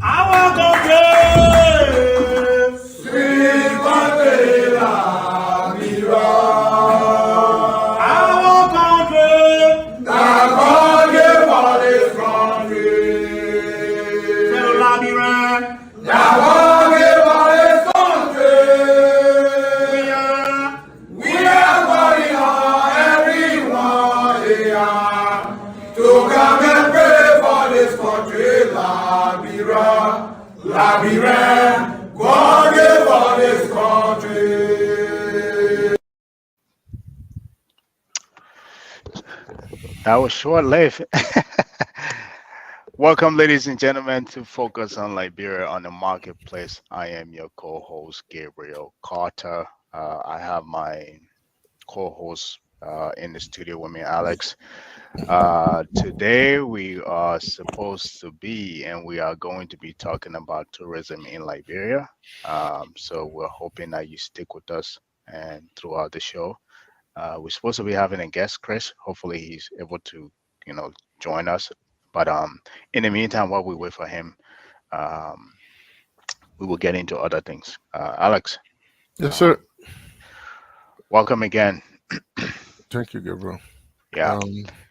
Our country, sweet Mandela, our country, that God gave us this country. Tell Liberia, that God gave us this country. We are calling on everyone here to come and pray for this country, Liberia, God gave us this country. That was short-lived. Welcome, ladies and gentlemen, to Focus on Liberia on the Marketplace. I am your co-host, Gabriel Carter. I have my co-host in the studio with me, Alex. Today, we are supposed to be, and we are going to be talking about tourism in Liberia. So we're hoping that you stick with us and throughout the show. We're supposed to be having a guest, Chris. Hopefully, he's able to, join us. But in the meantime, while we wait for him, um, we will get into other things. Alex, Yes, sir. um, welcome again. Thank you, Gabriel. Yeah,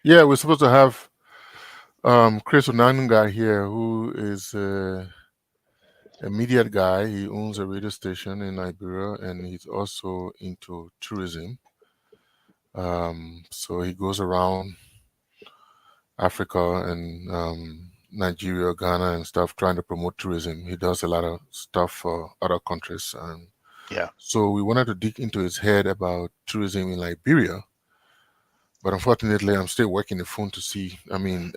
Yeah, we're supposed to have Chris Onanunga here, who is a media guy. He owns a radio station in Liberia, and he's also into tourism. So he goes around Africa and Nigeria, Ghana, and stuff, trying to promote tourism. He does a lot of stuff for other countries, and yeah, so we wanted to dig into his head about tourism in Liberia. But unfortunately, I'm still working the phone to see. I mean,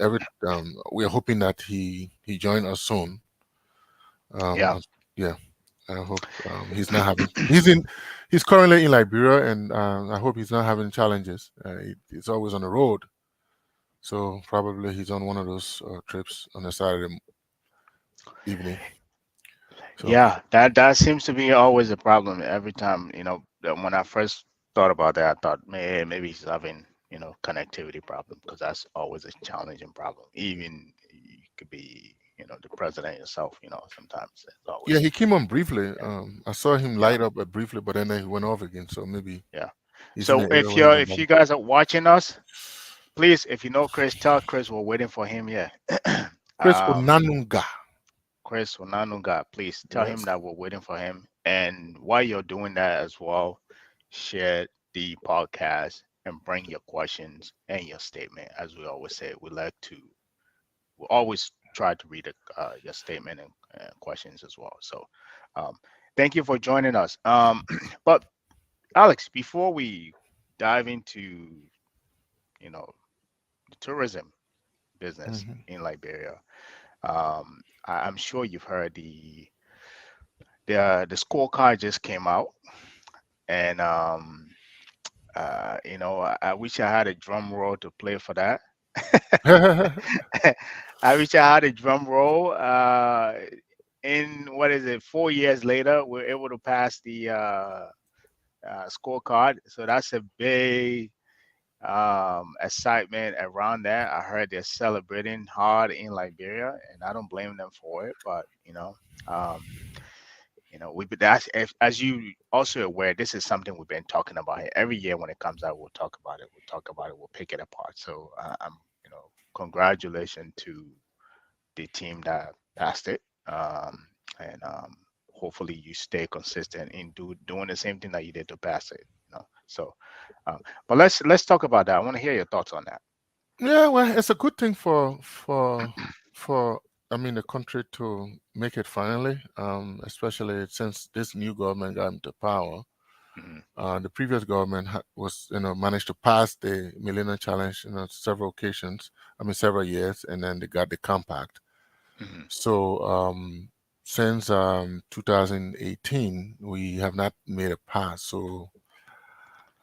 we're hoping that he join us soon. yeah. Yeah, I hope he's not having. He's currently in Liberia, and I hope he's not having challenges. He's always on the road, so probably he's on one of those trips on a Saturday evening. So Yeah, that seems to be always a problem every time. That when I first thought about that, I thought, man, maybe he's having, connectivity problem because that's always a challenging problem. Even you could be, the president yourself, sometimes it's yeah, always, he came on briefly. yeah, I saw him yeah, light up briefly, but then he went off again. So maybe yeah. he's in So an area where he don't if have. you guys are watching us, please, if you know Chris, tell Chris we're waiting for him. Yeah. Chris um, Onanunga. Chris Onanunga, please tell him Yes. that we're waiting for him. And while you're doing that as well, share the podcast and bring your questions and your statement. As we always say, we always try to read your statement and questions as well. So, um, thank you for joining us. But Alex, before we dive into, the tourism business Hmm. in Liberia, I'm sure you've heard the scorecard just came out, and I wish I had a drum roll to play for that. I wish I had a drum roll. In what is it? 4 years later, we're able to pass the scorecard. So that's a big excitement around that. I heard they're celebrating hard in Liberia, and I don't blame them for it. But um, we've been as you also aware, this is something we've been talking about here. Every year when it comes out, we'll talk about it. We'll talk about it. We'll pick it apart. So congratulations to the team that passed it, and hopefully you stay consistent in doing the same thing that you did to pass it. So, but let's talk about that. I want to hear your thoughts on that. Yeah, well, it's a good thing for I mean the country to make it finally, especially since this new government got into power. Hmm. The previous government was managed to pass the Millennium Challenge several occasions. I mean several years, and then they got the compact. Hmm. So since 2018, we have not made a pass. So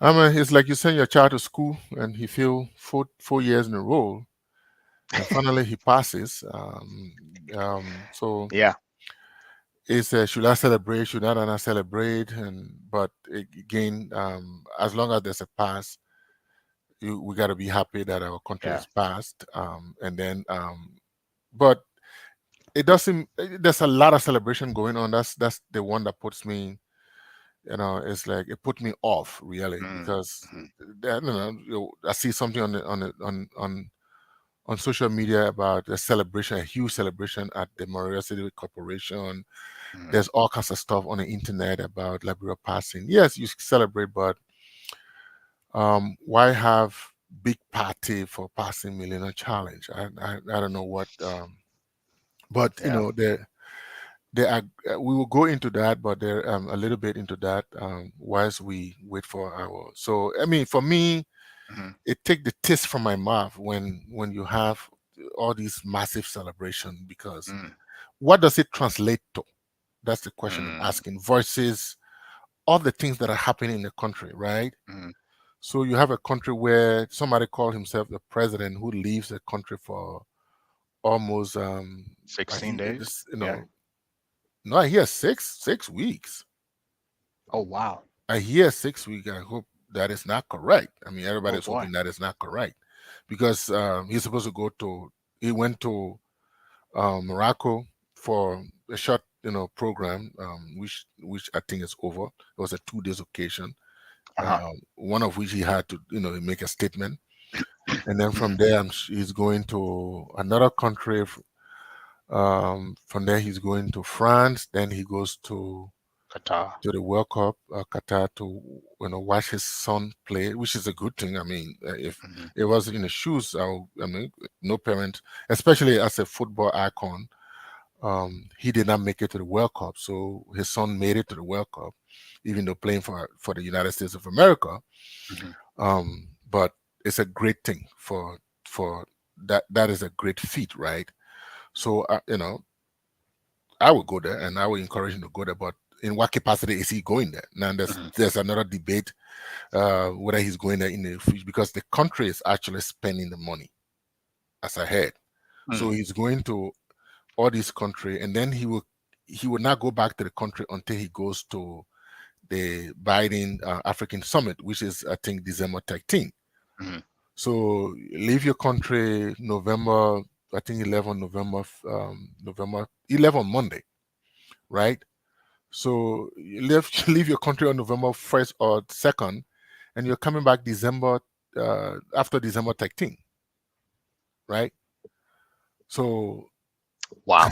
I mean, it's like you send your child to school and he failed 4 years in a row, and finally he passes. So Yeah, it's should I celebrate? Should I not celebrate? And but again, as long as there's a pass, we got to be happy that our country yeah, has passed. And then but it doesn't. There's a lot of celebration going on. That's the one that puts me. It's like it put me off really because Mm-hmm. I see something on social media about a celebration, a huge celebration at the Morelia City Corporation. Mm-hmm. There's all kinds of stuff on the internet about Liberia passing. Yes, you celebrate, but why have big party for passing Millennium Challenge? I don't know what, but Yeah. there are, we will go into that, but there a little bit into that whilst we wait for our. So I mean, for me, Mm-hmm. it take the taste from my mouth when you have all these massive celebration, because what does it translate to? That's the question I'm Mm-hmm. asking, versus all the things that are happening in the country, right? Mm-hmm. So you have a country where somebody called himself the president who leaves the country for almost Sixteen days. Yeah. no, I hear six weeks. Oh wow. I hear 6 weeks. I hope that is not correct. I mean, Oh everybody's boy. hoping that is not correct, because he's supposed to go to. He went to Morocco for a short, program, which I think is over. It was a 2 days occasion, Uh-huh. one of which he had to, make a statement, and then Mm-hmm. from there, he's going to another country. From there, he's going to France. Then he goes Qatar. to the World Cup, Qatar, to watch his son play, which is a good thing. I mean, if Mm-hmm. it was in the shoes, I mean, no parent, especially as a football icon, he did not make it to the World Cup. So his son made it to the World Cup, even though playing for the United States of America. Mm-hmm. But it's a great thing for that. That is a great feat, right? So I would go there, and I would encourage him to go there. But in what capacity is he going there? Now Mm-hmm. there's another debate whether he's going there in the future, because the country is actually spending the money, as I heard. So he's going to all these country, and then he will not go back to the country until he goes to the Biden African Summit, which is I think December 13th. Mm-hmm. So leave your country November, I think 11 November, November 11 Monday, right? So you leave your country on November 1st or 2nd, and you're coming back December, after December 13th, right? So Wow.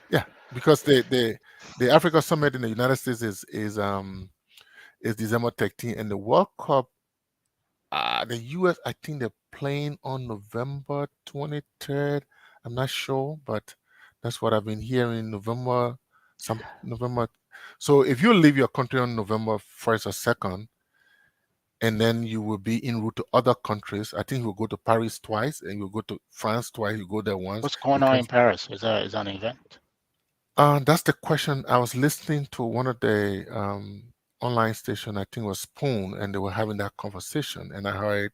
yeah, because the Africa Summit in the United States is December 13th, and the World Cup, the US, I think they're playing on November 23rd. I'm not sure, but that's what I've been hearing. November. So if you leave your country on November 1st or 2nd, and then you will be en route to other countries. I think you'll go to Paris twice, and you'll go to France twice. You go there once. What's going You on come. in Paris? Is that an event? That's the question. I was listening to one of the online station. I think it was Spoon, and they were having that conversation, and I heard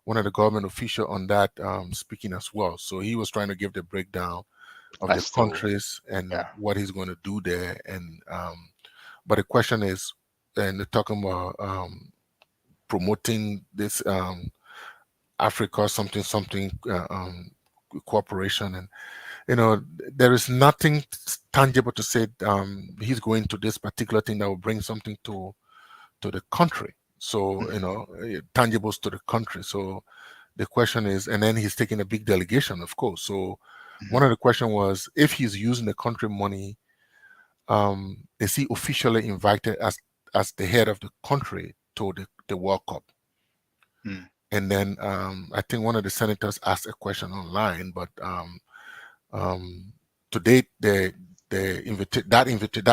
one of the government official on that speaking as well. So he was trying to give the breakdown of the That's still. countries and Yeah. what he's going to do there. And but the question is, and they're talking about promoting this Africa something cooperation, and there is nothing tangible to say he's going to this particular thing that will bring something to the country. So tangibles to the country. So the question is, and then he's taking a big delegation, of course. So one Mm-hmm. of the question was, if he's using the country money, is he officially invited as the head of the country to the World Cup? Mm-hmm. And then I think one of the senators asked a question online, but to date, that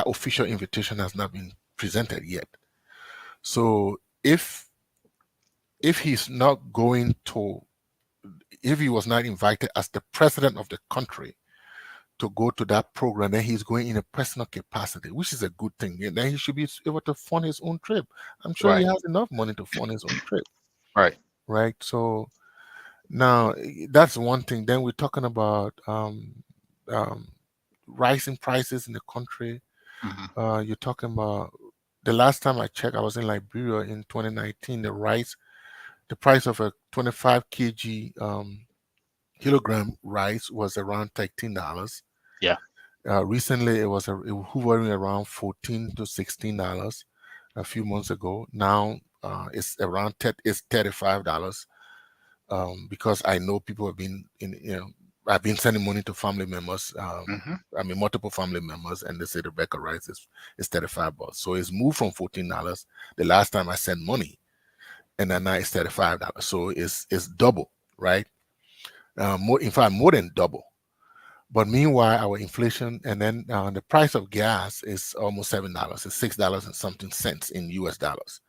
official invitation has not been presented yet. So if he's not going to, if he was not invited as the president of the country to go to that program, then he's going in a personal capacity, which is a good thing. And then he should be able to fund his own trip. I'm sure he Right. has enough money to fund his own trip, Right. right? So now that's one thing. Then we're talking about um, rising prices in the country. Mm-hmm. You're talking about, the last time I checked, I was in Liberia in 2019. The price of a 25 kg kilogram rice was around $13. Yeah. Recently, it was hovering around $14 to $16 a few months ago. Now it's around it's $35 because I know people have been I've been sending money to family members. Mm-hmm. I mean, multiple family members, and they say the Rebecca rice is $35. So it's moved from $14 the last time I sent money, and then now it's $35. So it's double, right? More, in fact, more than double. But meanwhile, our inflation and then the price of gas is almost $7. It's $6 and something cents in US dollars.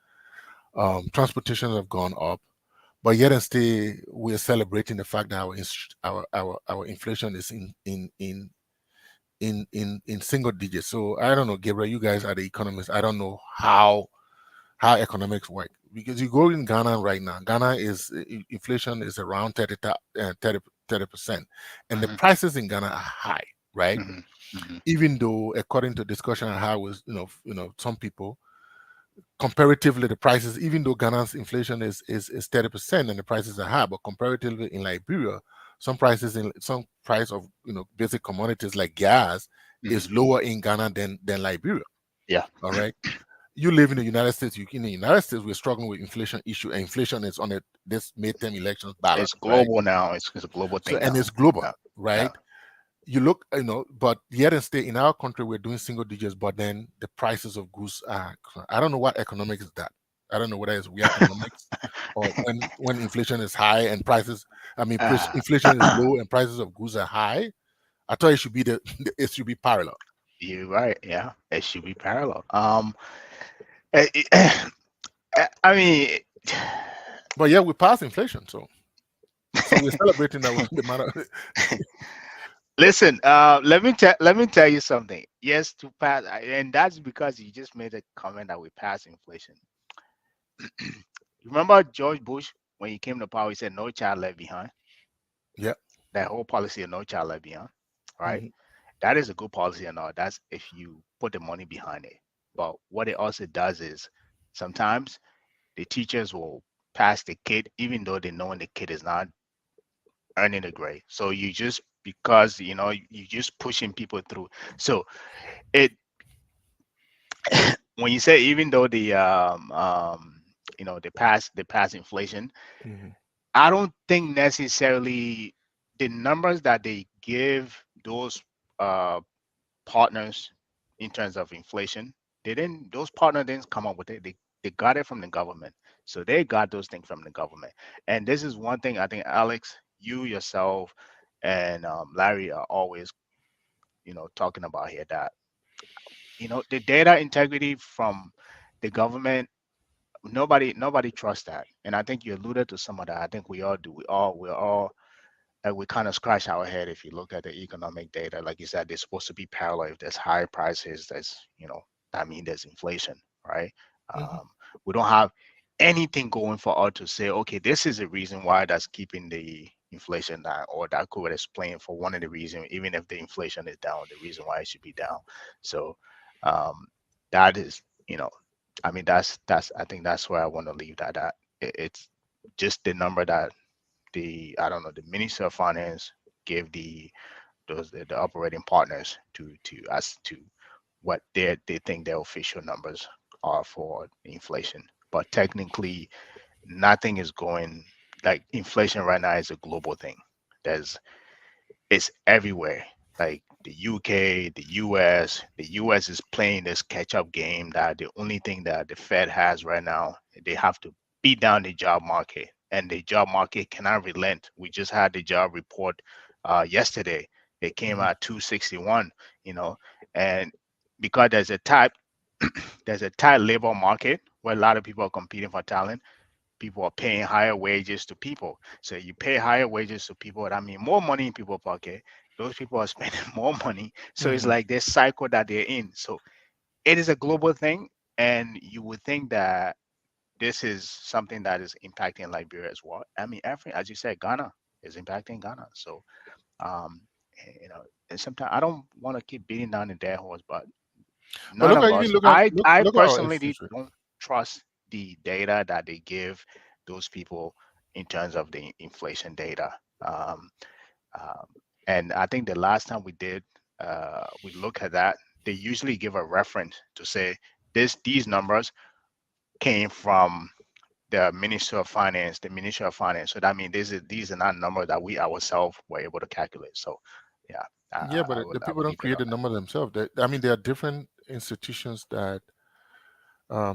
Transportation have gone up, but yet and still we're celebrating the fact that our inflation is in single digits. So I don't know, Gabriel, you guys are the economists. I don't know how economics work, because you go in Ghana right now. Ghana is inflation is around 30%, and the Mm-hmm. prices in Ghana are high, right? Mm-hmm. Mm-hmm. Even though, according to discussion I had with some people, comparatively the prices, even though Ghana's inflation is 30% and the prices are high, but comparatively in Liberia, some price of basic commodities like gas is Mm-hmm. lower in Ghana than Liberia. Yeah. All right. You live in the United States. In the United States, we're struggling with inflation issue, and inflation is on this midterm elections ballot, It's right? global now. It's a global So, thing and now. it's global, Yeah. Yeah. right? You look, but yet and stay in our country, we're doing single digits, but then the prices of goods are. I don't know what economics is that. I don't know whether it's weird economics or when inflation is high and prices. I mean, Ah. inflation is low and prices of goods are high. I thought it should be it should be parallel. You're right. Yeah. It should be parallel. eh, I mean, But yeah, we passed inflation, so we're celebrating that the matter. listen. Let me tell you something. Yes, to pass, and that's because you just made a comment that we pass inflation. Remember George Bush when he came to power? He said no child left behind. Yeah. That whole policy of no child left behind, right? Hmm. That is a good policy and all. That's if you put the money behind it. But what it also does is sometimes the teachers will pass the kid even though they know the kid is not earning a grade. So you just because you just pushing people through. So it when you say even though the past inflation, Hmm. I don't think necessarily the numbers that they give those uh partners in terms of inflation, those partners didn't come up with it. They got it from the government. So they got those things from the government. And this is one thing I think Alex, you yourself and Larry are always, talking about here that, the data integrity from the government, nobody trusts that. And I think you alluded to some of that. I think we all do. We're all we kind of scratch our head if you look at the economic data. Like you said, they're supposed to be parallel. If there's high prices, that means there's inflation, right? Hmm. Um, we don't have anything going for us to say, okay, this is the reason why that's keeping the inflation down, or that could explain for one of the reasons, even if the inflation is down, the reason why it should be down. So um, that is, I mean, that's I think that's where I want to leave that at. It's just the number that I don't know, the Minister of Finance gave the operating partners to as to what they think their official numbers are for inflation. But technically, nothing is going like inflation right now is a global thing. There's It's everywhere. Like the UK, the US is playing this catch-up game that the only thing that the Fed has right now, they have to beat down the job market, and the job market cannot relent. We just had the job report yesterday. It came Hmm. out 261, and because there's a tight labor market where a lot of people are competing for talent. People are paying higher wages to people. So you pay higher wages to people, that means more money in people's pocket. Those people are spending more money. So it's Hmm. like this cycle that they're in. So it is a global thing. And you would think that this is something that is impacting Liberia as well. I mean, as you said, Ghana is impacting Ghana. So, um, and sometimes I don't want to keep beating down the dead horse, but But none of us, I look at our personally inflation. don't trust the data that they give those people in terms of the inflation data. Um, Um, and I think the last time we look at that, they usually give a reference to say these numbers came from the Ministry of Finance, the Ministry of Finance. So that means these are not numbers that we ourselves were able to calculate. So yeah, Yeah, but the I people would don't leave it create on the number themselves. I mean, there are different institutions that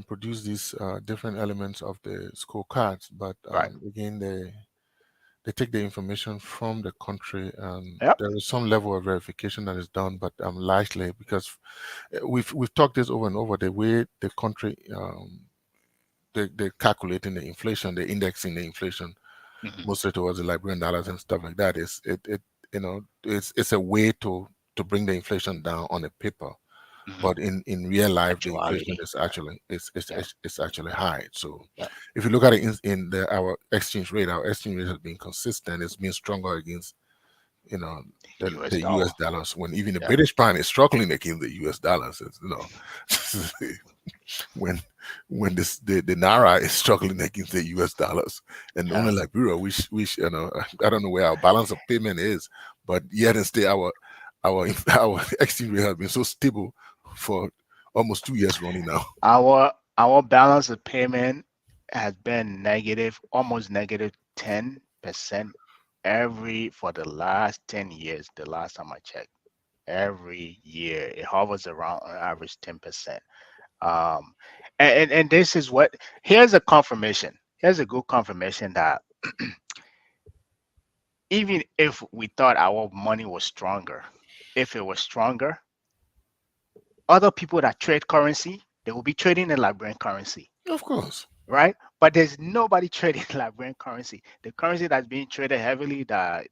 produce these different elements of the scorecards, but that. Right. again, they take the information from the country, and Yep. there is some level of verification that is done, but largely because we've talked this over and over, the way the country they're calculating the inflation, they're indexing the inflation Hmm. mostly towards the Liberian dollars and stuff like that. It's a way to bring the inflation down on a paper, Hmm. but in real life the inflation Actuality. is Right. actually Yeah. it's actually high. So Yeah. if you look at it in our exchange rate has been consistent. It's been stronger against you know U.S. the dollar. US dollars, when even the Yeah. British pound is struggling against the US dollars. It's, when the naira is struggling against the US dollars, and Yeah. only Liberia, which I don't know where our balance of payment is, but yet and still our our exchange rate has been so stable for almost 2 years running now. Our balance of payment has been negative, almost negative 10% every for the last 10 years. The last time I checked, every year it hovers around on average 10%. Um, and this is what here's a confirmation. Here's a good confirmation that even if we thought our money was stronger, if it was stronger, other people that trade currency, they will be trading in Liberian currency, Of course. right? But there's nobody trading Liberian currency. The currency that's being traded heavily that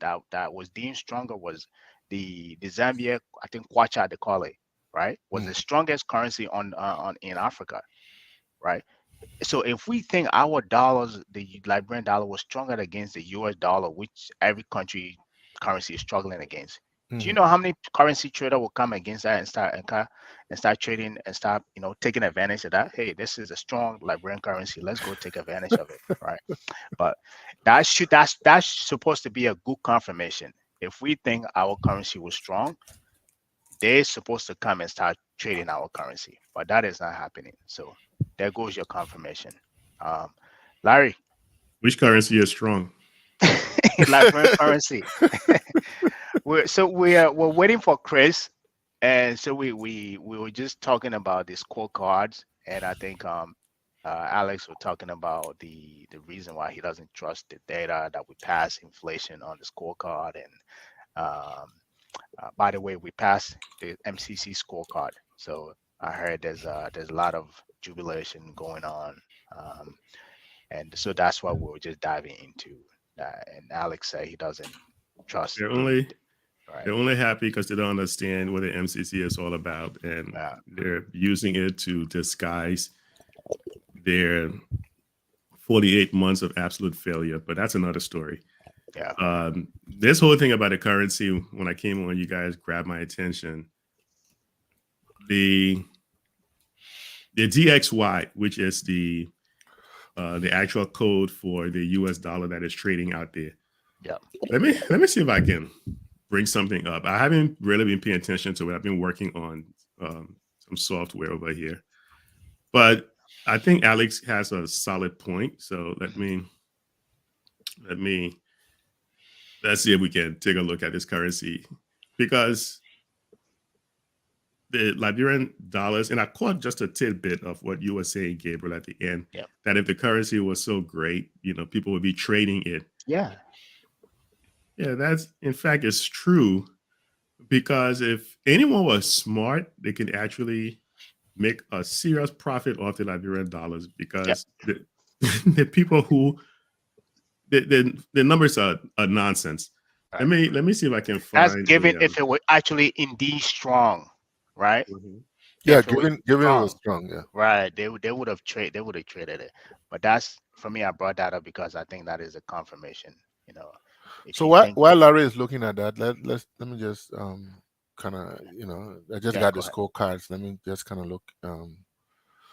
was deemed stronger was the Zambia, I think Kwacha they call it, right? Was Mm. the strongest currency on in Africa, right? So if we think our dollars, the Liberian dollar was stronger against the US dollar, which every country currency is struggling against. Do you Mhm. know how many currency trader will come against that and start trading and start, taking advantage of that? Hey, this is a strong Liberian currency. Let's go take advantage of it, right? But that's supposed to be a good confirmation. If we think our currency was strong, they're supposed to come and start trading our currency, but that is not happening. So there goes your confirmation. Um, Larry, Which currency is strong? Liberian currency. We're waiting for Chris, and so we were just talking about the scorecards, and I think Alex was talking about the reason why he doesn't trust the data that we pass inflation on the scorecard, and um, by the way, we passed the MCC scorecard. So I heard there's a lot of jubilation going on, um, and so that's why we were just diving into that. And Alex said he doesn't trust They're the only right. they're only happy because they don't understand what the MCC is all about, and Yeah, they're using it to disguise their 48 months of absolute failure. But that's another story. yeah. This whole thing about the currency, when I came on, you guys grabbed my attention. The DXY, which is the actual code for the US dollar that is trading out there. Yeah. Let me see if I can bring something up. I haven't really been paying attention to it. I've been working on some software over here, but I think Alex has a solid point. So let me let's see if we can take a look at this currency, because the Liberian dollars, and I caught just a tidbit of what you were saying, Gabriel, at the end, Yeah. that if the currency was so great, people would be trading it. Yeah. Yeah, that's in fact is true, because if anyone was smart, they could actually make a serious profit off the Liberian dollars, Yeah. because the people who the numbers are nonsense. Right. Let me see if I can That's find given a. if it were actually indeed strong, right? Mhm. Yeah, If it was given it was strong, strong. Yeah. right? They would have traded it. But that's for me. I brought that up because I think that is a confirmation. You know, if So you while think, while Larry is looking at that, let me just kind of I just yeah, got go the ahead. scorecards. Let me just kind of look.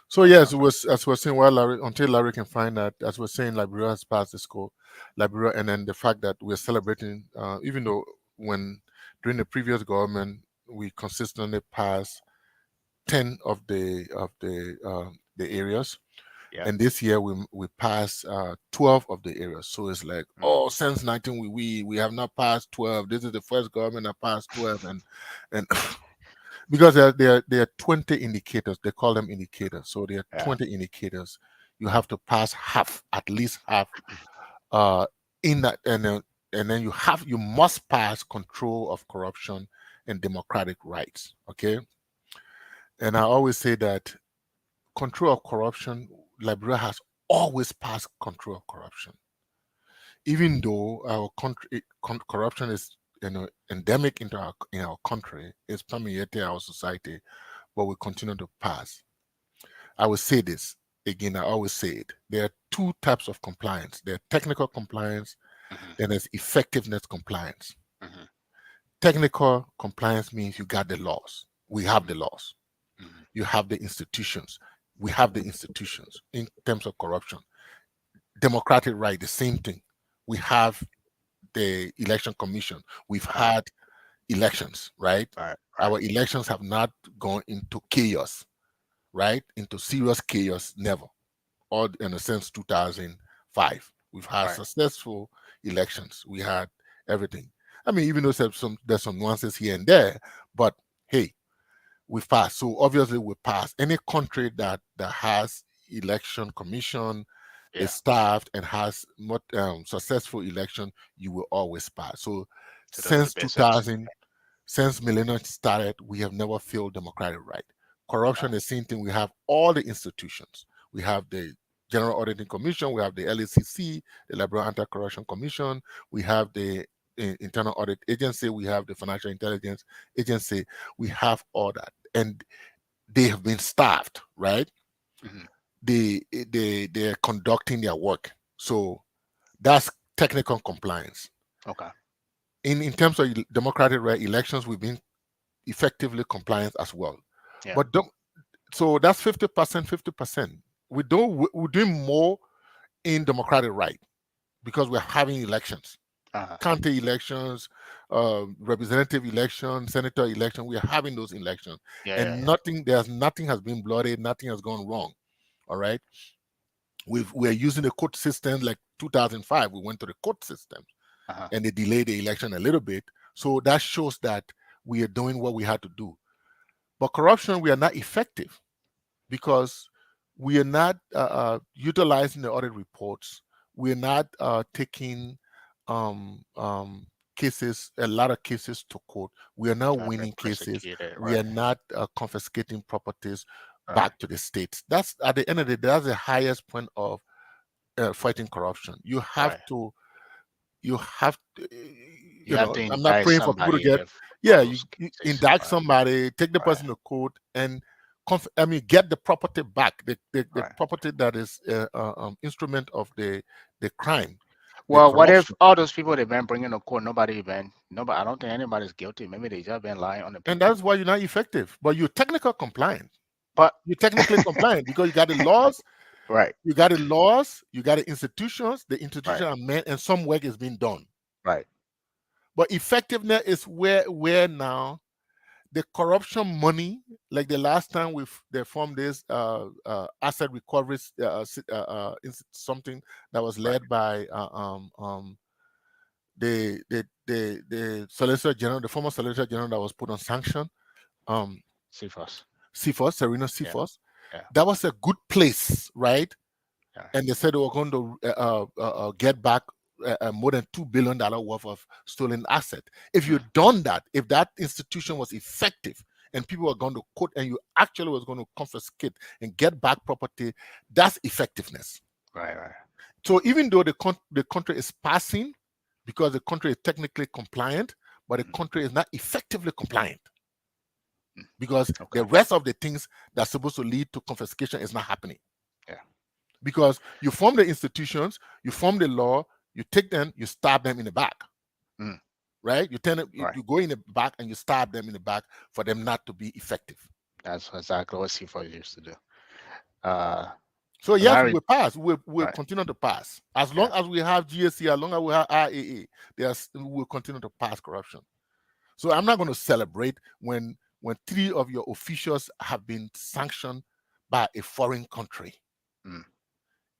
So yes, it was as we're saying, while Larry, until Larry can find that, as we're saying, Liberia has passed the score, Liberia, and then the fact that we're celebrating, even though during the previous government we consistently passed 10 of the areas, Yeah. and this year we passed 12 of the areas. So it's like, oh, since 19 we have not passed 12. This is the first government that passed 12, and because there are 20 indicators. They call them indicators. So there are 20 indicators. You have to pass half, at least half, in that, and then you must pass control of corruption and democratic rights. Okay. And I always say that control of corruption, Liberia has always passed control of corruption, even though our country corruption is endemic in our country, it's permeated our society, but we continue to pass. I will say this again. I always say it. There are two types of compliance. There are technical compliance, and there's effectiveness compliance. Technical compliance means you got the laws. We have the laws. You have the institutions. We have the institutions in terms of corruption. Democratic right, the same thing. We have the election commission. We've had elections, right? Our elections have not gone into chaos, right? Into serious chaos, never. Or in a sense, 2005. We've had successful elections. We had everything. I mean, even though there's some nuances here and there, but hey, we've passed. So obviously we passed. Any country that has election commission, is staffed, and has not successful election, you will always pass. So since 2000, since millennium started, we have never failed democratic right. Corruption is the same thing. We have all the institutions. We have the General Auditing Commission. We have the LACC, the Liberal Anti-Corruption Commission. We have the Internal Audit Agency. We have the Financial Intelligence Agency. We have all that, and they have been staffed, right? They're conducting their work. So that's technical compliance. Okay. In terms of democratic right elections, we've been effectively compliant as well. But so that's 50%, 50%. We're doing more in democratic right because we're having elections, county elections, representative elections, senator election. We are having those elections, and nothing has been blooded, nothing has gone wrong. All right. We're using the court system. Like 2005, we went to the court system, and they delayed the election a little bit. So that shows that we are doing what we had to do. But corruption, we are not effective because we are not utilizing the audit reports. We are not taking cases, a lot of cases to court. We are not winning cases. We are not confiscating properties back to the states. That's at the end of the day, that's the highest point of fighting corruption. You have to, I'm not praying for people to get, you indict somebody, take the person to court, and get the property back, the property that is instrument of the crime. Well, what if all those people they've been bringing to court, nobody, I don't think anybody's guilty. Maybe they just been lying on the people. And that's why you're not effective. But you're technically compliant. But you're technically compliant because you got the laws. Right. You got the laws, you got the institutions. The institutions are met, and some work is being done. Right. But effectiveness is where now the corruption money, like the last time they formed this asset recovery something that was led by the Solicitor General, the former Solicitor General that was put on sanction, Serena Cephas. That was a good place, right? And they said they were going to get back more than $2 billion worth of stolen asset. If you'd done that, if that institution was effective and people were going to court and you actually was going to confiscate and get back property, that's effectiveness. Right. So even though the country is passing because the country is technically compliant, but the country is not effectively compliant because the rest of the things that's supposed to lead to confiscation is not happening. Because you form the institutions, you form the law, you take them, you stab them in the back, right? You go in the back and you stab them in the back for them not to be effective. That's exactly what CFO used to do. So yes, Larry, we will pass. We'll right. continue to pass. As long as we have GSC, as long as we have IAA, we'll continue to pass corruption. So I'm not going to celebrate when 3 of your officials have been sanctioned by a foreign country,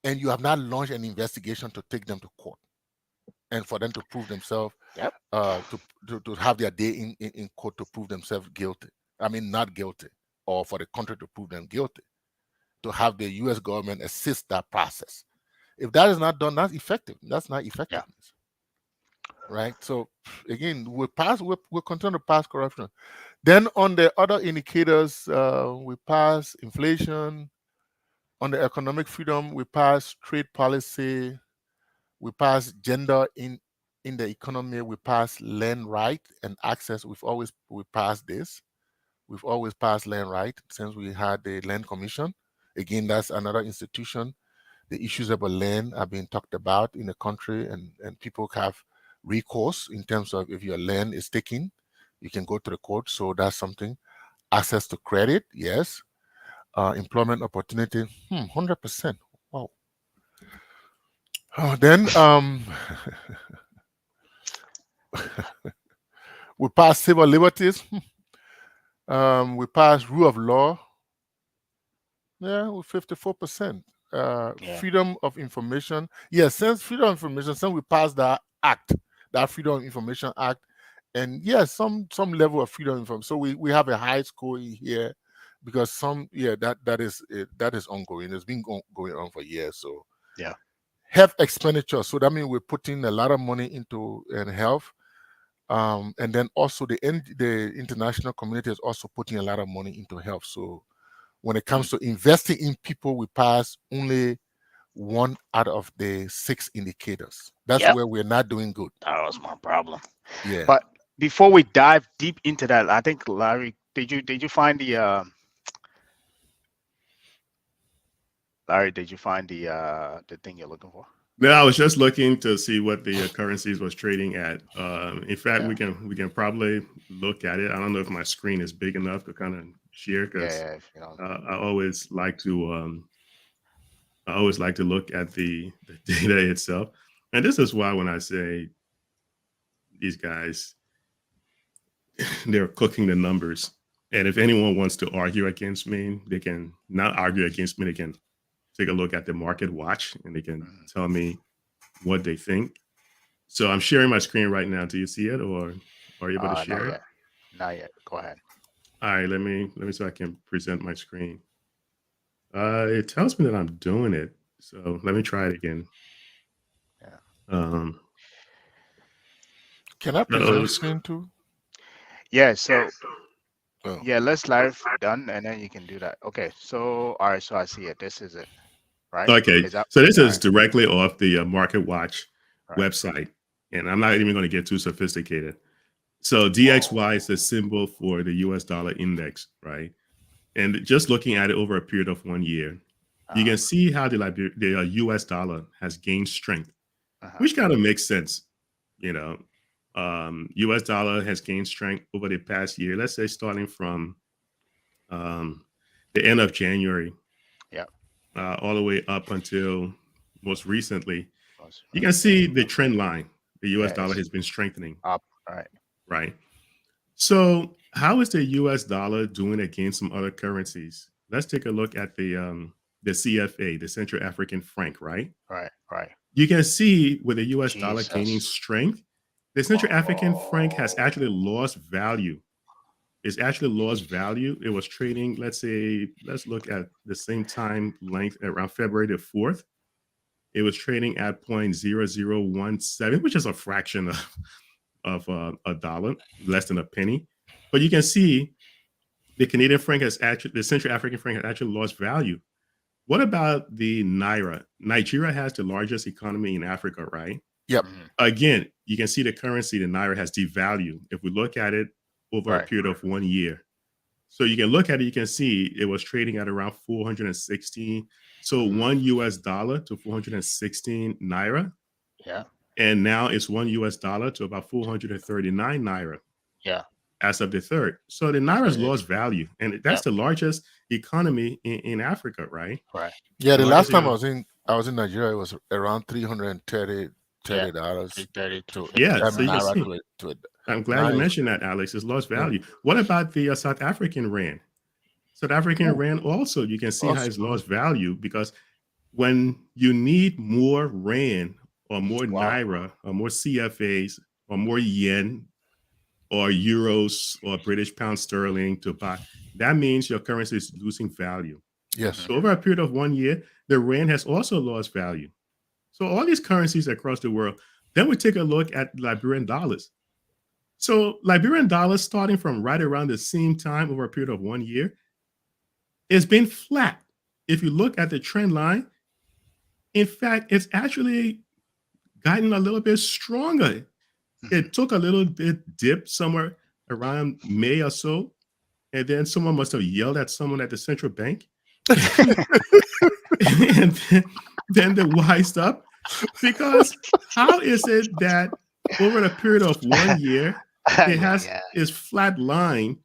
and you have not launched an investigation to take them to court and for them to prove themselves, to have their day in court to prove themselves guilty. I mean, not guilty, or for the country to prove them guilty, to have the U.S. government assist that process. If that is not done, that's effective. That's not effectiveness. Right? So again, we'll continue to pass corruption. Then on the other indicators, we pass inflation. On the economic freedom, we pass trade policy. We pass gender in the economy. We pass land right and access. We passed this. We've always passed land right since we had the land commission. Again, that's another institution. The issues about land are being talked about in the country, and people have recourse in terms of if your land is taken, you can go to the court. So that's something. Access to credit, yes. Employment opportunity, 100%. Wow. Then we pass civil liberties. We pass rule of law. Yeah, with 54%. Freedom of information. Yes, since freedom of information, since we passed that act, that Freedom of Information Act, and yes, some level of freedom of information. So we have a high score here because that is ongoing. It's been going on for years. So health expenditure. So that means we're putting a lot of money into health. And then also the international community is also putting a lot of money into health. So when it comes to investing in people, we pass only 1 out of the 6 indicators. That's where we're not doing good. That was my problem. Yeah. But before we dive deep into that, I think Larry, did you find the Larry, did you find the thing you're looking for? No, I was just looking to see what the currencies was trading at. In fact, we can probably look at it. I don't know if my screen is big enough to kind of share, because I always like to look at the data itself. And this is why when I say these guys, they're cooking the numbers. And if anyone wants to argue against me, they can not argue against me. They can take a look at the market watch and they can tell me what they think. So I'm sharing my screen right now. Do you see it, or are you able to share it? Not yet. Go ahead. All right, let me so I can present my screen. It tells me that I'm doing it. So let me try it again. Can I present the screen too? Yeah, so let's live done and then you can do that. Okay, so all right, so I see it. This is it. Right? Okay, so this is directly off the Market Watch website, and I'm not even going to get too sophisticated. So DXY is the symbol for the US dollar index, right? And just looking at it over a period of 1 year, you can see how the US dollar has gained strength, which kind of makes sense. US dollar has gained strength over the past year, let's say starting from the end of January. All the way up until most recently, you can see the trend line. The U.S. dollar has been strengthening. Up, right. So how is the U.S. dollar doing against some other currencies? Let's take a look at the CFA, the Central African franc, right? Right. You can see with the U.S. dollar gaining strength, the Central African franc has actually lost value. It's actually lost value. It was trading, let's look at the same time length around February the 4th. It was trading at 0.0017, which is a fraction of a dollar, less than a penny. But you can see the Central African franc has actually lost value. What about the Naira? Nigeria has the largest economy in Africa, right? Yep. Again, you can see the currency, the Naira, has devalued. If we look at it over a period of 1 year. So you can look at it, you can see it was trading at around 416. So $1 US to 416 Naira. Yeah. And now it's $1 US to about 439 Naira. Yeah. as of the 3rd. So the Naira's lost value, and that's the largest economy in Africa, right? Right. Yeah, the last time largest I was in Nigeria, it was around $330 to Yeah, so you can Naira see. to it. I'm glad you Nice. mentioned that, Alex. It's lost value. What about the South African rand? South African rand also, you can see how it's lost value, because when you need more rand or more Naira or more CFAs or more yen or euros or British pound sterling to buy, that means your currency is losing value. Yes. So over a period of 1 year, the rand has also lost value. So all these currencies across the world. Then we take a look at Liberian dollars. So Liberian dollars, starting from right around the same time over a period of 1 year, it's been flat. If you look at the trend line, in fact, it's actually gotten a little bit stronger. It took a little bit dip somewhere around May or so, and then someone must have yelled at someone at the central bank, and then they wised up. Because how is it that over a period of 1 year, it has is flat line,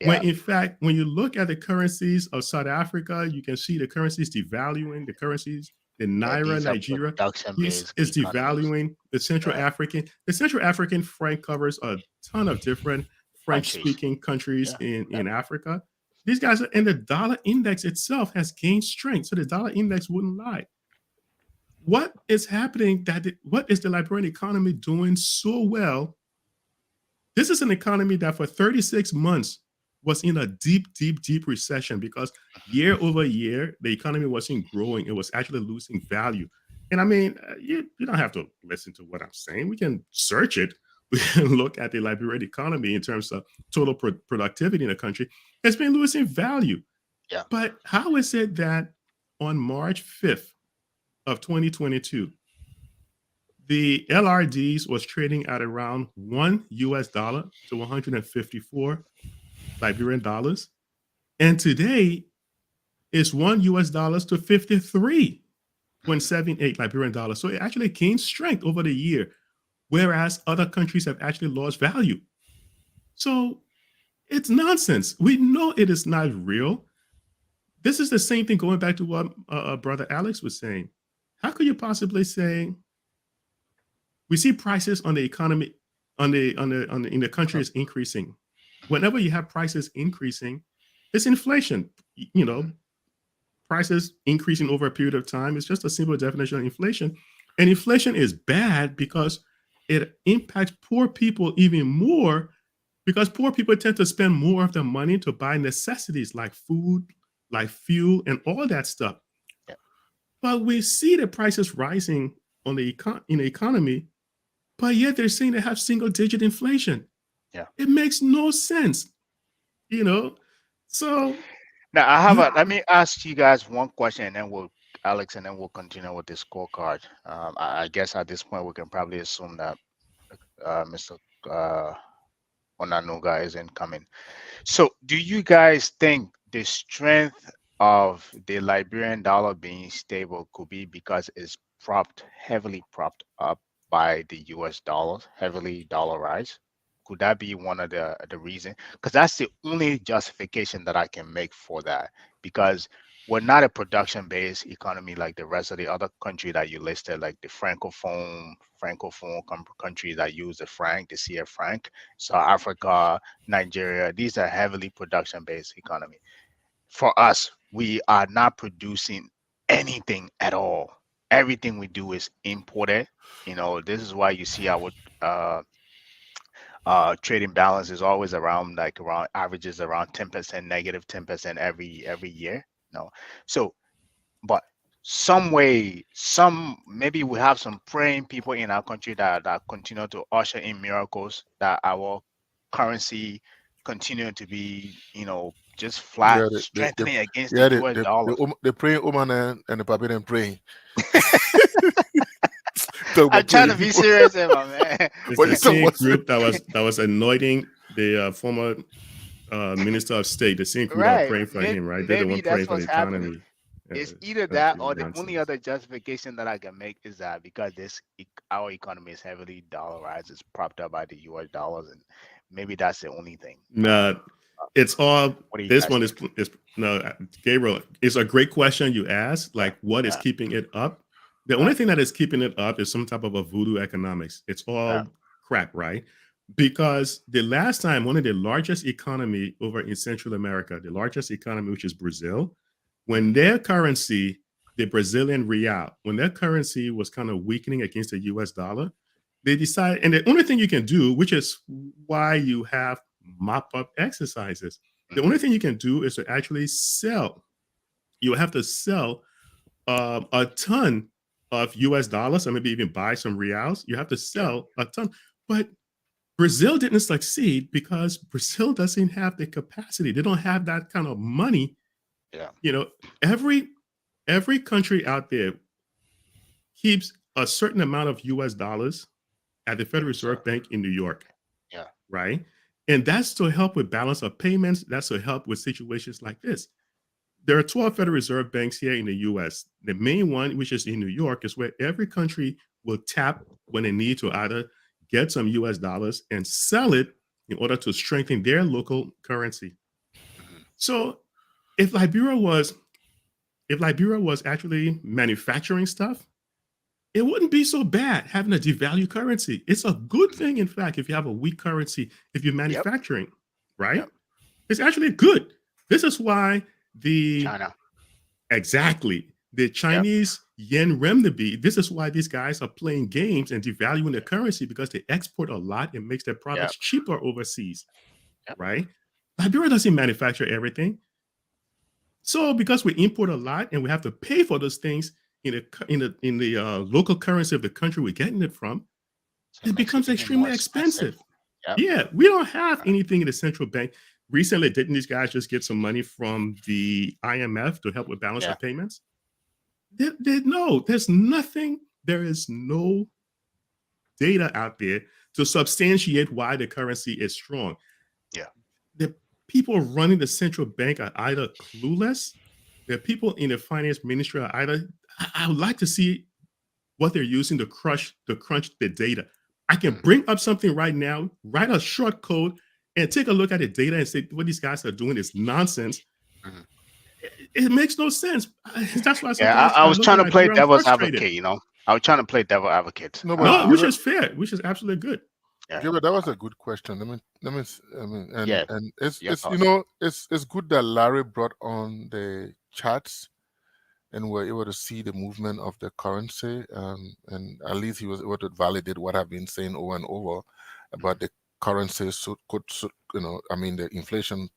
when in fact, when you look at the currencies of South Africa, you can see the currencies devaluing, the currencies, the Naira, Nigeria is devaluing, the Central African franc covers a ton of different French-speaking countries in Africa. These guys, and the dollar index itself has gained strength, so the dollar index wouldn't lie. What is happening? What is the Liberian economy doing so well? This is an economy that for 36 months was in a deep recession, because year over year, the economy wasn't growing. It was actually losing value. And I mean, you don't have to listen to what I'm saying. We can search it. We can look at the Liberian economy in terms of total productivity in the country. It's been losing value. Yeah. But how is it that on March 5th of 2022, the LRDs was trading at around $1 to 154 Liberian dollars, and today it's $1 to 53.78 Liberian dollars. So it actually gained strength over the year, whereas other countries have actually lost value. So it's nonsense. We know it is not real. This is the same thing, going back to what Brother Alex was saying. How could you possibly say we see prices on the economy in the country is increasing? Whenever you have prices increasing, it's inflation. You know, prices increasing over a period of time is just a simple definition of inflation. And inflation is bad because it impacts poor people even more, because poor people tend to spend more of their money to buy necessities like food, like fuel, and all that stuff. Yeah. But we see the prices rising in the economy, but yet they're saying they have single-digit inflation. Yeah, it makes no sense, you know. So now let me ask you guys one question, and then we'll continue with the scorecard. I guess at this point we can probably assume that Mr. Onanuga isn't coming. So do you guys think the strength of the Liberian dollar being stable could be because it's heavily propped up by the US dollar, heavily dollarized? Could that be one of the reasons? Because that's the only justification that I can make for that, because we're not a production-based economy like the rest of the other countries that you listed, like the francophone countries that use the franc, the CF franc, South Africa, Nigeria. These are heavily production-based economy. For us, we are not producing anything at all. Everything we do is imported. You know, this is why you see our trading balance is always around averages around 10%, negative 10% every year. No, so but maybe we have some praying people in our country that continue to usher in miracles, that our currency continue to be, just flat, strengthening against the US dollar. They pray Oman and the Barbadian praying. I'm trying to be serious, my man. It's the same group that was anointing the former Minister of State, the same group that were praying for him, right? They're the one praying for the economy. It's That's either that or the only nonsense. other justification that I can make is that because our economy is heavily dollarized, it's propped up by the US dollars, and maybe that's the only thing. No, it's all. What do you This guys one think? is no, Gabriel. It's a great question you asked. Yeah, Like, what is yeah, keeping it up? The only right, thing that is keeping it up is some type of a voodoo economics. It's yeah, all crap, right? Because the last time one of the largest economy over in Central America, the largest economy, which is Brazil, when their currency, the Brazilian real, when their currency was kind of weakening against the US dollar, they decided, and the only thing you can do, which is why you have mop up exercises, the mhm, only thing you can do is to actually sell. You have to sell a ton of US dollars, or maybe even buy some reals. You have to yeah, sell a ton. But Brazil didn't succeed because Brazil doesn't have the capacity. They don't have that kind of money. yeah, You know, every country out there keeps a certain amount of US dollars at the the Federal reserve. Reserve Bank in New York, Yeah, right? And that's to help with balance of payments. That's to help with situations like this. There are 12 Federal Reserve banks here in the US. The main one, which is in New York, is where every country will tap when they need to either get some US dollars and sell it in order to strengthen their local currency. mhm, So if Liberia was actually manufacturing stuff, it wouldn't be so bad having a devalued currency. It's a good mhm. thing, in fact, if you have a weak currency, if you're Yep, manufacturing, right? yep. It's actually good. This is why the China. exactly the Yep, Chinese yen renminbi. This is why these guys are playing games and devaluing the currency because they export a lot and makes their yep, products cheaper overseas, yep. right? Liberia doesn't manufacture everything. So because we import a lot and we have to pay for those things in the local currency of the country we're getting it from, So it it makes it becomes even more extremely expensive. expensive. Yep. Yeah, we don't have anything in the central bank. Recently, didn't these guys just get some money from the IMF to help with balance Yeah. of payments? No, there's nothing. There is no data out there to substantiate why the currency is strong. Yeah. The people running the central bank are either clueless. The people in the finance ministry are either. I would like to see what they're using to crunch the data. I can Mhm, bring up something right now, write a short code, and take a look at the data and say what these guys are doing is nonsense. mhm. It makes no sense. That's why Yeah, sometimes I I was look trying at to play Liberia, I'm devil's frustrated. advocate, I was trying to play devil advocate. No, but No, which Gabriel, is fair, which is absolutely good. Yeah. Gabriel, that was a good question. I mean, Yeah. and it's Your you thought. know it's good that Larry brought on the charts and we're able to see the movement of the currency. And at least he was able to validate what I've been saying over and over about the currency. I mean, the inflation,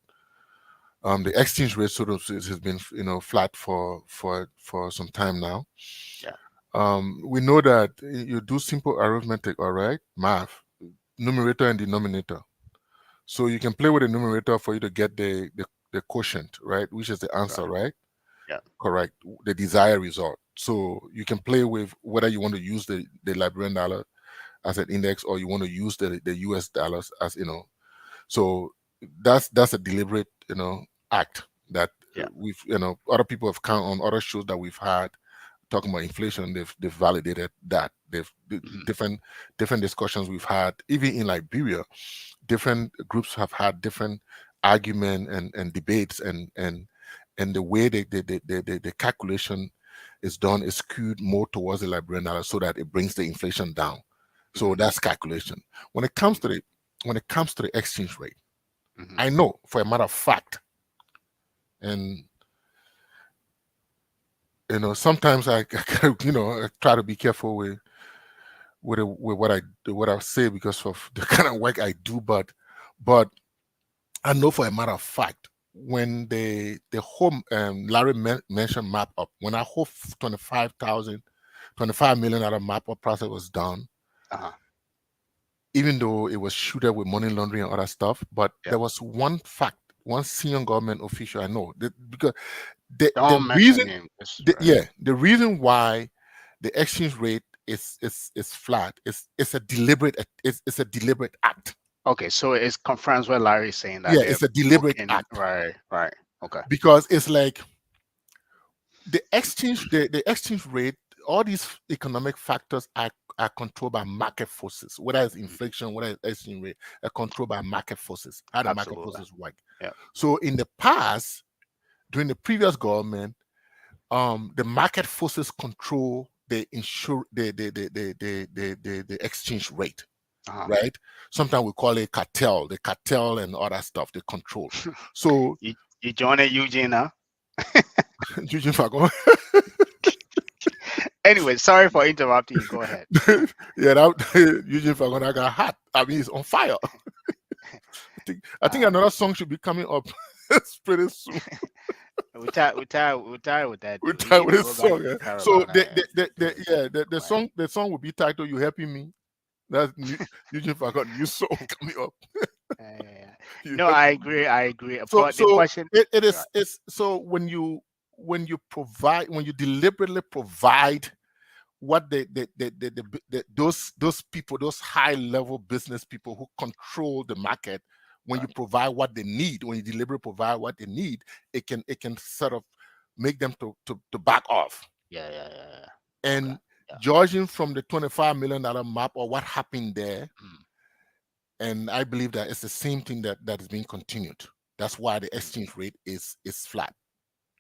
the exchange rate sort of has been, flat for some time now. Yeah. We know that you do simple arithmetic, all right, math, numerator and denominator. So you can play with the numerator for you to get the quotient, right, which is the answer, Right. right? Yeah. Correct. The desired result. So you can play with whether you want to use the Liberian dollar as an index or you want to use the US dollars as, So that's a deliberate, act that Yeah. we've, other people have come on other shows that we've had talking about inflation. They've validated that. Mhm. Different discussions we've had, even in Liberia, different groups have had different argument and debates and the way the calculation is done is skewed more towards the Liberian dollar so that it brings the inflation down. So Mhm. that's calculation. When it comes to the exchange rate, Mhm. I know for a matter of fact, and sometimes I I try to be careful with what I say because of the kind of work I do, but I know for a matter of fact when the whole Larry mentioned map up, when our whole 25 million dollar map up process was done, Uh-huh. even though it was shooted with money laundering and other stuff, but Yeah. there was one fact, one senior government official I know because the Don't mention reason, him. Right. the reason why the exchange rate is flat it's a deliberate it's a deliberate act. Okay, so it's confirms what Larry is saying that Yeah, they're it's a deliberate booking. act Right. Right. Okay. because it's like the exchange rate, all these economic factors are controlled by market forces, whether it's inflation, whether it's exchange rate, are controlled by market forces, how the market Absolutely. forces work. Yeah. So in the past, during the previous government, the market forces control the exchange rate. Right? Sometimes we call it cartel, the cartel and all that stuff, they control. So you joining Eugene now? Eugene Fagon. Anyway, sorry for interrupting you. Go ahead. Yeah, that Eugene Fagon, I got hot. I mean, he's on fire. I think another song should be coming up pretty soon. We tired with that. We're tired with this song. Yeah. So the song will be titled "You Helping Me." That's Eugene Fagon new song coming up. Yeah. No, I agree. So, but the question it is it's so when you deliberately provide what those people, those high level business people who control the market, when you provide what they need, when you deliberately provide what they need, it can sort of make them to back off. Yeah. And judging from the $25 million map or what happened there, and I believe that it's the same thing that is being continued. That's why the exchange rate is flat.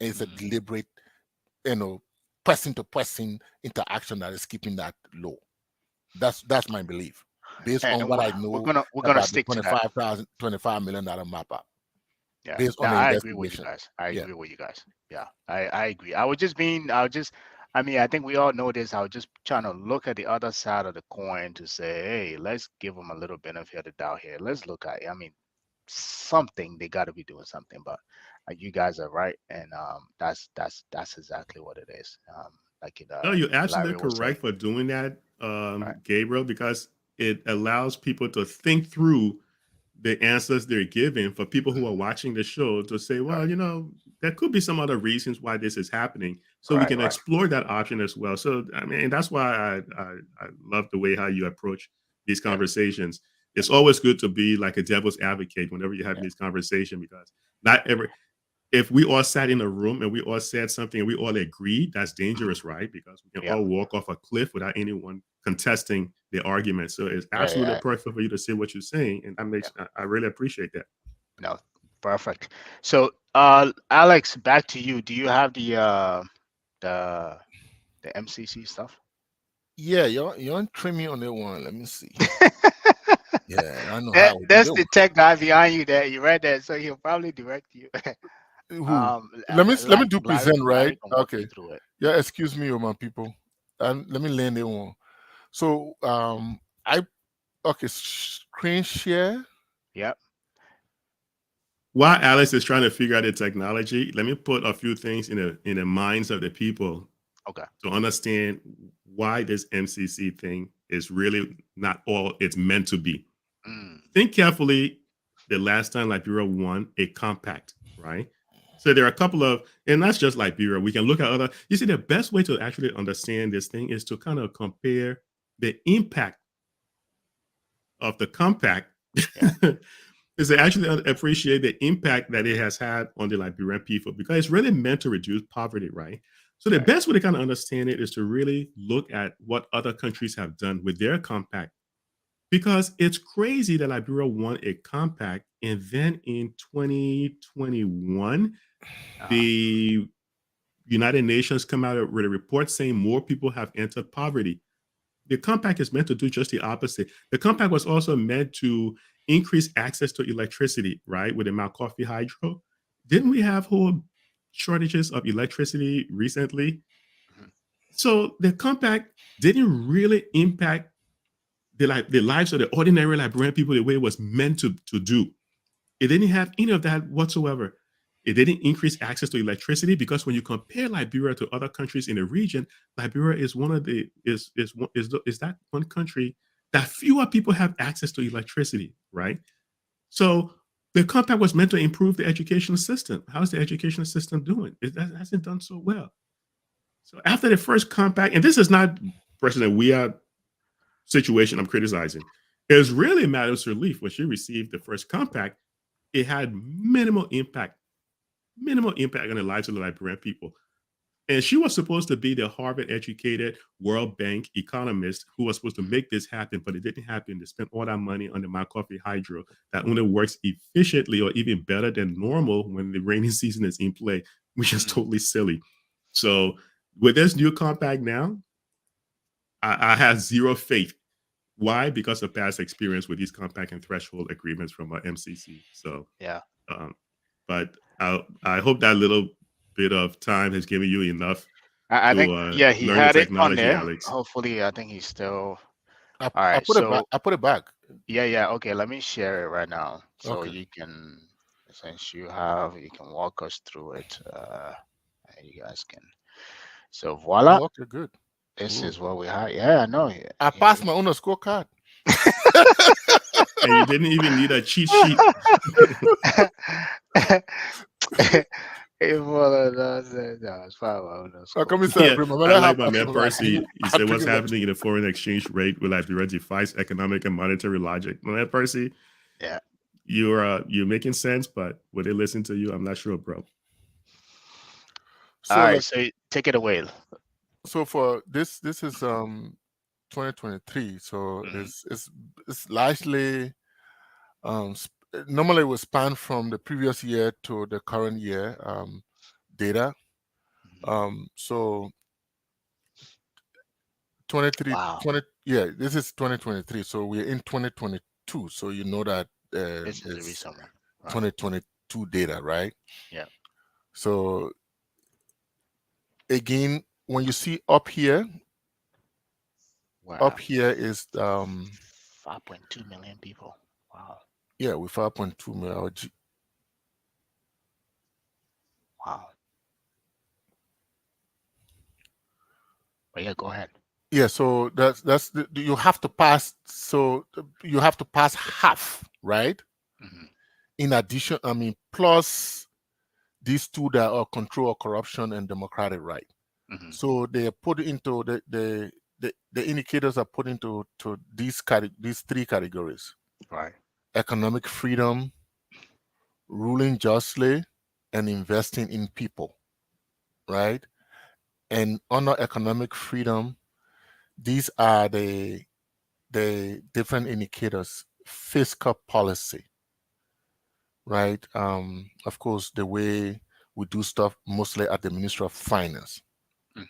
It's a deliberate, person to person interaction that is keeping that low. That's my belief, based on what I know. We're gonna stick to that $25 million map up. Yeah, based on I agree with you guys. I agree. I mean, I think we all know this. I was just trying to look at the other side of the coin to say, hey, let's give them a little benefit of the doubt here. Let's look at it. I mean, something, they got to be doing something, but you guys are right, and that's exactly what it is. No, you're absolutely correct for doing that, Gabriel, because it allows people to think through the answers they're giving, for people who are watching the show to say, well, there could be some other reasons why this is happening. So we can explore that option as well. So, I mean, that's why I love the way how you approach these conversations. It's always good to be like a devil's advocate whenever you're having these conversations, because if we all sat in a room and we all said something and we all agreed, that's dangerous, right? Because we can all walk off a cliff without anyone contesting the argument. So it's absolutely perfect for you to say what you're saying, and that makes I really appreciate that. No, perfect. So, Alex, back to you. Do you have the MCC stuff? Yeah, you're trimming on that one. Let me see. Yeah, I know that's the tech guy behind you there. You read that, so he'll probably direct you. Let me do present, right? Okay. Yeah, excuse me, my people. And let me land it on. So screen share. Yep. While Alex is trying to figure out the technology, let me put a few things in the minds of the people. Okay. To understand why this MCC thing is really not all it's meant to be. Think carefully. The last time Liberia won a compact, right? So there are a couple of, and that's just Liberia. We can look at other. You see, the best way to actually understand this thing is to kind of compare the impact of the compact. Is to actually appreciate the impact that it has had on the Liberian people, because it's really meant to reduce poverty, right? So the best way to kind of understand it is to really look at what other countries have done with their compact, because it's crazy that Liberia won a compact, and then in 2021, the United Nations come out with a report saying more people have entered poverty. The compact is meant to do just the opposite. The compact was also meant to increase access to electricity, right? With the Mount Coffee Hydro. Didn't we have whole shortages of electricity recently? So the compact didn't really impact the lives of the ordinary Liberian people the way it was meant to do. It didn't have any of that whatsoever. It didn't increase access to electricity, because when you compare Liberia to other countries in the region, Liberia is one of the is that one country that fewer people have access to electricity, right? So the compact was meant to improve the educational system. How's the educational system doing? It hasn't done so well. So after the first compact, and this is not President Weah situation I'm criticizing, it's really Madam's relief when she received the first compact. It had minimal impact on the lives of the Liberian people. And she was supposed to be the Harvard-educated World Bank economist who was supposed to make this happen, but it didn't happen. They spent all that money on the Mount Coffee Hydro that only works efficiently or even better than normal when the rainy season is in play, which is totally silly. So with this new compact now, I have zero faith. Why? Because of past experience with these compact and threshold agreements from MCC. So Yeah. But I hope that little bit of time has given you enough I to think yeah, he learn the had it on technology, there. Alex. Hopefully, I think he's still. I All right. put it back. So I put it back. yeah. Okay, let me share it right now, so Okay. you can, since you can walk us through it. And you guys can. So voila, Oh, okay, good. this Ooh. is what we have. Yeah, I know. I passed my own scorecard. And you didn't even need a cheat sheet. It's fine. Come inside, Yeah, bring my I man. like my man Percy. He I said, took "What's it. happening in the foreign exchange rate with Liberia defies economic and monetary logic." My man Percy, Yeah. you're making sense, but would they listen to you? I'm not sure, bro. So All right, like, so take it away. so for this is 2023. So Mhm. it's largely normally it will span from the previous year to the current year data. So 23 Wow, 20, yeah, this is 2023. So we're in 2022. So you know that this is a it's recent one. Right. 2022 data, right? Yeah. So again, when you see up here Wow. is 5.2 million people. Wow. yeah, with 5.2 million. Wow. But yeah, go ahead. Yeah, so you have to pass. So you have to pass half, right? Hmm. In addition, I mean, plus these two that are control of corruption and democratic right. Hmm. So they are put into the indicators are put into these three categories: Right. economic freedom, ruling justly, and investing in people, right? And under economic freedom, these are the different indicators. Fiscal policy, right? Of course, the way we do stuff mostly at the Ministry of Finance,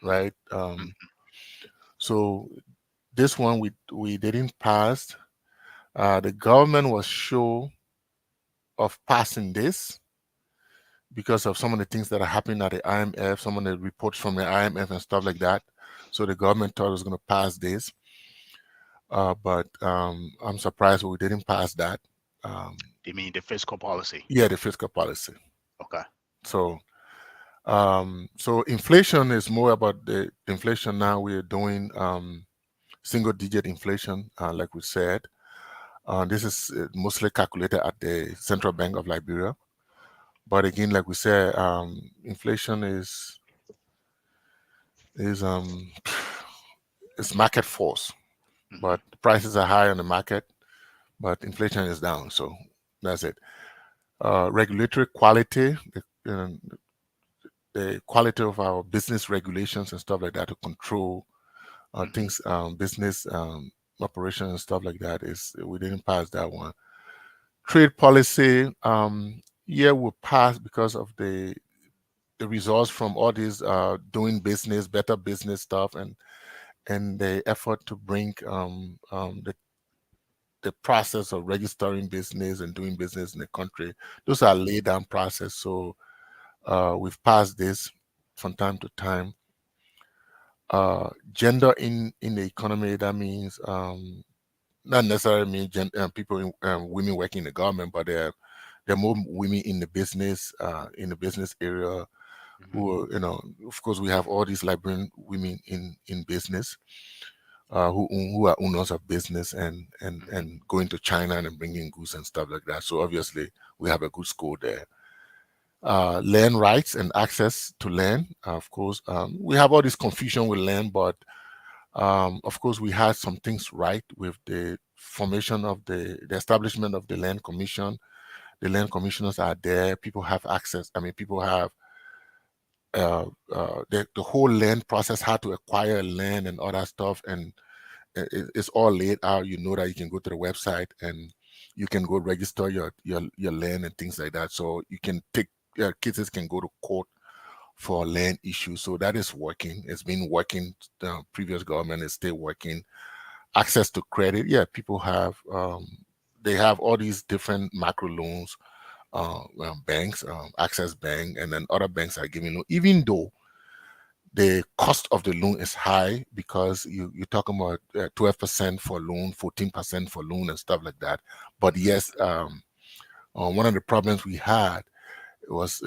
right? So this one we didn't pass. The government was sure of passing this because of some of the things that are happening at the IMF, some of the reports from the IMF and stuff like that. So the government thought it was going to pass this, but I'm surprised we didn't pass that. You mean the fiscal policy? Yeah, the fiscal policy. Okay. So, so inflation is more about the inflation now. We're doing single-digit inflation, like we said. This is mostly calculated at the Central Bank of Liberia. But again, like we said, inflation is it's market force. But prices are high on the market, but inflation is down. So that's it. Regulatory quality, the quality of our business regulations and stuff like that to control things, business operations and stuff like that is we didn't pass that one. Trade policy, yeah, we passed because of the results from all these doing business, better business stuff, and the effort to bring the process of registering business and doing business in the country. Those are laid down process. So we've passed this from time to time. Gender in the economy, that means not necessarily mean people women working in the government, but there are more women in the business area who are, of course we have all these Liberian women in business who are owners of business and going to China and bringing goods and stuff like that. So obviously we have a good score there. Land rights and access to land. Of course, we have all this confusion with land, but of course we had some things right with the formation of the establishment of the land commission. The land commissioners are there. People have access. I mean, people have the whole land process, how to acquire land and all that stuff, and it's all laid out. You know that you can go to the website and you can go register your land and things like that. So you can take cases can go to court for land issues. So that is working. It's been working. The previous government is still working. Access to credit, yeah, people have they have all these different macro loans, banks, Access Bank, and then other banks are giving loan, even though the cost of the loan is high, because you're talking about 12% for loan, 14% for loan, and stuff like that. But yes, one of the problems we had was,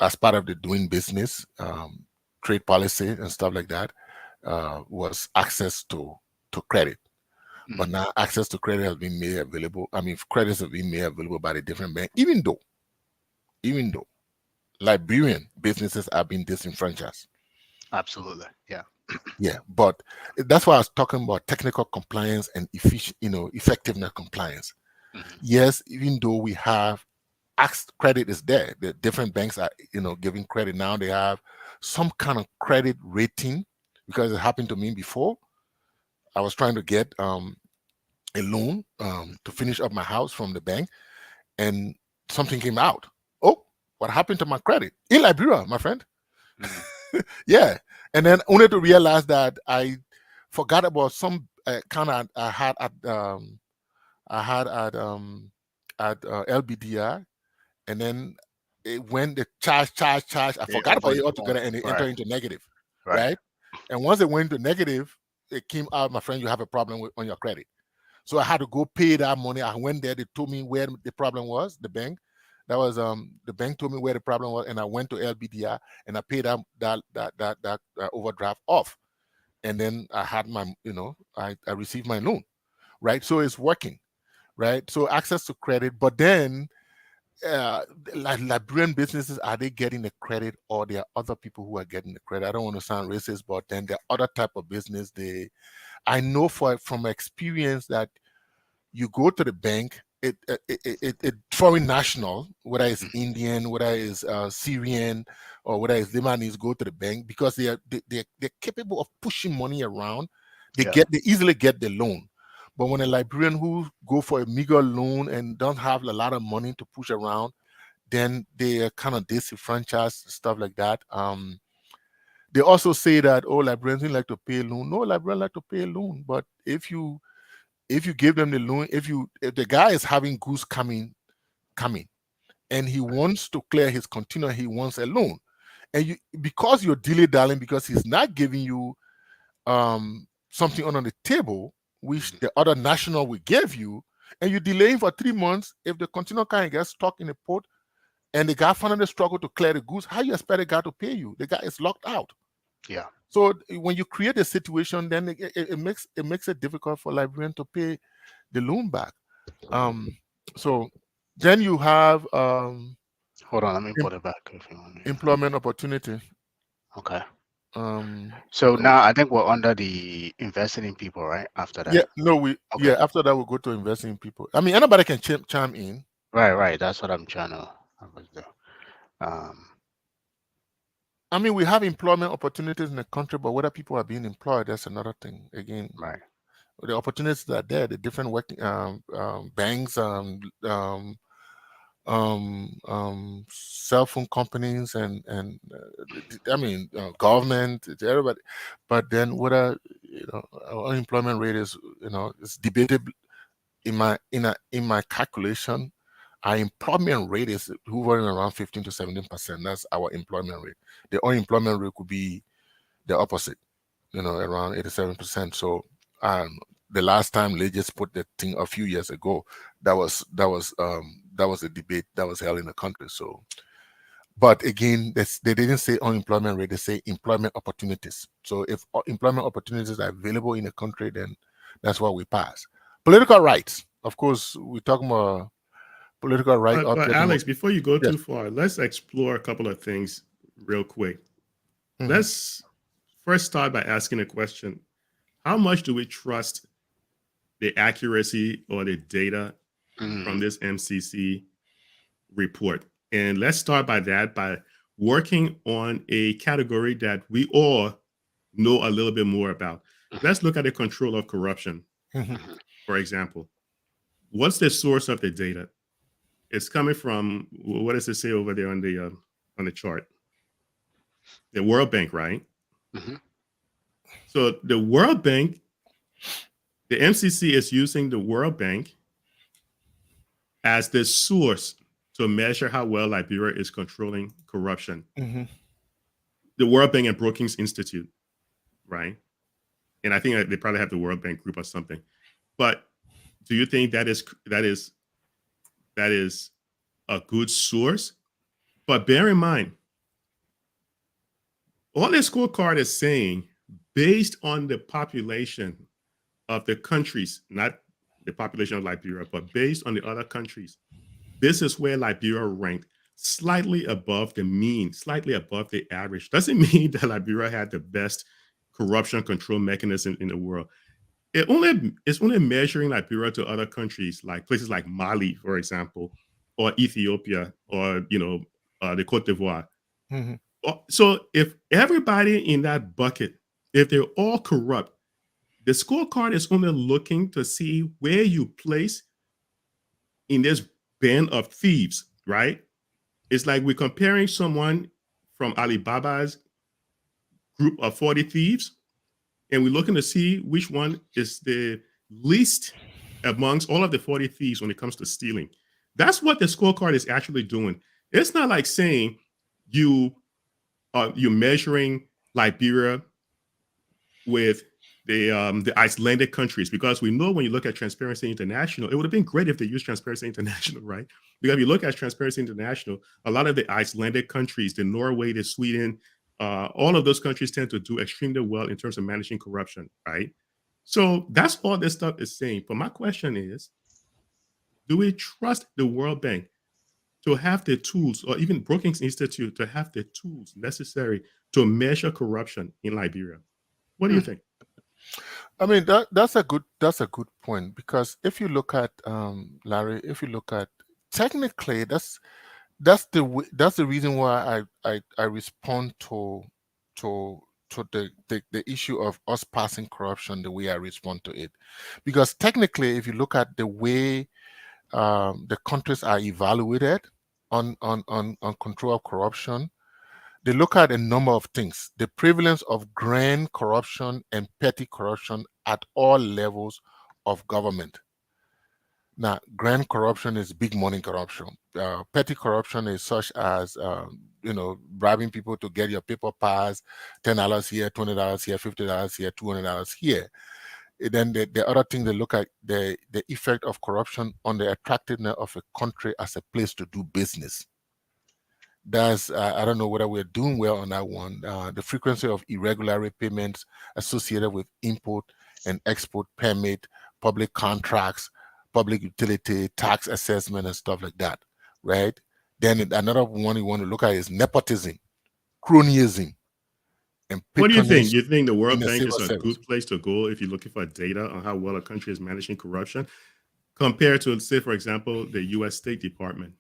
as part of the doing business, trade policy and stuff like that, was access to credit. But now access to credit has been made available. I mean, credits have been made available by the different banks, even though Liberian businesses are being disenfranchised. Absolutely, yeah. Yeah, but that's why I was talking about technical compliance and effectiveness compliance. Yes, even though we have credit is there, the different banks are giving credit now. They have some kind of credit rating, because it happened to me before. I was trying to get a loan to finish up my house from the bank, and something came out. Oh, what happened to my credit in Liberia, my friend? Yeah, and then only to realize that I forgot about some kind of I had at LBDI, and then when the charge, I forgot about it altogether, and it entered into negative, right? And once it went into negative, it came out, my friend, you have a problem on your credit. So I had to go pay that money. I went there. They told me where the problem was. The bank, that was the bank told me where the problem was, and I went to LBDI and I paid that overdraft off, and then I had my I received my loan, right? So it's working, right? So access to credit, but then Liberian businesses, are they getting the credit, or there are other people who are getting the credit? I don't want to sound racist, but then there are other type of business. I know from experience that you go to the bank, it foreign national, whether it's Indian, whether it's Syrian, or whether it's Lebanese, go to the bank because they're capable of pushing money around. They easily get the loan. But when a Liberian who go for a meager loan and don't have a lot of money to push around, then they are kind of disenfranchised, stuff like that. They also say that, oh, Liberians like to pay a loan. No, Liberians like to pay a loan. But if you give them the loan, if the guy is having goods coming, and he wants to clear his container, he wants a loan. And because you're dilly-dallying, because he's not giving you something on the table, which the other national will give you, and you're delaying for 3 months, if the container kind of gets stuck in the port and the guy finally struggle to clear the goods, how you expect the guy to pay you? The guy is locked out. Yeah. So when you create a situation, then it makes it difficult for Liberian to pay the loan back. So then you have hold on, let me put it back if you want. Employment opportunity. Okay. So now I think we're under the investing in people, right? After that. Yeah, no, after that we'll go to investing in people. I mean, anybody can chime in. Right. That's what I'm trying to do. I mean, we have employment opportunities in the country, but whether people are being employed, that's another thing. Again, right. The opportunities that are there, the different working banks, cell phone companies, and I mean government, everybody. But then whether our unemployment rate is it's debatable. In my calculation, our employment rate is hovering around 15 to 17%. That's our employment rate. The unemployment rate could be the opposite, around 87%. So the last time they just put the thing a few years ago, that was a debate that was held in the country. So, but again, they didn't say unemployment rate; they say employment opportunities. So, if employment opportunities are available in the country, then that's what we pass. Political rights, of course, we're talking about political rights. But Alex, before you go too far, let's explore a couple of things real quick. Let's first start by asking a question: how much do we trust the accuracy or the data from this MCC report? And let's start by that, by working on a category that we all know a little bit more about. Let's look at the control of corruption, for example. What's the source of the data? It's coming from, what does it say over there on the chart? The World Bank, right? So the World Bank, the MCC is using the World Bank as the source to measure how well Liberia is controlling corruption. The World Bank and Brookings Institute, right? And I think they probably have the World Bank group or something. But do you think that is a good source? But bear in mind, all this scorecard is saying, based on the population of the countries, not the population of Liberia, but based on the other countries, this is where Liberia ranked slightly above the mean, slightly above the average. Doesn't mean that Liberia had the best corruption control mechanism in the world. It's only measuring Liberia to other countries, like places like Mali, for example, or Ethiopia, or the Cote d'Ivoire. So if everybody in that bucket, if they're all corrupt, the scorecard is only looking to see where you place in this band of thieves, right? It's like we're comparing someone from Alibaba's group of 40 thieves, and we're looking to see which one is the least amongst all of the 40 thieves when it comes to stealing. That's what the scorecard is actually doing. It's not like saying you're measuring Liberia with the Icelandic countries, because we know when you look at Transparency International, it would have been great if they used Transparency International, right? Because if you look at Transparency International, a lot of the Icelandic countries, the Norway, the Sweden, all of those countries tend to do extremely well in terms of managing corruption, right? So that's all this stuff is saying. But my question is, do we trust the World Bank to have the tools, or even Brookings Institute to have the tools necessary to measure corruption in Liberia? What do you think? I mean, that's a good point, because if you look at Larry, if you look at technically, that's the reason why I respond to the issue of us passing corruption the way I respond to it, because technically, if you look at the way the countries are evaluated on control of corruption, they look at a number of things: the prevalence of grand corruption and petty corruption at all levels of government. Now, grand corruption is big money corruption. Petty corruption is such as, bribing people to get your paper pass, $10 here, $20 here, $50 here, $200 here. Then the other thing, they look at the effect of corruption on the attractiveness of a country as a place to do business. That's I don't know whether we're doing well on that one. The frequency of irregular payments associated with import and export permit, public contracts, public utility, tax assessment, and stuff like that, right? Then another one you want to look at is nepotism, cronyism, and what do you think? patronage You think the World in the Bank is civil a service. good place to go if you're looking for data on how well a country is managing corruption, compared to, say, for example, the U.S. State Department?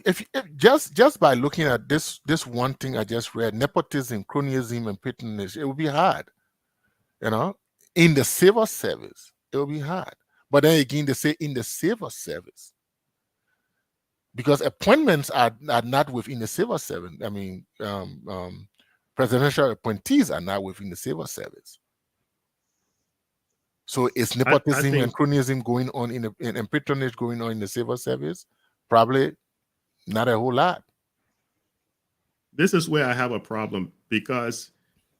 If just by looking at this one thing I just read, nepotism, cronyism, and patronage, it would be hard. In the civil service, it will be hard. But then again, they say in the civil service, because appointments are not within the civil service. I mean, presidential appointees are not within the civil service. So is nepotism and cronyism going on and patronage going on in the civil service? Probably not a whole lot. This is where I have a problem, because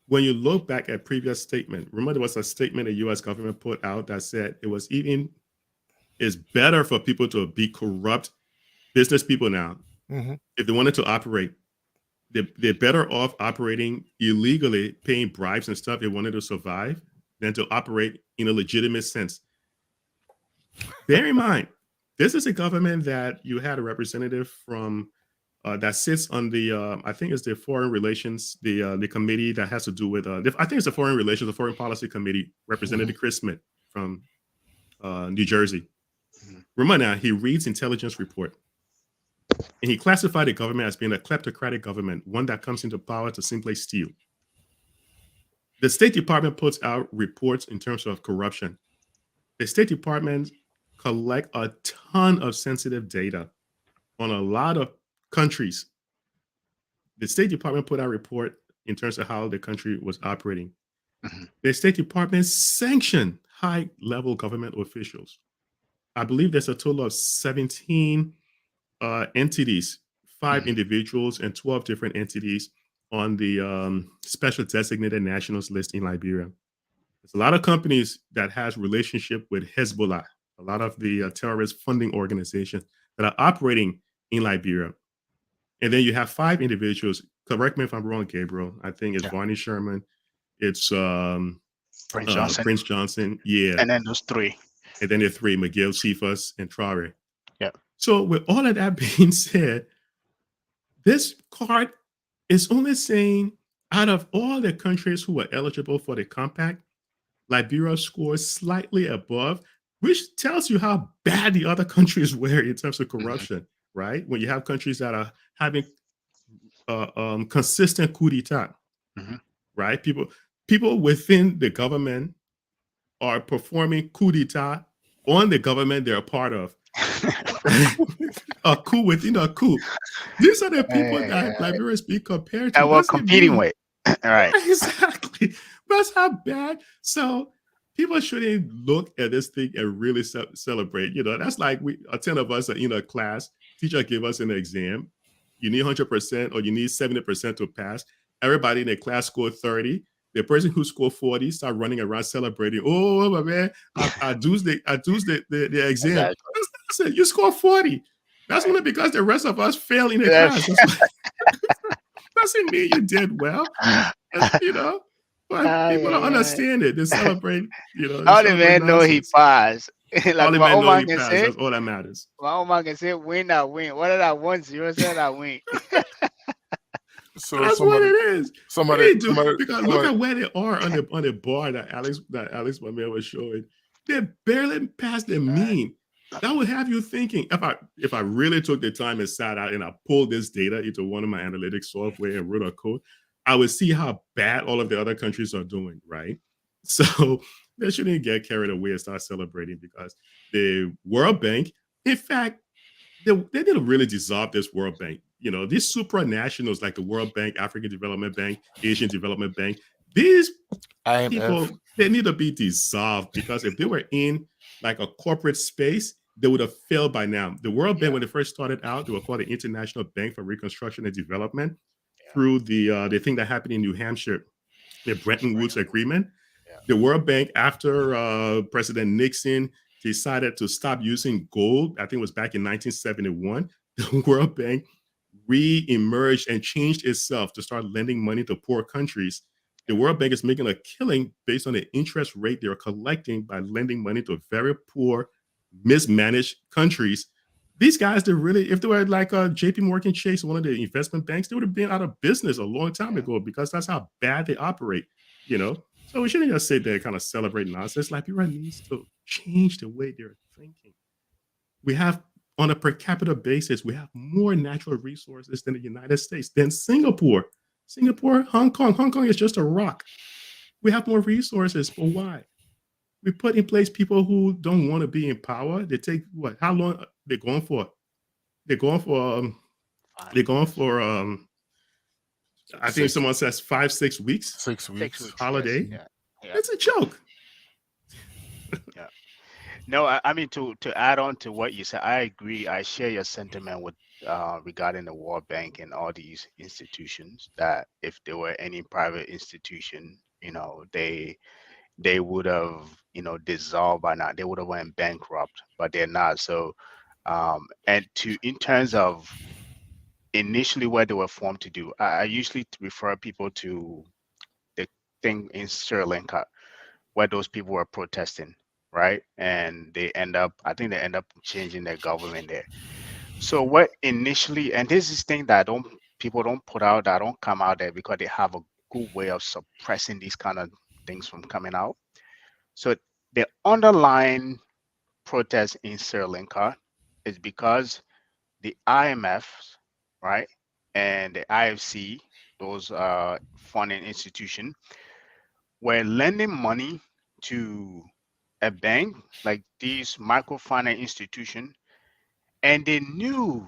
when you look back at previous statement, remember there was a statement the U.S. government put out that said it's better for people to be corrupt business people now. If they wanted to operate, they're better off operating illegally, paying bribes and stuff. They wanted to survive than to operate in a legitimate sense. Bear in mind, this is a government that you had a representative from that sits on the I think it's the foreign relations, the committee that has to do with I think it's the foreign relations, the foreign policy committee, Representative Chris Smith from New Jersey. Remember now, he reads intelligence report. And he classified the government as being a kleptocratic government, one that comes into power to simply steal. The State Department puts out reports in terms of corruption. The State Department collect a ton of sensitive data on a lot of countries. The State Department put out a report in terms of how the country was operating. The State Department sanctioned high-level government officials. I believe there's a total of 17 entities, 5 individuals and 12 different entities on the special designated nationals list in Liberia. There's a lot of companies that has relationship with Hezbollah, a lot of the terrorist funding organizations that are operating in Liberia. And then you have 5 individuals. Correct me if I'm wrong, Gabriel. I think it's Barney Sherman. It's Prince Johnson. Yeah. And then those 3. And then the 3, McGill, Cephas, and Traore. Yeah. So with all of that being said, this card is only saying out of all the countries who are eligible for the compact, Liberia scores slightly above, which tells you how bad the other countries were in terms of corruption, right? When you have countries that are having consistent coup d'etat, right? People within the government are performing coup d'etat on the government they're a part of. A coup within a coup. These are the people that Liberia is being compared to. And we're competing with. All right. Exactly. That's how bad. So people shouldn't look at this thing and really celebrate. You know, that's like 10 of us are in a class. Teacher give us an exam. You need 100% or you need 70% to pass. Everybody in the class scored 30. The person who scored 40 start running around celebrating. Oh, my man, I do the exam. Exactly. Listen, you scored 40. That's only because the rest of us failed in the class. Doesn't mean you did well. You know, but people don't understand it. They celebrate, you know. All the man know he passed. Like all the man know he passed. That's all that matters. My old man can say, win, I win. What did I win? 0 said I win. So that's what it is. Because look at where they are on the bar that Alex, my man, was showing. They barely passed the mean. That would have you thinking, if I really took the time and sat out and I pulled this data into one of my analytics software and wrote a code, I would see how bad all of the other countries are doing, right? So they shouldn't get carried away and start celebrating, because the World Bank, in fact, they didn't really dissolve this World Bank. You know, these supranationals like the World Bank, African Development Bank, Asian Development Bank, these people, they need to be dissolved, because if they were in like a corporate space, they would have failed by now. The World Bank, when they first started out, they were called the International Bank for Reconstruction and Development through the thing that happened in New Hampshire, the Bretton Woods Agreement. The World Bank, after President Nixon decided to stop using gold, I think it was back in 1971, the World Bank re-emerged and changed itself to start lending money to poor countries. The World Bank is making a killing based on the interest rate they're collecting by lending money to very poor, mismanaged countries. These guys, they're really, if they were like JP Morgan Chase, one of the investment banks, they would have been out of business a long time ago, because that's how bad they operate, you know? So we shouldn't just sit there and kind of celebrate nonsense. Liberia needs to change the way they're thinking. We have, on a per capita basis, we have more natural resources than the United States, than Singapore. Hong Kong is just a rock. We have more resources, but why? We put in place people who don't want to be in power. They take what? How long they're going for? They're going for. I think someone says 5-6 weeks. 6 weeks. Holiday. Yes. Yeah. It's a joke. Yeah. No, I mean, to add on to what you said, I agree. I share your sentiment with regarding the World Bank and all these institutions, that if there were any private institution, you know, they would have, you know, dissolved by now. They would have went bankrupt, but they're not. So, and in terms of initially what they were formed to do, I usually refer people to the thing in Sri Lanka where those people were protesting, right? And I think they end up changing their government there. So what initially, and this is thing that people don't put out, that don't come out there, because they have a good way of suppressing these kind of things from coming out. So the underlying protest in Sri Lanka is because the IMF, right, and the IFC, those funding institution, were lending money to a bank like these microfinance institution, and they knew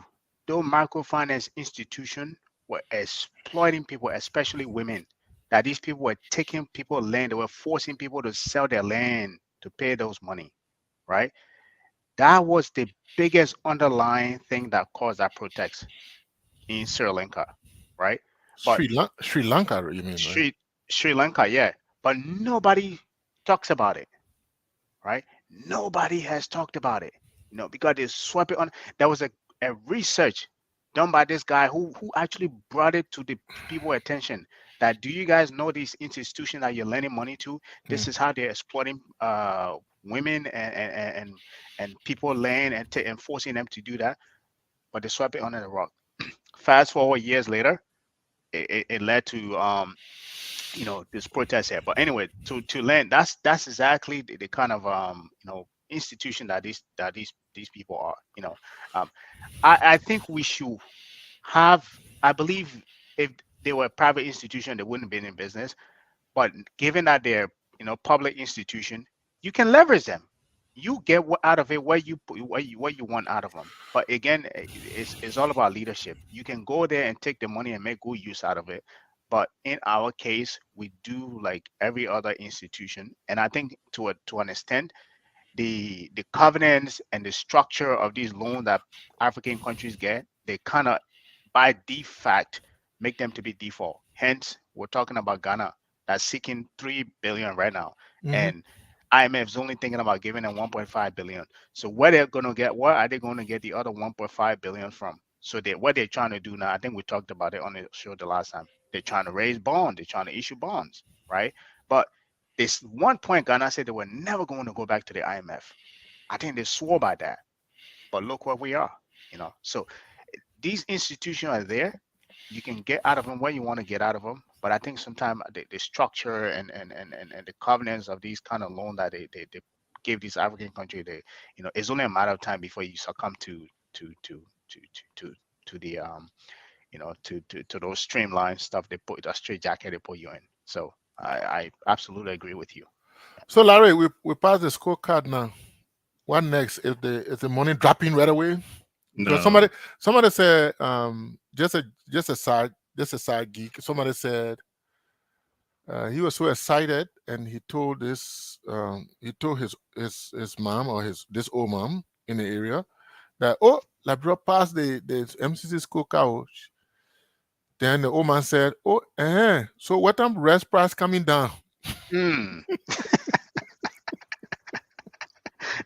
those microfinance institution were exploiting people, especially women. That these people were taking people land, they were forcing people to sell their land to pay those money, right? That was the biggest underlying thing that caused that protest in Sri Lanka, right? But Sri Lanka, you mean, right? Sri Lanka, yeah. But nobody talks about it, right? Nobody has talked about it, because they swept it on. There was a research done by this guy who actually brought it to the people attention that, do you guys know these institutions that you're lending money to? This is how they're exploiting women and people land and forcing them to do that. But they swept it under the rug. Fast forward years later, it led to this protest here. But anyway, to land, that's exactly the kind of institution that these people are. I think we should have. I believe if they were a private institution, they wouldn't have been in business. But given that they're public institution, you can leverage them. You get out of it what you want out of them. But again, it's all about leadership. You can go there and take the money and make good use out of it. But in our case, we do like every other institution, and I think to an extent, the covenants and the structure of these loans that African countries get, they kind of by defact make them to be default. Hence, we're talking about Ghana that's seeking 3 billion right now, and IMF is only thinking about giving them 1.5 billion. So where are they going to get the other 1.5 billion from? So what they're trying to do now, I think we talked about it on the show the last time. They're trying to raise bonds. They're trying to issue bonds, right? But this one point, Ghana said they were never going to go back to the IMF. I think they swore by that. But look where we are, So these institutions are there. You can get out of them where you want to get out of them. But I think sometimes the structure and the covenants of these kind of loans that they give these African countries, it's only a matter of time before you succumb to the to those streamlined stuff they put, that straight jacket they put you in. So I absolutely agree with you. So Larry, we passed the scorecard now. What next? Is the money dropping right away? Because somebody said just a side geek. Somebody said he was so excited, and he told his mom or this old mom in the area that, oh, Liberia passed the MCC Scorecard. Then the old man said, oh, so what time rest price coming down?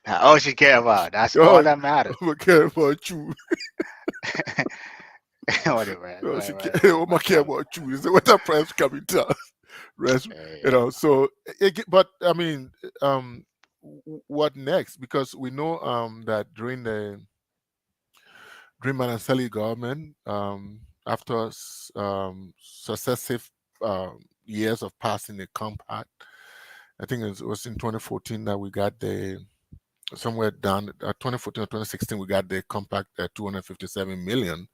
Now, all she care about, that's all that matters. I care about you. Whatever. I care about you. Is what time price coming down? Rest, So, but I mean, what next? Because we know that during Manaseli government, after successive years of passing the compact, I think it was in 2014 that we got somewhere down 2014 or 2016 we got the compact at 257 million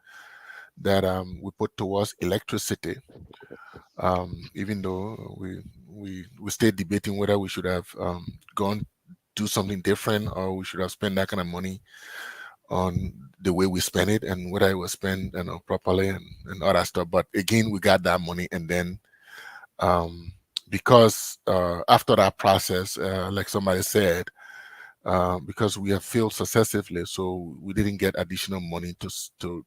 that we put towards electricity. Even though we stayed debating whether we should have gone do something different or we should have spent that kind of money on the way we spend it and whether it was spent properly and all that stuff. But again, we got that money, and then because after that process, like somebody said, because we have failed successively, so we didn't get additional money to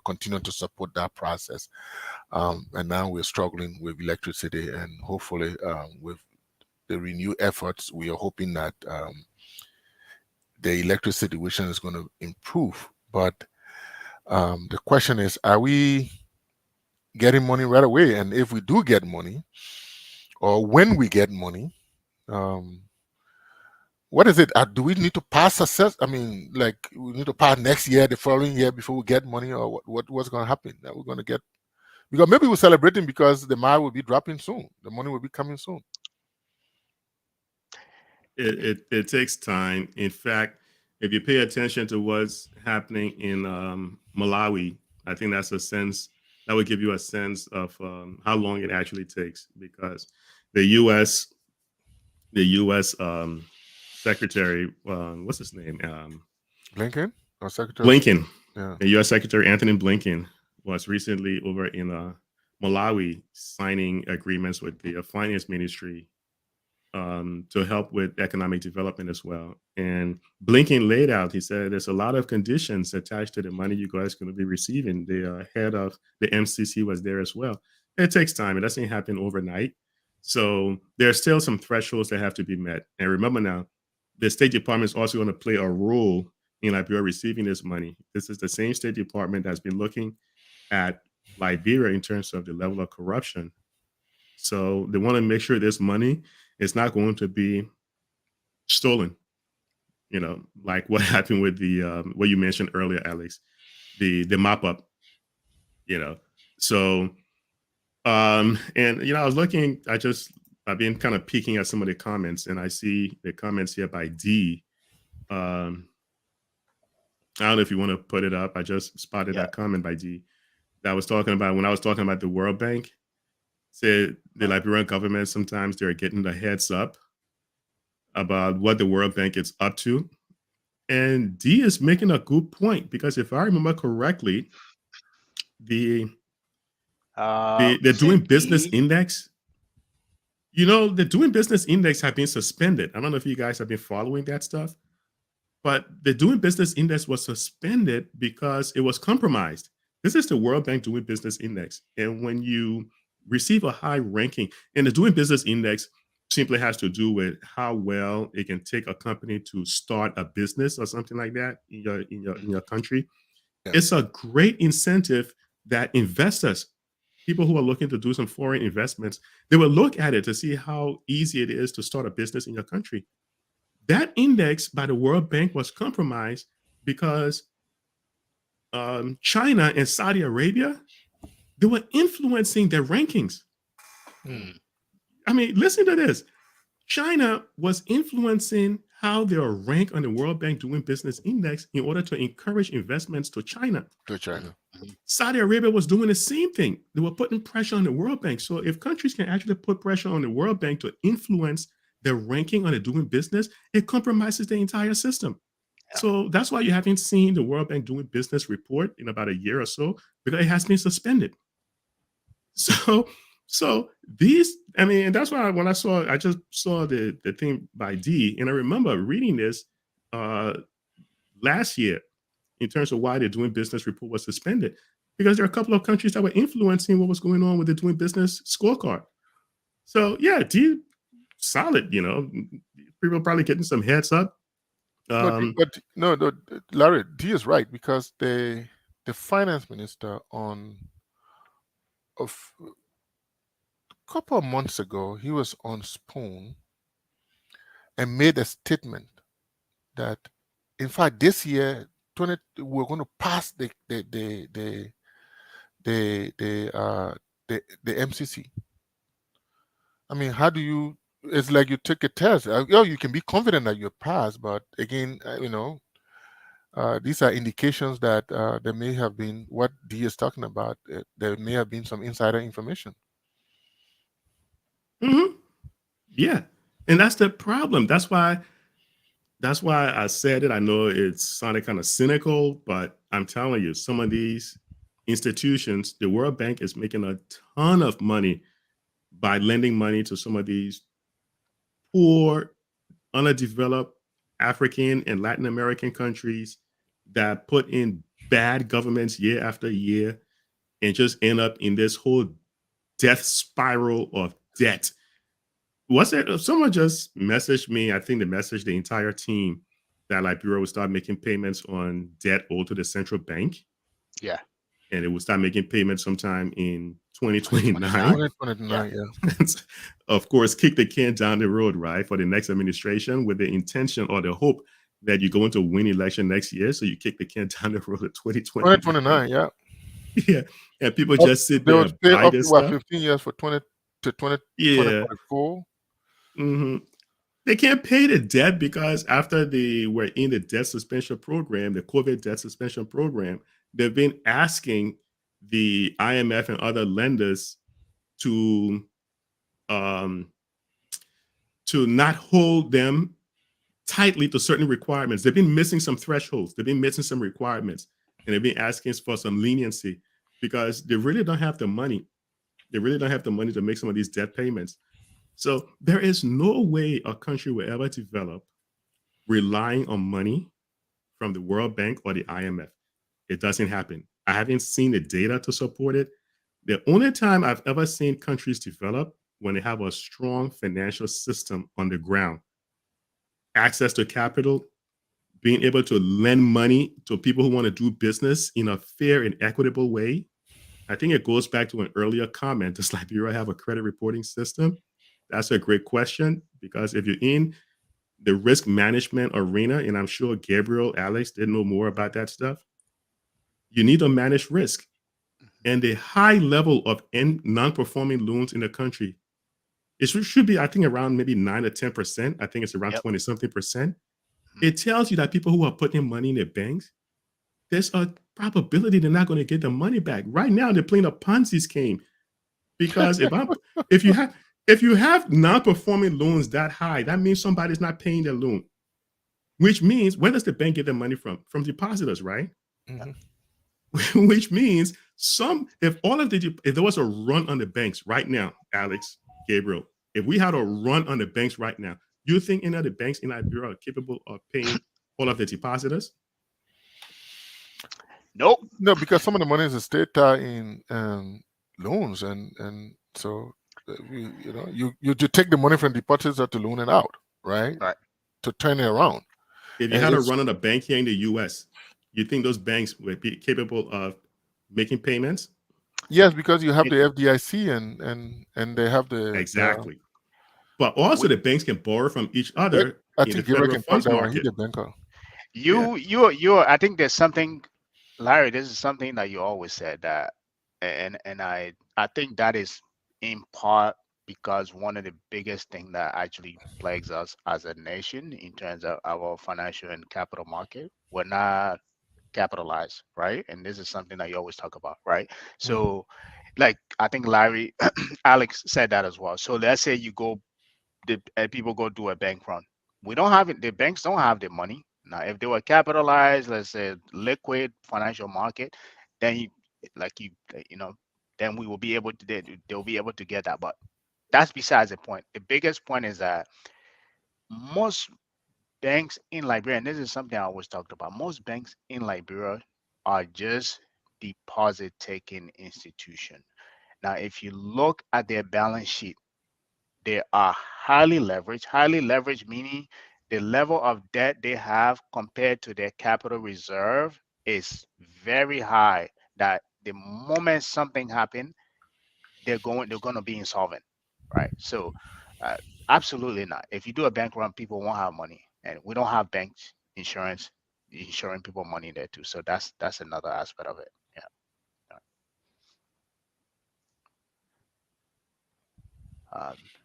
continue to support that process, and now we're struggling with electricity, and hopefully with the renewed efforts, we are hoping that the electricity situation is going to improve. But the question is, are we getting money right away? And if we do get money, or when we get money, what is it? Do we need to pass success? I mean, like we need to pass next year, the following year before we get money, or what's going to happen? That we're going to get, because maybe we're celebrating because the mile will be dropping soon, the money will be coming soon. It takes time. In fact, if you pay attention to what's happening in Malawi, I think that's a sense that would give you a sense of how long it actually takes, because the U.S. Secretary, what's his name? Blinken or Secretary? Blinken. Yeah. The U.S. Secretary Anthony Blinken was recently over in Malawi signing agreements with the finance ministry to help with economic development as well. And Blinken laid out, he said, there's a lot of conditions attached to the money you guys are going to be receiving. The head of the MCC was there as well. It takes time. It doesn't happen overnight. So there's still some thresholds that have to be met. And remember now, the State Department is also going to play a role in Liberia receiving this money. This is the same State Department that's been looking at Liberia in terms of the level of corruption. So they want to make sure this money is not going to be stolen, like what happened with the what you mentioned earlier, Alex, the mop up, So and I was looking, I've been kind of peeking at some of the comments, and I see the comments here by D. I don't know if you want to put it up. I just spotted that comment by D that was talking about when I was talking about the World Bank. Said the Liberian government, sometimes they're getting the heads up about what the World Bank is up to. And D is making a good point, because if I remember correctly, the Doing Business Index, the Doing Business Index have been suspended. I don't know if you guys have been following that stuff, but the Doing Business Index was suspended because it was compromised. This is the World Bank Doing Business Index. And when you receive a high ranking, and the Doing Business Index simply has to do with how well it can take a company to start a business or something like that in your country. Yeah. It's a great incentive that investors, people who are looking to do some foreign investments, they will look at it to see how easy it is to start a business in your country. That index by the World Bank was compromised because China and Saudi Arabia, they were influencing their rankings. I mean, listen to this. China was influencing how they are ranked on the World Bank Doing Business Index in order to encourage investments to China. Saudi Arabia was doing the same thing. They were putting pressure on the World Bank. So if countries can actually put pressure on the World Bank to influence their ranking on the doing business, it compromises the entire system. Yeah. So that's why you haven't seen the World Bank Doing Business report in about a year or so, because it has been suspended. So these, I mean, and that's why when I just saw the thing by D, and I remember reading this last year in terms of why the Doing Business report was suspended, because there are a couple of countries that were influencing what was going on with the Doing Business Scorecard. So yeah, D, solid, people are probably getting some heads up. But no, Larry, D is right, because the finance minister a couple of months ago, he was on Spoon and made a statement that, in fact, this year we're going to pass the MCC. I mean, how do you? It's like you took a test. You can be confident that you passed, but again, these are indications that there may have been what D is talking about. There may have been some insider information. Mm-hmm. Yeah, and that's the problem. That's why I said it. I know it sounded kind of cynical, but I'm telling you, some of these institutions, the World Bank is making a ton of money by lending money to some of these poor, underdeveloped African and Latin American countries that put in bad governments year after year and just end up in this whole death spiral of debt. Someone just messaged me, I think they messaged the entire team, that Liberia would start making payments on debt owed to the central bank. Yeah. And it would start making payments sometime in 2029. 2029, yeah. Of course, kick the can down the road, right, for the next administration, with the intention or the hope that you're going to win election next year. So you kick the can down the road at 2029, yeah. Yeah. And people just sit there and buy this stuff. 15 years for 20 to 20, yeah. 2024. Mm-hmm. They can't pay the debt because after they were in the debt suspension program, the COVID debt suspension program, they've been asking the IMF and other lenders to um, not hold them tightly to certain requirements. They've been missing some thresholds. They've been missing some requirements, and they've been asking for some leniency because they really don't have the money. They really don't have the money to make some of these debt payments. So there is no way a country will ever develop relying on money from the World Bank or the IMF. It doesn't happen. I haven't seen the data to support it. The only time I've ever seen countries develop when they have a strong financial system on the ground, access to capital, being able to lend money to people who want to do business in a fair and equitable way. I think it goes back to an earlier comment. Does Liberia have a credit reporting system? That's a great question, because if you're in the risk management arena, and I'm sure Gabriel, Alex didn't know more about that stuff, you need to manage risk. And the high level of non-performing loans in the country, it should be, I think, around maybe 9 or 10%. I think it's around 20 something percent. It tells you that people who are putting money in their banks, there's a probability they're not going to get the money back. Right now, they're playing a Ponzi scheme, because if you have non-performing loans that high, that means somebody's not paying their loan, which means, where does the bank get the money from? From depositors, right? Mhm. Which means if there was a run on the banks right now, Alex, Gabriel, if we had a run on the banks right now, do you think any of the banks in Liberia are capable of paying all of the depositors? Nope. No, because some of the money is state in loans, and so you take the money from depositors to loan it out, right? Right. To turn it around. If you And had a it's- run on a bank here in the U.S., you think those banks would be capable of making payments? Yes, because you have the FDIC and they have the Exactly. But also the banks can borrow from each other I in the think Gabriel federal can funds talk that one. He's market. a banker. I think there's something, Larry, this is something that you always said, that, and I think that is in part because one of the biggest thing that actually plagues us as a nation in terms of our financial and capital market, we're not capitalized, right? And this is something that you always talk about, right? So like, I think Larry, Alex said that as well. So let's say people go do a bank run. We don't have it. The banks don't have the money. Now, if they were capitalized, let's say liquid financial market, then then we will be able to, they'll be able to get that. But that's besides the point. The biggest point is that most banks in Liberia, and this is something I always talked about, most banks in Liberia are just deposit taking institution. Now, if you look at their balance sheet, they are highly leveraged meaning the level of debt they have compared to their capital reserve is very high, that the moment something happens, they're going to be insolvent, right? So absolutely not. If you do a bank run, people won't have money, and we don't have banks insurance insuring people money there too. So that's another aspect of it. Yeah.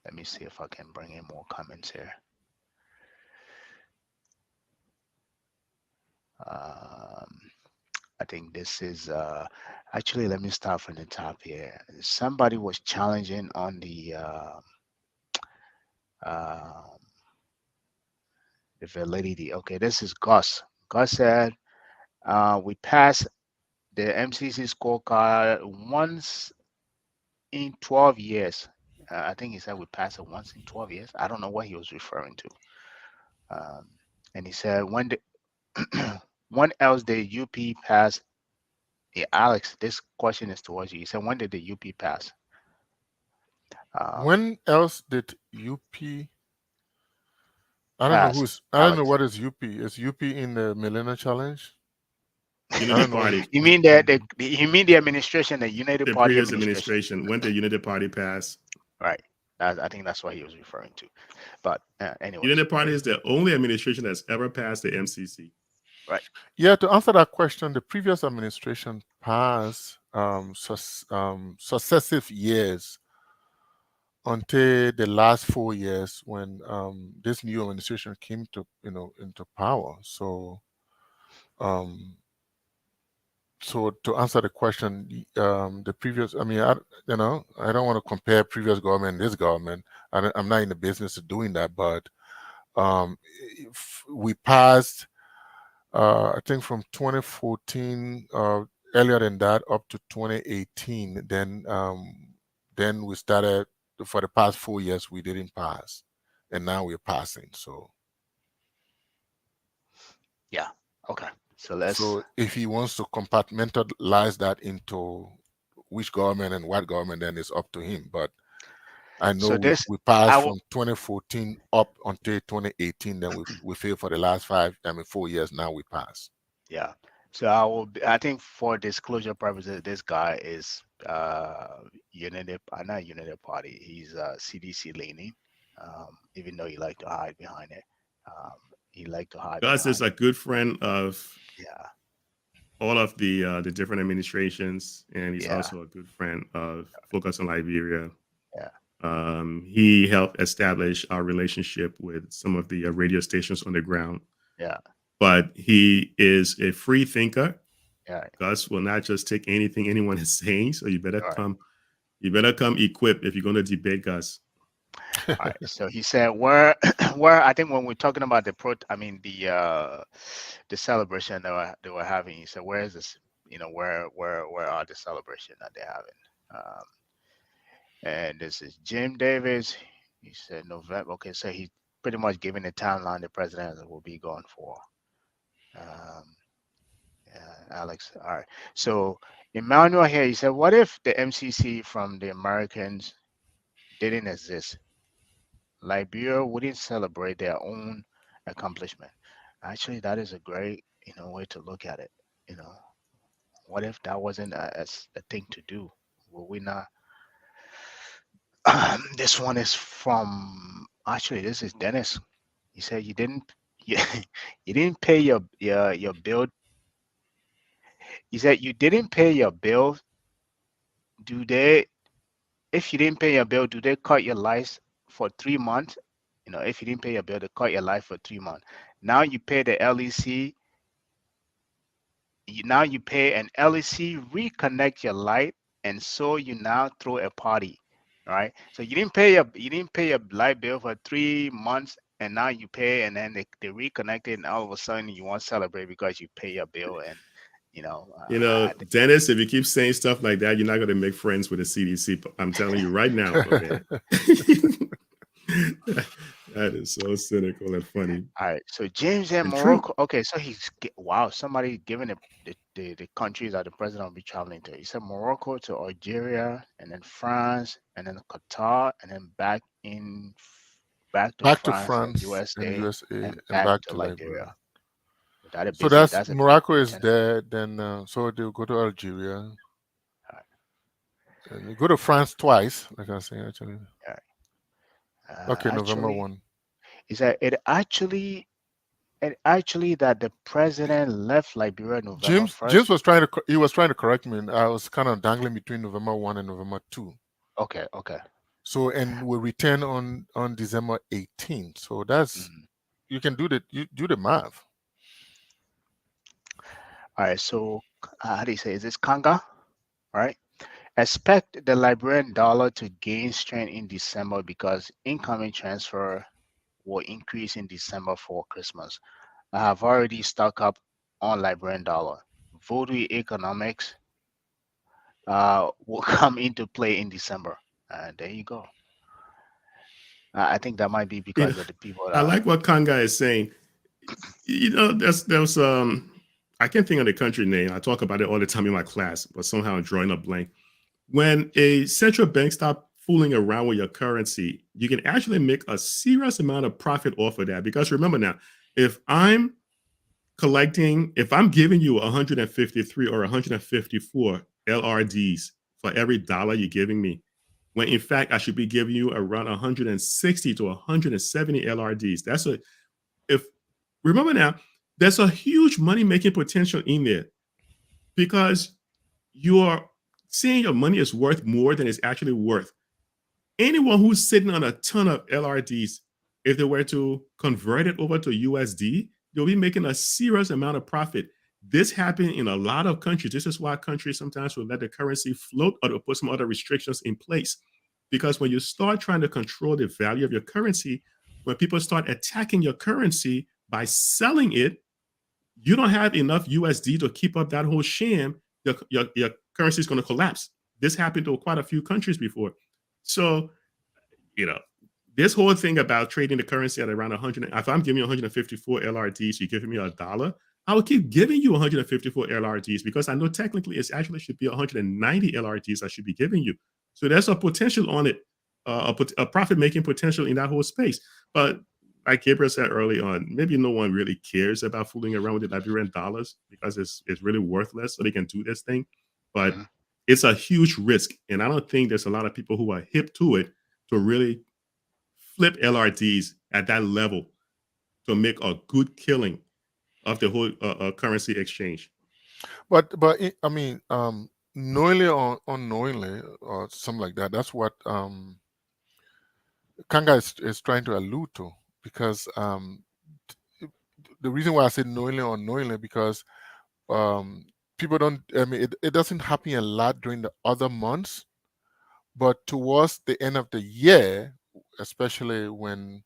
Let me see if I can bring in more comments here. I think this is actually, let me start from the top here. Somebody was challenging on the validity. Okay, this is Gus. Gus said we passed the MCC scorecard once in 12 years. I think he said we passed it once in 12 years. I don't know what he was referring to. And he said, when else did UP pass? Yeah, Alex, this question is towards you. He said, when did the UP pass? When else did UP? I don't know who's. I don't know what is UP. Is UP in the Millennium Challenge? Unity Party. You mean the administration, the United Party previous administration, when the Unity Party passed. Right. I think that's what he was referring to. But anyway, Unity Party is the only administration that's ever passed the MCC. Right. Yeah. To answer that question, the previous administration passed successive years until the last 4 years when this new administration came to into power. So so to answer the question, the previous, I mean, I don't want to compare previous government and this government. I'm not in the business of doing that, but if we passed, I think from 2014, earlier than that, up to 2018. Then we started. For the past 4 years, we didn't pass, and now we're passing. So Yeah. Okay. So if he wants to compartmentalize that into which government and what government, then it's up to him. But I know so this we I passed will from 2014 up until 2018. Then we failed for the last 4 years. Now we pass. yeah. So I think for disclosure purposes, this guy is not Unity Party. He's CDC leaning. Even though he like to hide behind it. He like to hide Gus is behind a good friend of yeah. all of the different administrations, and he's Yeah. also a good friend of Focus on Liberia. Yeah. He helped establish our relationship with some of the radio stations on the ground. Yeah. But he is a free thinker. Yeah. Gus will not just take anything anyone is saying. So you better All right. come. You better come equipped if you're going to debate Gus. All right. So he said, where I think when we're talking about the celebration they were having, he said, where is this? Where are the celebration that they're having? And this is Jim Davis. He said November. Okay, so he's pretty much giving the timeline the president will be going for. Alex. All right. So Emmanuel here, he said, what if the MCC from the Americans didn't exist? Liberia wouldn't celebrate their own accomplishment. Actually, that is a great, way to look at it. What if that wasn't a thing to do? Will we not? This one is from, actually, this is Dennis. He said you didn't pay your bill. He said you didn't pay your bill. If you didn't pay your bill, do they cut your lights for 3 months? If you didn't pay your bill, they cut your light for 3 months. Now you pay the LEC. Now you pay an LEC, reconnect your light, and so you now throw a party, right? So you didn't pay your light bill for 3 months, and now you pay, and then they reconnect it, and all of a sudden you want to celebrate because you pay your bill, and Dennis, if you keep saying stuff like that, you're not going to make friends with the CDC. I'm telling you right now. Okay. That is so cynical and funny. All right. So James and Morocco. Okay. So somebody giving the countries that the president will be traveling to. He said Morocco to Algeria, and then France, and then Qatar, and then back to France, USA, and back to Liberia. So that's Morocco is there, then so they'll go to Algeria. Right. And you go to France twice, like I say, actually. Right. Okay, November 1. Is that it actually that the president left Liberia November 1st? James was trying to correct me, and I was kind of dangling between November 1 and November 2. Okay. So, and we return on December 18th. So that's you can do the math. All right, so how do you say? Is this Kanga? All right. Expect the Liberian dollar to gain strength in December because incoming transfer will increase in December for Christmas. I have already stocked up on Liberian dollar. Voodoo economics will come into play in December. There you go. I think that might be because of the people. I like what Kanga is saying. There's I can't think of the country name. I talk about it all the time in my class, but somehow I'm drawing a blank. When a central bank stops fooling around with your currency, you can actually make a serious amount of profit off of that. Because remember now, if I'm giving you 153 or 154 LRDs for every dollar you're giving me, when in fact I should be giving you around 160 to 170 LRDs. Remember now, there's a huge money-making potential in there because you are seeing your money is worth more than it's actually worth. anyone who's sitting on a ton of LRDs, if they were to convert it over to USD, they'll be making a serious amount of profit. This happened in a lot of countries. This is why countries sometimes will let the currency float or to put some other restrictions in place. Because when you start trying to control the value of your currency, when people start attacking your currency by selling it, you don't have enough USD to keep up that whole sham. Your currency is going to collapse. This happened to quite a few countries before. So, this whole thing about trading the currency at around 100, if I'm giving you 154 LRDs, you're giving me $1, I will keep giving you 154 LRDs because I know technically it actually should be 190 LRDs I should be giving you. So there's a potential on it, a profit-making potential in that whole space. But like Gabriel said early on, maybe no one really cares about fooling around with the Liberian dollars because it's really worthless, so they can do this thing. But it's a huge risk, and I don't think there's a lot of people who are hip to it to really flip LRDs at that level to make a good killing of the whole currency exchange. But I mean, knowingly or unknowingly or something like that, that's what Kanga is trying to allude to, because the reason why I say knowingly or unknowingly, because people don't, I mean, it doesn't happen a lot during the other months, but towards the end of the year, especially when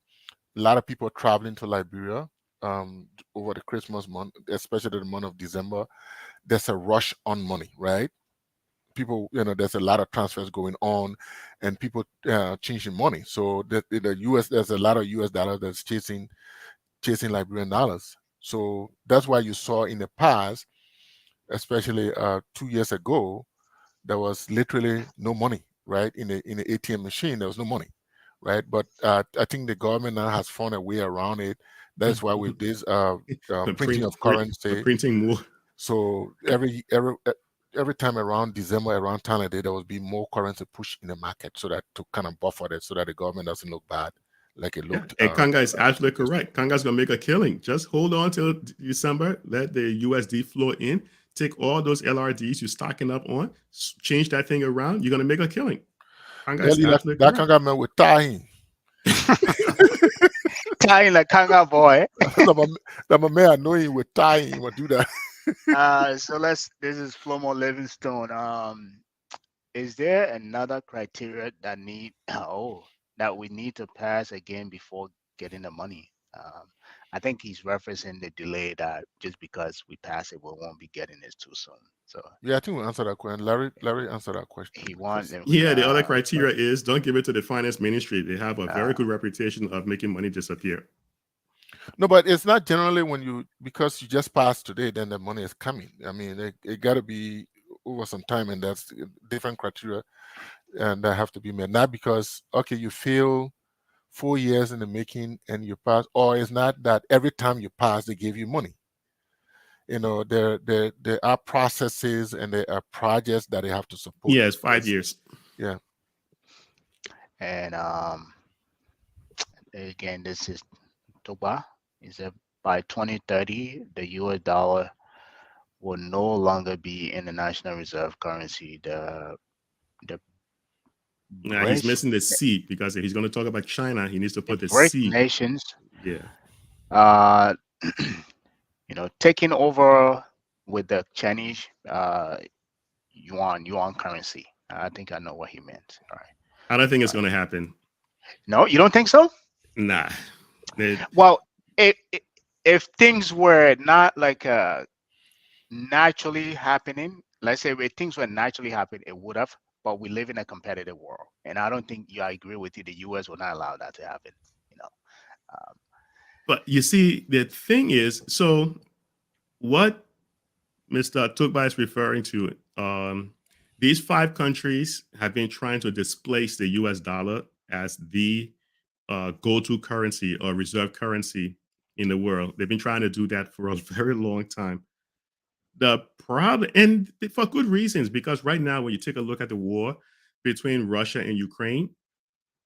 a lot of people are traveling to Liberia over the Christmas month, especially the month of December, there's a rush on money, right? People, there's a lot of transfers going on, and people changing money. So the US, there's a lot of US dollars that's chasing Liberian dollars. So that's why you saw in the past, especially 2 years ago, there was literally no money, right? In the ATM machine, there was no money, right? But I think the government now has found a way around it. That's why with this printing of currency, printing more. So every time around December, around time like that, there will be more currency pushed in the market, so that to kind of buffer it, so that the government doesn't look bad like it looked. And Kanga is absolutely correct. Kanga's gonna make a killing. Just hold on till December. Let the USD flow in. Take all those LRDs you're stocking up on. Change that thing around. You're gonna make a killing. Kanga is absolutely correct. That Kanga man with tying. Tying like Kanga boy. That my man, I know he would tie. He would do that. So this is Flomo Livingstone. Is there another criteria that we need to pass again before getting the money? I think he's referencing the delay, that just because we pass it, we won't be getting this too soon. So yeah, I think we answered that question. Larry answered that question. He wants. The other criteria is don't give it to the finance ministry. They have a very good reputation of making money disappear. No, but it's not generally because you just passed today, then the money is coming. I mean, it got to be over some time, and that's different criteria, and that have to be met. Not because, okay, you fail 4 years in the making and you pass, or it's not that every time you pass, they give you money. There are processes and there are projects that they have to support. Yeah, it's 5 years. Yeah. And again, this is Toba. Is that by 2030, the US dollar will no longer be international reserve currency. He's missing the C, because if he's going to talk about China, he needs to put the BRIC C. nations. Yeah. Taking over with the Chinese yuan currency. I think I know what he meant. All right. I don't think it's going to happen. No, you don't think so? Nah. Well, if things were not like naturally happening, let's say if things were naturally happening, it would have. But we live in a competitive world, and I don't think I agree with you. The U.S. will not allow that to happen. But you see, the thing is, so what Mr. Tugba is referring to, these 5 countries have been trying to displace the U.S. dollar as the go-to currency or reserve currency in the world. They've been trying to do that for a very long time. The problem, and for good reasons, because right now, when you take a look at the war between Russia and Ukraine,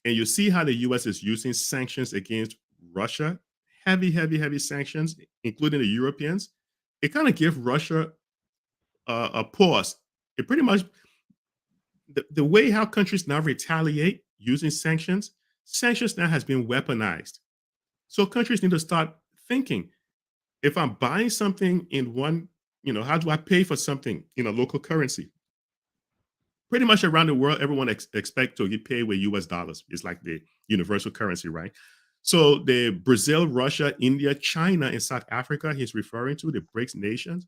and you see how the U.S. is using sanctions against Russia, heavy sanctions, including the Europeans, it kind of gives Russia a pause. It pretty much, the way how countries now retaliate using sanctions, sanctions now has been weaponized. So countries need to start thinking, if I'm buying something in one, how do I pay for something in a local currency? Pretty much around the world, everyone expect to get paid with US dollars. It's like the universal currency, right? So the Brazil, Russia, India, China, and South Africa he's referring to, the BRICS nations,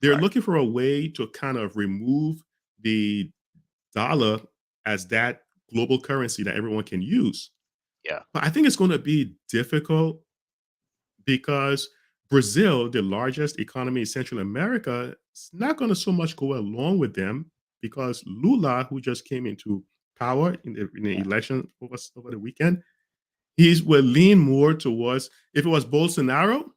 they're Right. looking for a way to kind of remove the dollar as that global currency that everyone can use. Yeah. But I think it's going to be difficult because Brazil, the largest economy in Central America, is not going to so much go along with them because Lula, who just came into power in the Yeah. election over the weekend, he will lean more towards, if it was Bolsonaro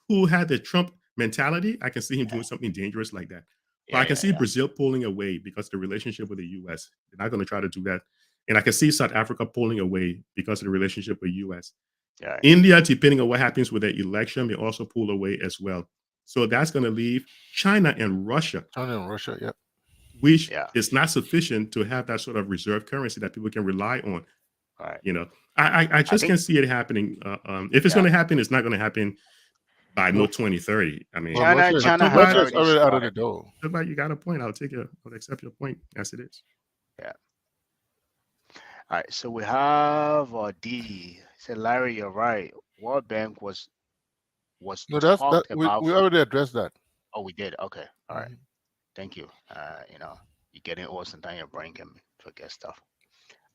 who had the Trump mentality, I can see him doing something dangerous like that. But I can see Brazil pulling away because the relationship with the US. They're not going to try to do that. And I can see South Africa pulling away because of the relationship with the US. Yeah. India, depending on what happens with the election, may also pull away as well. So that's going to leave China and Russia. China and Russia, yeah. Which Yeah. is not sufficient to have that sort of reserve currency that people can rely on. Right. I just think- can't see it happening. If it's going to happen, it's not going to happen by no 2030. I mean, Well, China has Russia is already already out of started. the door. but you got a point. I'll accept your point as it is. All right, so we have Didi. He said, Larry, you're right. World Bank was No, talked we about. already addressed that. Oh, we did. Okay, all right. Mhm. Thank you. You're getting old, sometimes your brain can forget stuff.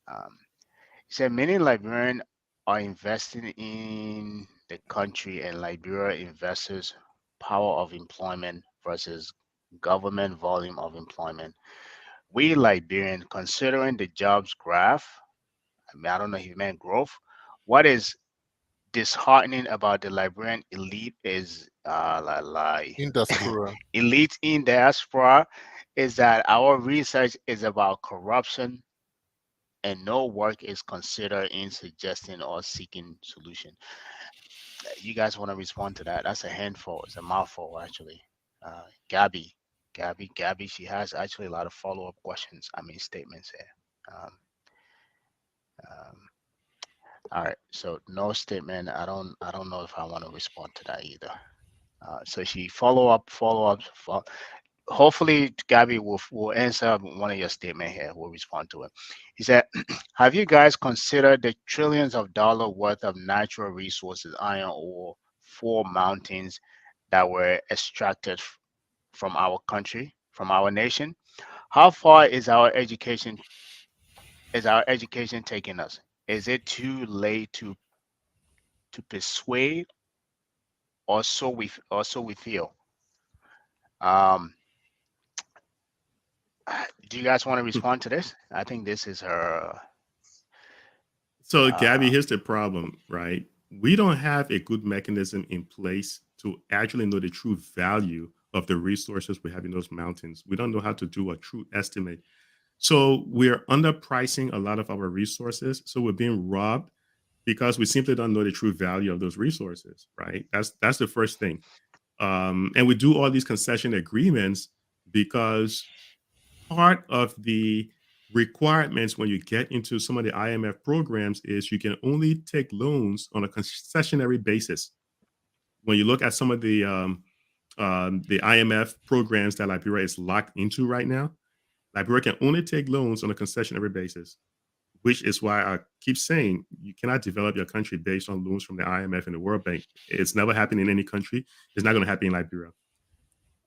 He said many Liberians are investing in the country, and Liberia investors' power of employment versus government volume of employment. We Liberian, considering the jobs graph, I don't know if you meant growth. What is disheartening about the Liberian elite is In diaspora. elite in diaspora is that our research is about corruption and no work is considered in suggesting or seeking solution. You guys want to respond to that? That's a handful. It's a mouthful, actually. Gabby, she has actually a lot of follow-up questions. Statements here. Um, all right. So no statement. I don't know if I want to respond to that either. So she follow up. Hopefully, Gabby will answer one of your statement here. We'll respond to it. He said, "Have you guys considered the trillions of dollars worth of natural resources, iron ore, 4 mountains that were extracted from our country, from our nation? How far is our education taking us? Is it too late to persuade, or so we feel?" Do you guys want to respond to this? I think this is her. So, Gabby, here's the problem, right? We don't have a good mechanism in place to actually know the true value of the resources we have in those mountains. We don't know how to do a true estimate. So we're underpricing a lot of our resources. So we're being robbed because we simply don't know the true value of those resources, right? That's the first thing. And we do all these concession agreements because part of the requirements when you get into some of the IMF programs is you can only take loans on a concessionary basis. When you look at some of the IMF programs that Liberia is locked into right now, Liberia can only take loans on a concessionary basis, which is why I keep saying you cannot develop your country based on loans from the IMF and the World Bank. It's never happened in any country. It's not going to happen in Liberia.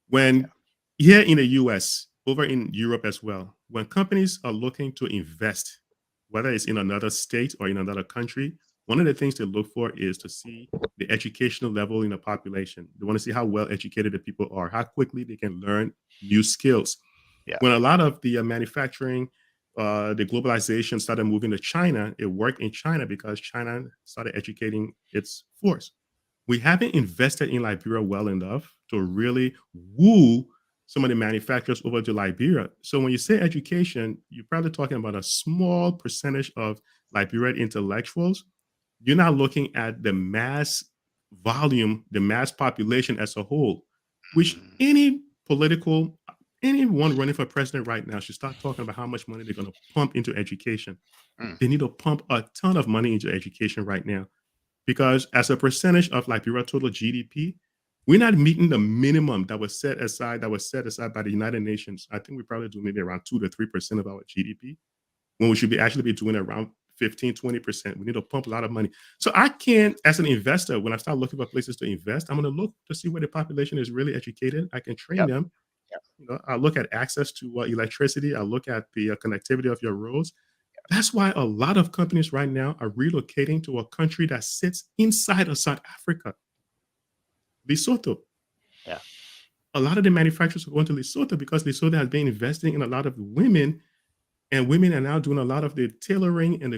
When here in the US, over in Europe as well, when companies are looking to invest, whether it's in another state or in another country, one of the things they look for is to see the educational level in the population. They want to see how well educated the people are, how quickly they can learn new skills. Yeah. When a lot of the manufacturing, the globalization started moving to China, it worked in China because China started educating its force. We haven't invested in Liberia well enough to really woo some of the manufacturers over to Liberia. So when you say education, you're probably talking about a small percentage of Liberian intellectuals. You're not looking at the mass volume, the mass population as a whole, which any political, anyone running for president right now should start talking about how much money they're going to pump into education. Mm. They need to pump a ton of money into education right now, because as a percentage of Liberia total GDP, we're not meeting the minimum that was set aside by the United Nations. I think we probably do maybe around 2 to 3% of our GDP, when we should be actually be doing around 15-20%. We need to pump a lot of money. So I can't, as an investor, when I start looking for places to invest, I'm going to look to see where the population is really educated. I can train Yep. them. Yep. You know, I look at access to electricity. I look at the connectivity of your roads. That's why a lot of companies right now are relocating to a country that sits inside of South Africa, Lesotho. Yeah. A lot of the manufacturers are going to Lesotho because Lesotho has been investing in a lot of women, and women are now doing a lot of the tailoring and the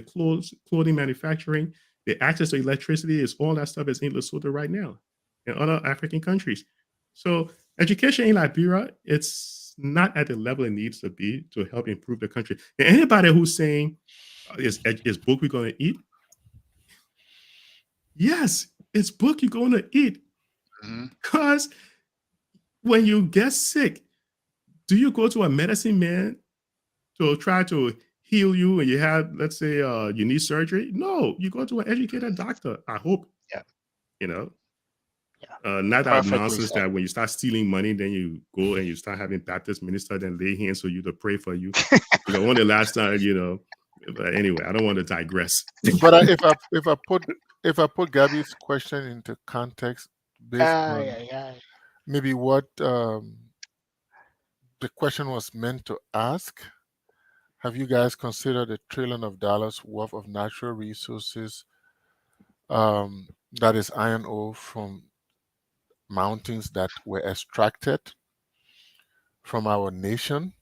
clothing manufacturing. The access to electricity is all that stuff is in Lesotho right now, and other African countries. So education in Liberia, it's not at the level it needs to be to help improve the country. And anybody who's saying is book we're going to eat? Yes, it's book you're going to eat. Because when you get sick, do you go to a medicine man to try to heal you and you have, let's say, you need surgery? No, you go to an educated doctor, I hope. Yeah. You know? Yeah. Not that Perfectly nonsense said. that when you start stealing money, then you go and you start having Baptist minister then lay hands on you to pray for you. Because one of the last time, you know, but anyway, I don't want to digress. But if I put Gabby's question into context, based on maybe what the question was meant to ask, have you guys considered $1 trillion worth of natural resources that is iron ore from mountains that were extracted from our nation?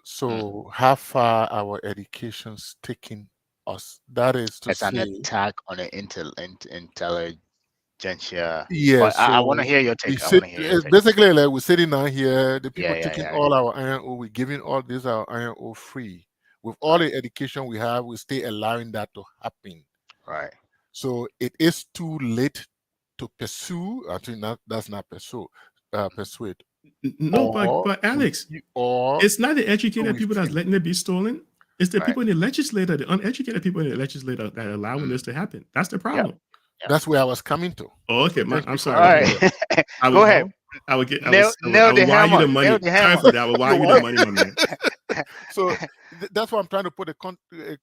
So how far our education's taking us? That is to It's an say, attack on the intelligentsia. yeah. But I want to So hear your we take. I sit, want to hear your it's take. basically like we're sitting down here. The people Yeah, taking yeah. all our iron ore. We're giving all this our iron ore free. With all the education we have, we stay allowing that to happen. Right. So it is too late to pursue. I think that's not persuade. No, Or but Alex, or it's not the educated we people that's feel. letting it be stolen. It's the Right. people in the legislature, the uneducated people in the legislature that are allowing this to happen. That's the problem. Yeah. That's where I was coming to. Oh, okay. So thank I'm you for sorry. All bringing right. it up. Go ahead. I would get. I Nail would the wire you hammer. the money. Nail the Sorry hammer. for that. I would wire you the money, my man. So that's why I'm trying to put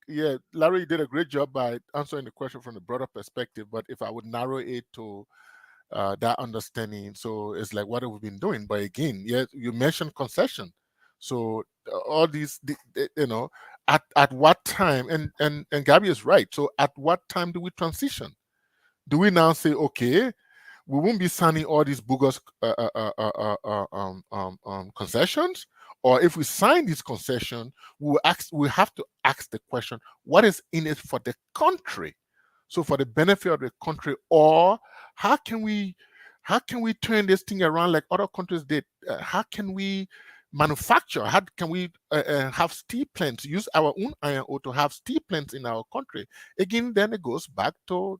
yeah, Larry did a great job by answering the question from the broader perspective. But if I would narrow it to that understanding, so it's like what have we been doing? But again, yeah, you mentioned concession. So all these, you know, at what time? And Gabby is right. So at what time do we transition? Do we now say, okay, we won't be signing all these bogus concessions, or if we sign this concession, we have to ask the question, what is in it for the country? So for the benefit of the country, or how can we turn this thing around like other countries did? How can we manufacture? How can we have steel plants, use our own iron ore to have steel plants in our country? Again, then it goes back to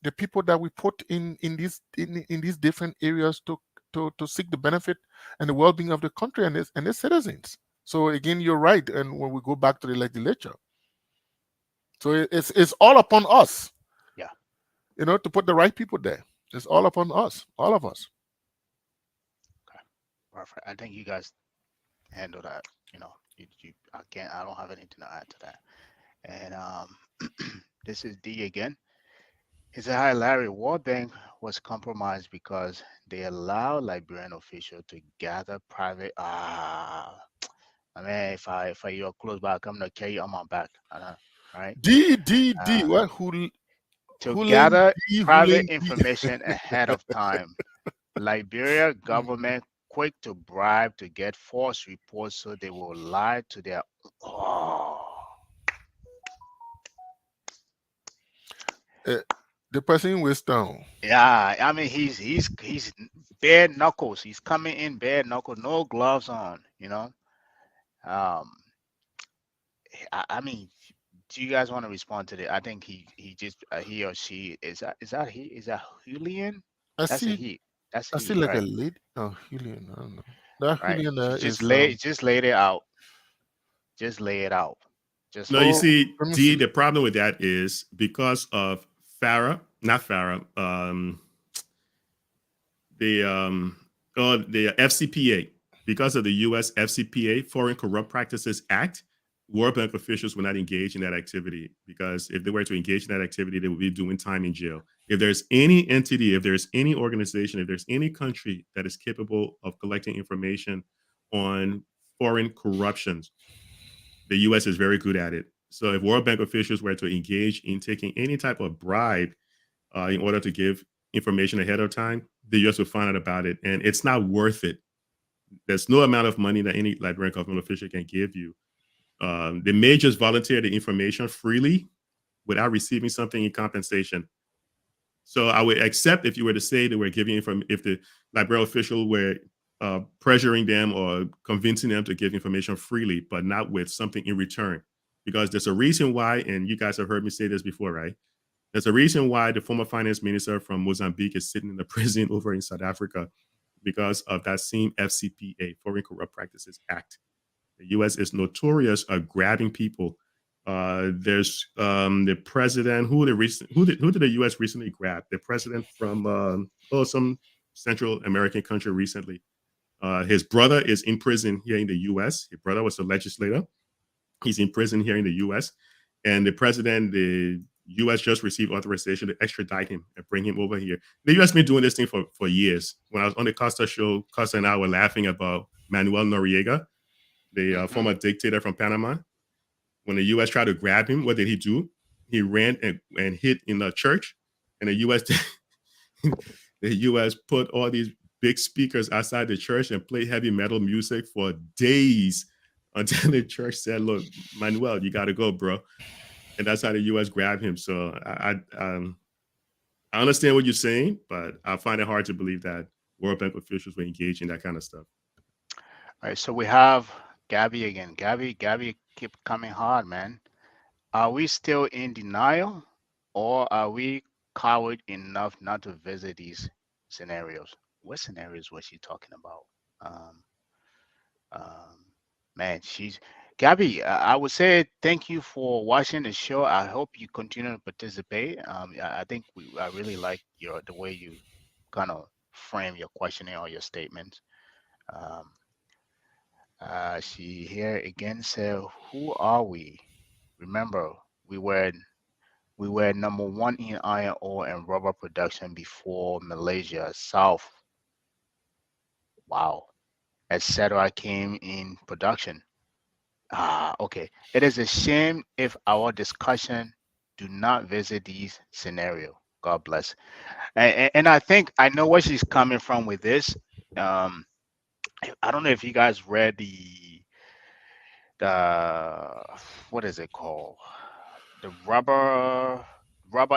the people that we put in these different areas to seek the benefit and the well-being of the country and its citizens. So again, you're right. And when we go back to the legislature, so it's all upon us. Yeah. You know, to put the right people there. It's all upon us, all of us. Okay. Perfect. I think you guys handle that. You know, I don't have anything to add to that. And this is D again. He said, "Hi, Larry. World Bank was compromised because they allowed Liberian officials to gather private. I mean, if you're close by, I'm gonna carry you on my back. Right? D. What? To gather private D. information ahead of time. Liberia government quick to bribe to get false reports so they will lie to their. The person was down. Yeah, I mean he's bare knuckles. He's coming in bare knuckles, no gloves on. You know, I mean, do you guys want to respond to that? I think he just he or she is that Julian? I That's a see. he. That's I see he, like a right? lady. Oh, Julian. I don't know. That Right. Julian there Just is just lay it out. Just lay it out. Just No, you lay it oh, out. see, let me D, see. the problem with that is because of Farah, not Farah, the the FCPA, because of the US FCPA, Foreign Corrupt Practices Act, World Bank officials will not engage in that activity because if they were to engage in that activity, they would be doing time in jail. If there's any entity, if there's any organization, if there's any country that is capable of collecting information on foreign corruptions, the US is very good at it. So if World Bank officials were to engage in taking any type of bribe in order to give information ahead of time, the US will find out about it. And it's not worth it. There's no amount of money that any Liberian government official can give you. They may just volunteer the information freely without receiving something in compensation. So I would accept if you were to say they were giving if the Liberian official were pressuring them or convincing them to give information freely, but not with something in return. Because there's a reason why, and you guys have heard me say this before, right? There's a reason why the former finance minister from Mozambique is sitting in the prison over in South Africa because of that same FCPA, Foreign Corrupt Practices Act. The U.S. is notorious at grabbing people. There's the president who did the U.S. recently grab? The president from some Central American country recently. His brother is in prison here in the U.S. His brother was a legislator. He's in prison here in the U.S. And the U.S. just received authorization to extradite him and bring him over here. The U.S. been doing this thing for years. When I was on the Costa show, Costa and I were laughing about Manuel Noriega, the Hmm. former dictator from Panama. When the U.S. tried to grab him, what did he do? He ran and hid in a church, and the U.S. the U.S. put all these big speakers outside the church and played heavy metal music for days until the church said, "Look, Manuel, you got to go, bro." And that's how the U.S. grabbed him. So I understand what you're saying, but I find it hard to believe that World Bank officials were engaged in that kind of stuff. All right. So we have Gabby again. Gabby keep coming hard, man. Are we still in denial or are we coward enough not to visit these scenarios? What scenarios was she talking about? Um, um, man, she's Gabby. I would say thank you for watching the show. I hope you continue to participate. I think I really like the way you kind of frame your questioning or your statements. Um, she here again said, "Who are we? Remember, we were we were number one in iron ore and rubber production before Malaysia, South, wow, etc. came in production. Okay. It is a shame if our discussion do not visit these scenario. God bless. And I think I know where she's coming from with this. Um, I don't know if you guys read the what is it called? The Rubber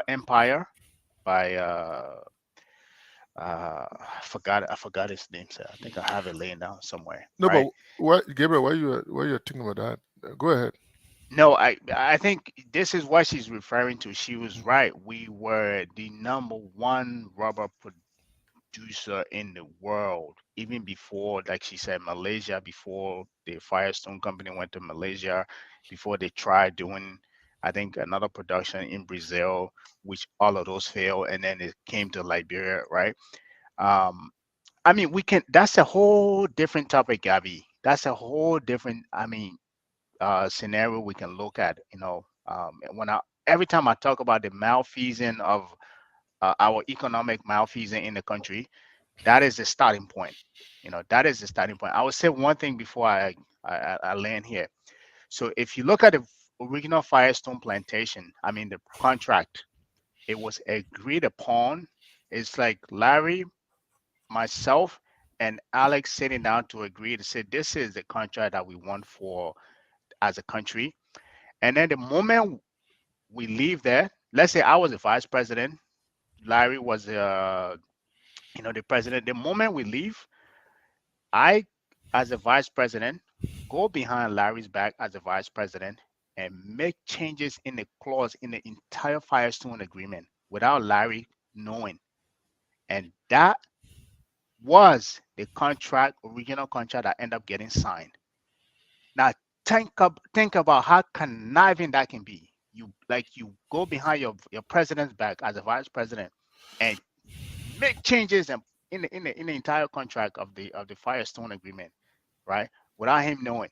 Empire by I forgot his name, sir. I think I have it laying down somewhere, No, but right? what, Gabriel? Why you thinking about that? Go ahead. No, I think this is what she's referring to. She was right. We were the number one rubber producer in the world, even before, like she said, Malaysia, before the Firestone company went to Malaysia, before they tried doing, I think, another production in Brazil, which all of those failed, and then it came to Liberia, right? Um, I mean, we can. That's a whole different topic, Gabby. That's a whole different. I mean, scenario we can look at. Every time I talk about the malfeasing of our economic malfeasing in the country, that is the starting point. That is the starting point. I would say one thing before I land here. So if you look at the original Firestone plantation, I mean the contract, it was agreed upon. It's like Larry, myself, and Alex sitting down to agree to say this is the contract that we want for as a country. And then the moment we leave there, let's say I was the vice president, Larry was the president. The moment we leave, I, as a vice president, go behind Larry's back as a vice president and make changes in the clause in the entire Firestone agreement without Larry knowing. And that was the original contract that ended up getting signed. Now think about how conniving that can be. You go behind your president's back as a vice president and make changes in the entire contract of the Firestone agreement, right? Without him knowing,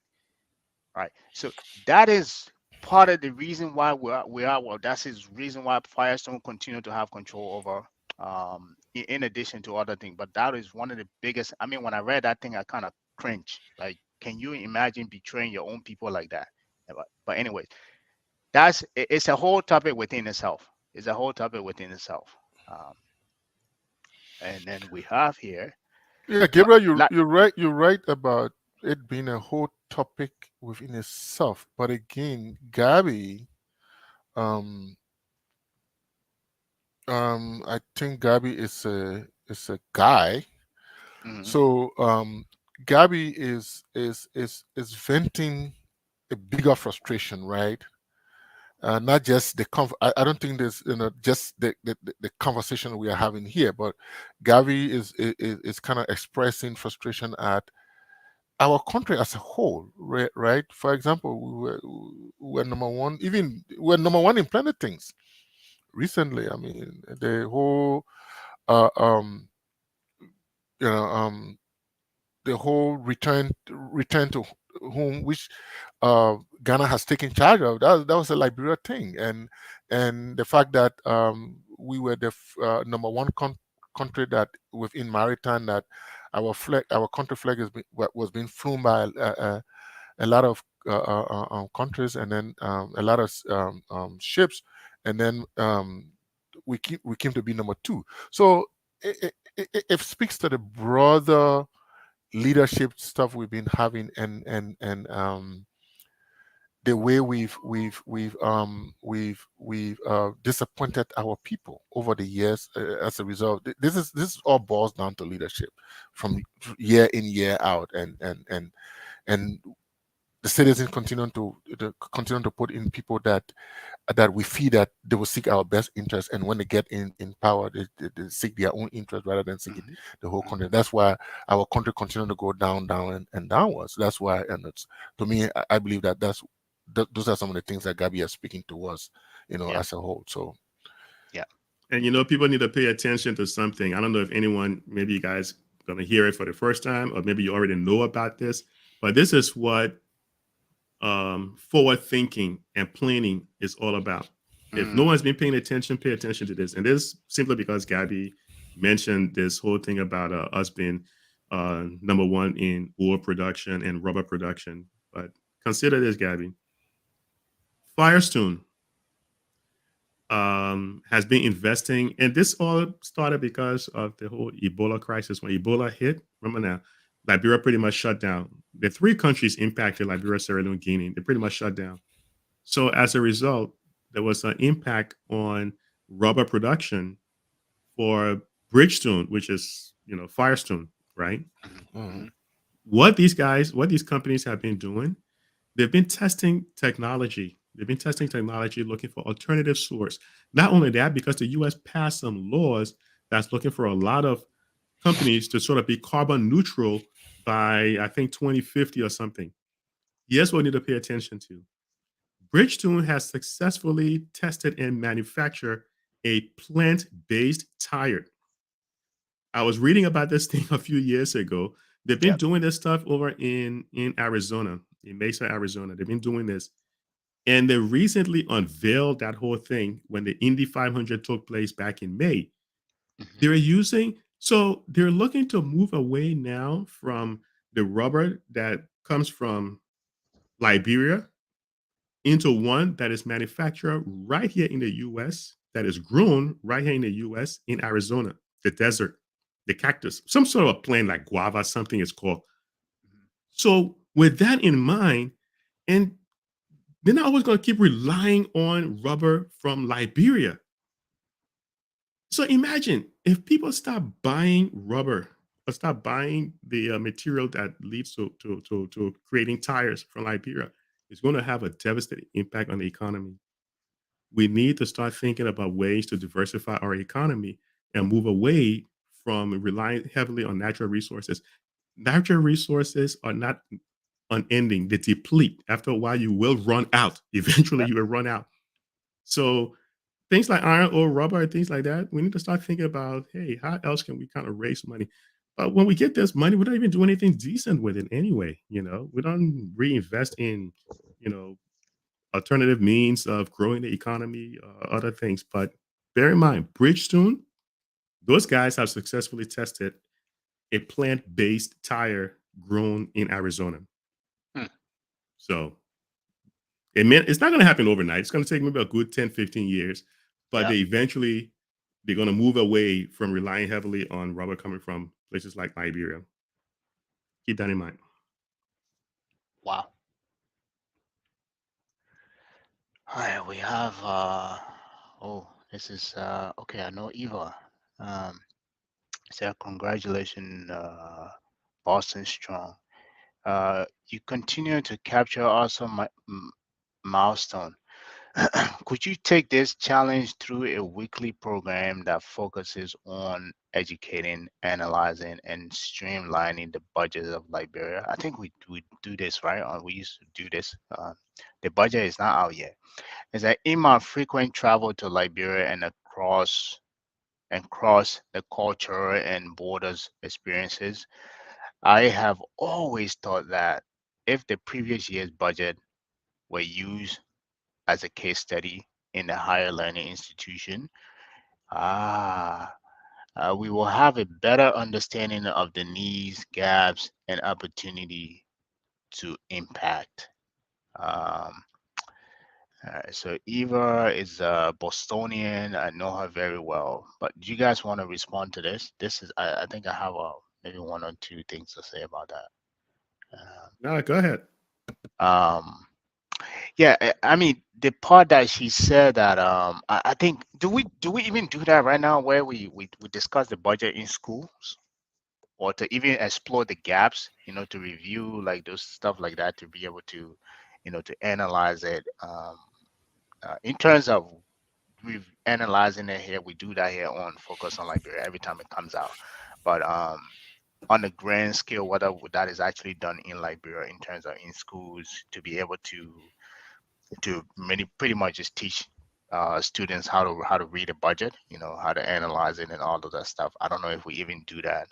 right? So that is part of the reason why well, that's his reason why Firestone continue to have control over in addition to other things. But that is one of the biggest. I mean, when I read that thing, I kind of cringe. Like, can you imagine betraying your own people like that? But anyways, it's a whole topic within itself. It's a whole topic within itself. Um, and then we have here. Yeah, Gabriel, you're right about it being a whole topic within itself. But again, Gabby, um, I think Gabby is a guy. Mhm. So Gabby is venting a bigger frustration, right? Not just I don't think there's just the conversation we are having here, but Gabby is kind of expressing frustration at our country as a whole, right? For example, we're number one, we're number one in plenty of things recently. I mean, the whole uh, um you know the whole return to whom which Ghana has taken charge of. That was a Liberia thing, and the fact that we were the number one country that within maritime that our country flag was being flown by a lot of countries, and then a lot of ships, and then we came to be number two. So it speaks to the broader leadership stuff we've been having, and the way we've disappointed our people over the years as a result. This all boils down to leadership from year in year out, and the citizens continue to put in people that we feel that they will seek our best interest, and when they get in power, they seek their own interest rather than seeking the whole country. That's why our country continue to go down and downwards. That's why, and it's, to me, I believe that those are some of the things that Gabby is speaking to us, as a whole. So yeah. And people need to pay attention to something. I don't know if anyone, maybe you guys going to hear it for the first time, or maybe you already know about this, but this is what forward thinking and planning is all about. If no one's been paying attention, pay attention to this. And this simply because Gabby mentioned this whole thing about us being number one in oil production and rubber production. But consider this, Gabby. Firestone has been investing, and this all started because of the whole Ebola crisis. When Ebola hit, remember now, Liberia pretty much shut down. The three countries impacted, Liberia, Sierra Leone, Guinea, they pretty much shut down. So as a result, there was an impact on rubber production for Bridgestone, which is, Firestone, right? Mm-hmm. What these companies have been doing, they've been testing technology. They've been testing technology, looking for alternative source. Not only that, because the U.S. passed some laws that's looking for a lot of companies to sort of be carbon neutral by, I think, 2050 or something. Here's what we need to pay attention to. Bridgestone has successfully tested and manufactured a plant-based tire. I was reading about this thing a few years ago. They've been doing this stuff over in Arizona, in Mesa, Arizona. They've been doing this. And they recently unveiled that whole thing when the Indy 500 took place back in May. They're looking to move away now from the rubber that comes from Liberia into one that is manufactured right here in the US, that is grown right here in the US, in Arizona, the desert, the cactus, some sort of a plant like guava, something is called. So with that in mind, and they're not always going to keep relying on rubber from Liberia. So imagine if people stop buying rubber or stop buying the material that leads to creating tires from Liberia, it's going to have a devastating impact on the economy. We need to start thinking about ways to diversify our economy and move away from relying heavily on natural resources. Natural resources are not unending; they deplete. After a while, you will run out. Eventually, you will run out. So things like iron ore, rubber, and things like that, we need to start thinking about, hey, how else can we kind of raise money? But when we get this money, we don't even do anything decent with it anyway. We don't reinvest in, you know, alternative means of growing the economy, other things. But bear in mind, Bridgestone, those guys have successfully tested a plant-based tire grown in Arizona. Hmm. So it's not going to happen overnight. It's going to take maybe a good 10, 15 years, but they're going to move away from relying heavily on rubber coming from places like Liberia. Keep that in mind. Wow. All right, we have this is okay, I know Eva. So congratulations, Boston Strong. You continue to capture awesome milestone. Could you take this challenge through a weekly program that focuses on educating, analyzing, and streamlining the budget of Liberia? I think we do this, right? We used to do this. The budget is not out yet. Is that in my frequent travel to Liberia and cross the culture and borders experiences, I have always thought that if the previous year's budget were used as a case study in a higher learning institution, we will have a better understanding of the needs, gaps, and opportunity to impact. Um, so Eva is a Bostonian. I know her very well. But do you guys want to respond to this? I think I have maybe one or two things to say about that. No, go ahead. Um, yeah, I mean the part that she said that I think do we even do that right now where we discuss the budget in schools or to even explore the gaps, to review like those stuff like that to be able to, to analyze it. In terms of we've analyzing it here, we do that here on Focus on Liberia every time it comes out. But on the grand scale, whether that is actually done in Liberia in terms of in schools to be able to pretty much just teach students how to read a budget, how to analyze it and all of that stuff. I don't know if we even do that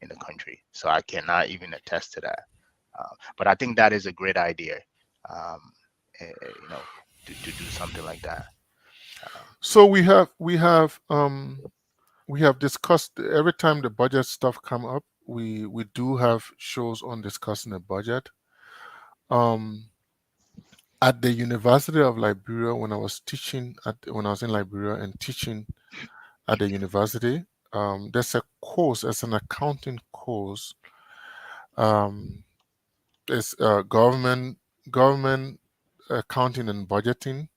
in the country, so I cannot even attest to that. But I think that is a great idea, to do something like that. So we have discussed every time the budget stuff come up. We do have shows on discussing the budget. At the University of Liberia, when I was in Liberia and teaching at the university, there's a course, as an accounting course. It's government accounting and budgeting.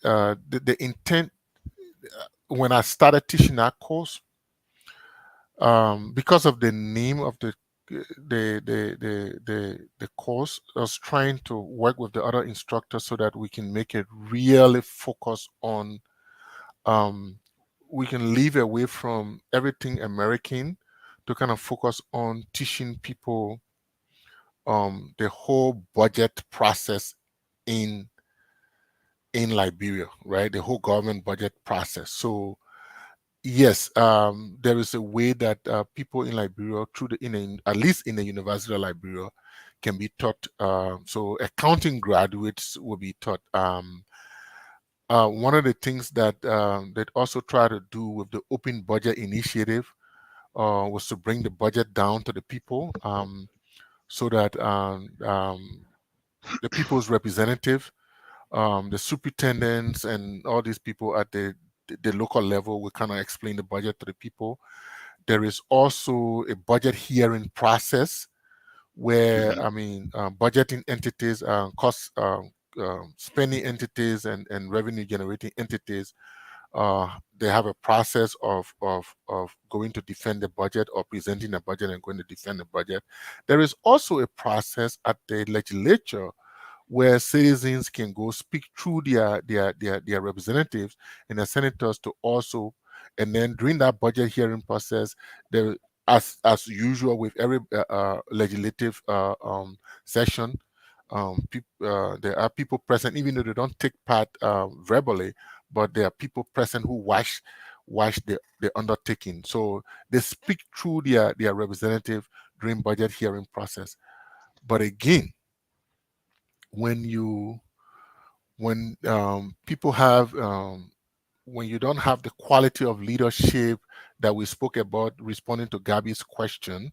The intent when I started teaching that course, because of the name of the course, I was trying to work with the other instructors so that we can make it really focus on. We can leave away from everything American to kind of focus on teaching people the whole budget process in Liberia, right? The whole government budget process. So yes, there is a way that people in Liberia, at least in the University of Liberia, can be taught. So accounting graduates will be taught. One of the things that they also try to do with the Open Budget Initiative was to bring the budget down to the people, so that the people's representative, the superintendents, and all these people at the local level will kind of explain the budget to the people. There is also a budget hearing process where, budgeting entities, cost spending entities, and revenue generating entities, they have a process of going to defend the budget or presenting a budget and going to defend the budget. There is also a process at the legislature where citizens can go speak through their representatives and the senators to also And then during that budget hearing process, there, as usual with every legislative session, there are people present, even though they don't take part verbally, but there are people present who watch the undertaking. So they speak through their representative during budget hearing process. But again, when people have when you don't have the quality of leadership that we spoke about responding to Gabby's question,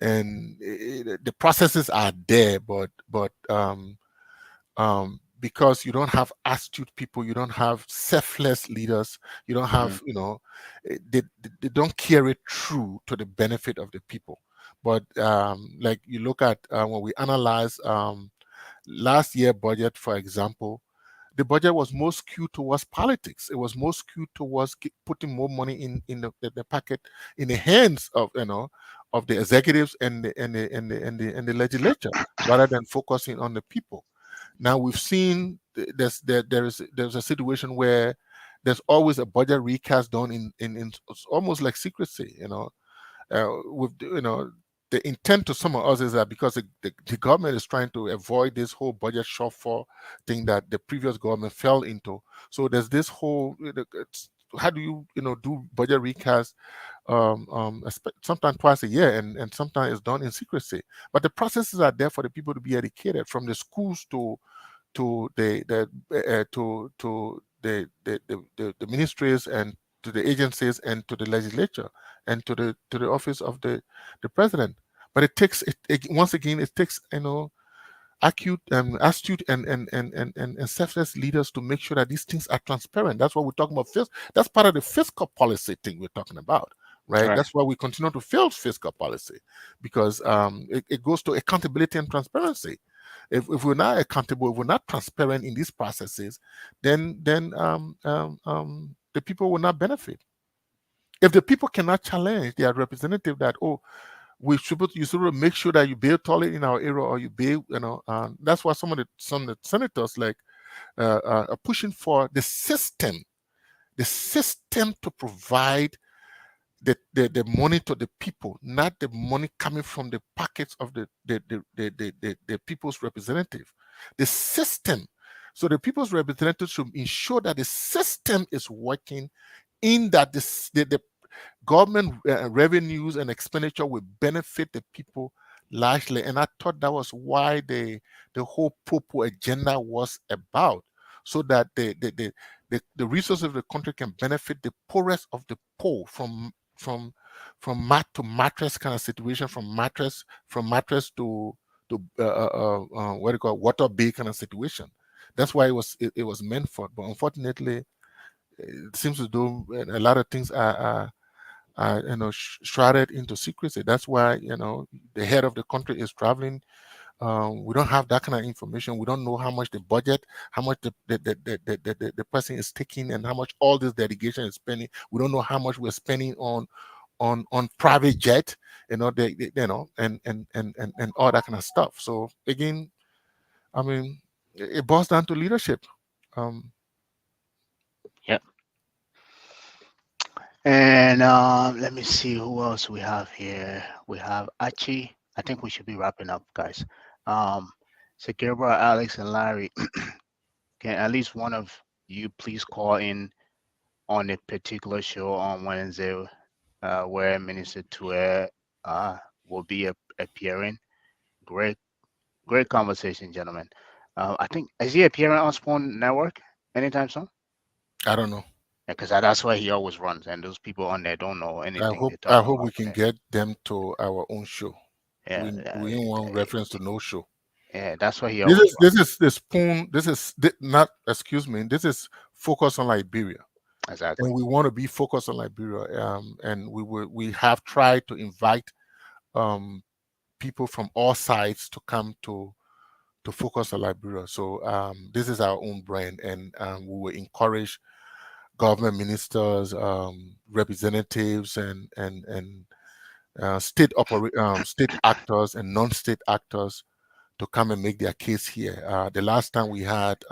and the processes are there, but because you don't have astute people, you don't have selfless leaders, you don't have, they don't carry it through to the benefit of the people. But like you look at when we analyze last year budget, for example, the budget was more skewed towards politics. It was more skewed towards putting more money in the packet, in the hands of of the executives and the legislature, rather than focusing on the people. Now we've seen there's a situation where there's always a budget recast done in almost like secrecy, with the intent to some of us is that because the government is trying to avoid this whole budget shortfall thing that the previous government fell into. So there's this whole how do you do budget recast sometimes twice a year, and sometimes it's done in secrecy. But the processes are there for the people to be educated, from the schools to the ministries, and to the agencies, and to the legislature, and to the office of the president. But it takes once again, it takes acute astute and selfless leaders to make sure that these things are transparent. That's what we're talking about. That's part of the fiscal policy thing we're talking about, right? That's why we continue to field fiscal policy, because it goes to accountability and transparency. If we're not accountable, if we're not transparent in these processes, then the people will not benefit. If the people cannot challenge their representative that, oh, you should make sure that you build toilet in our area, or you build, that's why some of the senators are pushing for the system to provide the money to the people, not the money coming from the pockets of the people's representative. The system. So the people's representatives should ensure that the system is working, in that the government revenues and expenditure will benefit the people largely. And I thought that was why the whole Popo agenda was about, so that the resources of the country can benefit the poorest of the poor, from mat to mattress kind of situation, from mattress to what do you call it, water bay kind of situation. That's why it was meant for. But unfortunately, it seems as though a lot of things are shrouded into secrecy. That's why the head of the country is traveling. We don't have that kind of information. We don't know how much the budget, how much the person is taking, and how much all this delegation is spending. We don't know how much we're spending on private jet, and all that kind of stuff. So again, I mean, it boils down to leadership. Yep. And let me see who else we have here. We have Achi. I think we should be wrapping up, guys. So Gabriel, Alex, and Larry, can at least one of you please call in on a particular show on Wednesday, where Minister Tue will be appearing. Great conversation, gentlemen. I think, is he appearing on Spawn Network anytime soon? I don't know. Because that's why he always runs, and those people on there don't know anything. I hope we can get them to our own show. Yeah, we don't want reference to no show. Yeah, that's why he always this is the Spoon. This is not, excuse me. This is focused on Liberia. Exactly. And we want to be focused on Liberia. And we have tried to invite people from all sides to come to focus on Liberia. So this is our own brand, and we will encourage government ministers, representatives, and state actors and non-state actors to come and make their case here. The last time we had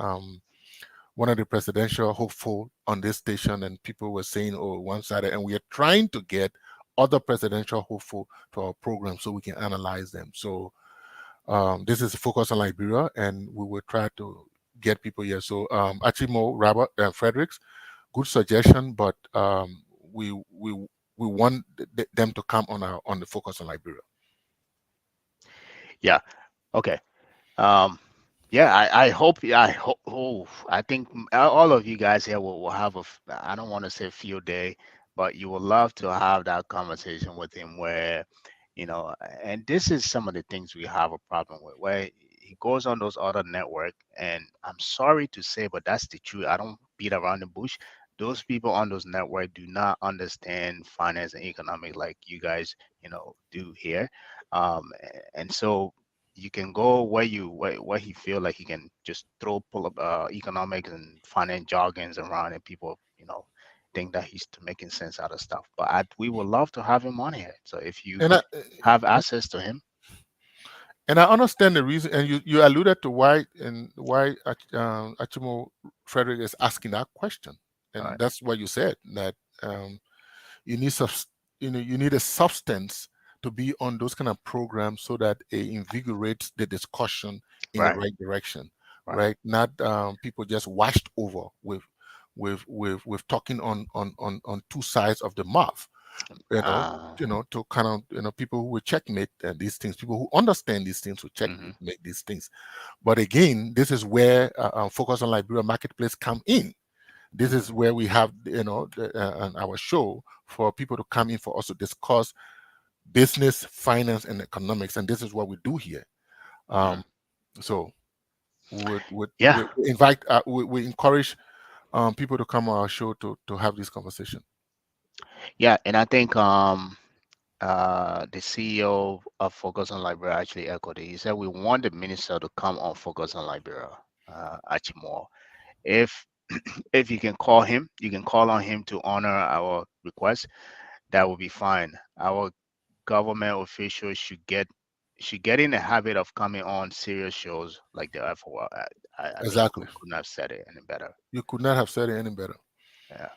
one of the presidential hopeful on this station, and people were saying, "Oh, one-sided," and we are trying to get other presidential hopeful to our program so we can analyze them. So this is a focus on Liberia, and we will try to get people here. So Achimo, Robert, Fredericks, good suggestion, but we we we want them to come on the focus on Liberia. Yeah. Okay. Um, yeah, I hope, I hope, oh, I think all of you guys here will have I don't want to say field day, but you will love to have that conversation with him where, and this is some of the things we have a problem with, where he goes on those other network, and I'm sorry to say, but that's the truth. I don't beat around the bush. Those people on those network do not understand finance and economics like you guys, do here. And so you can go where he feel like he can just pull up economics and finance jargons around, and people think that he's making sense out of stuff. But we would love to have him on here. So if you And could have access to him. I understand the reason, and you alluded to why Achimo Frederick is asking that question, and All right. that's what you said, that you need you need a substance to be on those kind of programs so that it invigorates the discussion in the Right. right direction, Right. right? Not people just washed over with talking on two sides of the mouth, to kind of people who will checkmate these things, people who understand these things will checkmate these things. But again, this is where Focus on Liberia Marketplace come in. This is where we have our show for people to come in for us to discuss business, finance, and economics, and this is what we do here. So we invite, we encourage people to come on our show to have this conversation. Yeah, and I think the CEO of Focus on Liberia actually echoed it. He said we want the minister to come on Focus on Liberia, Achimore. If if you can call him, you can call on him to honor our request. That will be fine. Our government officials should get in the habit of coming on serious shows like the FOL. I think Exactly. we could not have said it any better. You could not have said it any better. Yeah.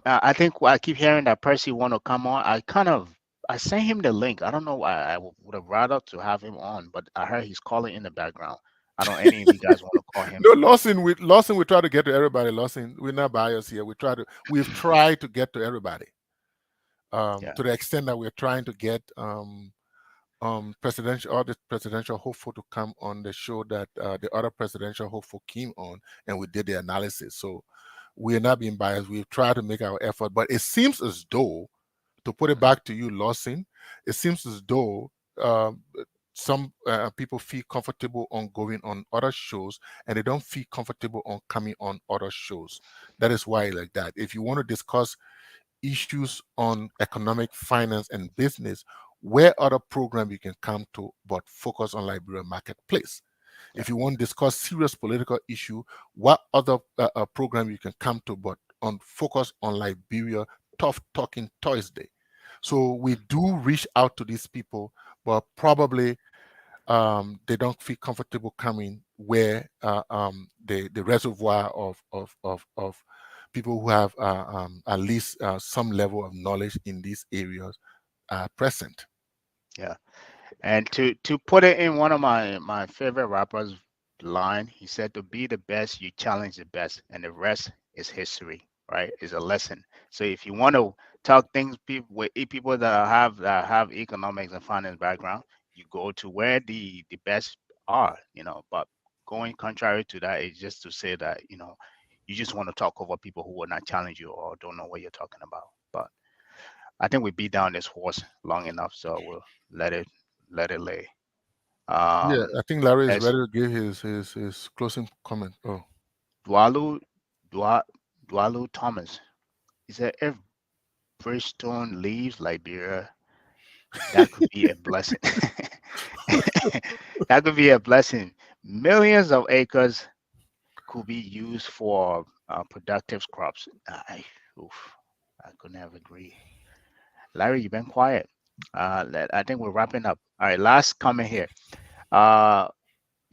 I think I keep hearing that Percy want to come on. I sent him the link. I don't know why. I would have rather to have him on, but I heard he's calling in the background. I don't. Any of you guys want to call him? No, Lawson. We try to get to everybody. Lawson, we're not biased here. We've tried to get to everybody. To the extent that we're trying to get presidential hopeful to come on the show that the other presidential hopeful came on, and we did the analysis. So we're not being biased. We've tried to make our effort, but it seems as though, to put it back to you, Lawson, it seems as though some people feel comfortable on going on other shows, and they don't feel comfortable on coming on other shows. That is why, like that. If you want to discuss issues on economic, finance, and business, where other program you can come to, but Focus on Liberia Marketplace. If you want to discuss serious political issue, what other program you can come to, but on Focus on Liberia Tough Talking Thursday. So we do reach out to these people, but probably they don't feel comfortable coming where the reservoir of people who have at least some level of knowledge in these areas are present. Yeah. And to put it in one of my favorite rappers line, he said, to be the best, you challenge the best, and the rest is history, right? Is a lesson. So if you want to talk things with people that have economics and finance background, you go to where the best are, But going contrary to that is just to say that, you just want to talk over people who will not challenge you or don't know what you're talking about. But I think we beat down this horse long enough, so we'll let it lay. Yeah, I think Larry is As ready to give his closing comment. Oh, Dwalu Dwalu Thomas, he said, if Bridgestone leaves Liberia, that could be a blessing. That could be a blessing. Millions of acres could be used for productive crops. I couldn't have agreed. Larry, you've been quiet. I think we're wrapping up. All right, last comment here.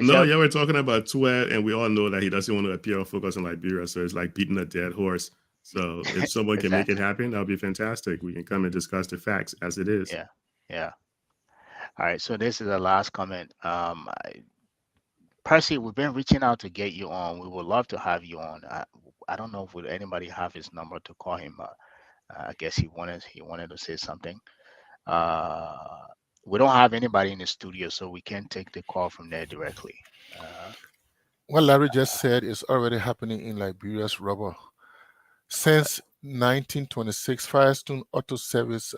No, yeah, we're talking about Tuet, and we all know that he doesn't want to appear or focus on Liberia, so it's like beating a dead horse. So if someone can make it happen, that'll be fantastic. We can come and discuss the facts as it is. Yeah, yeah. All right, so this is the last comment. Percy, we've been reaching out to get you on. We would love to have you on. I don't know if would anybody have his number to call him. I guess he wanted to say something. We don't have anybody in the studio, so we can't take the call from there directly. What Larry just said is already happening in Liberia's rubber. Since 1926, Firestone Auto Service,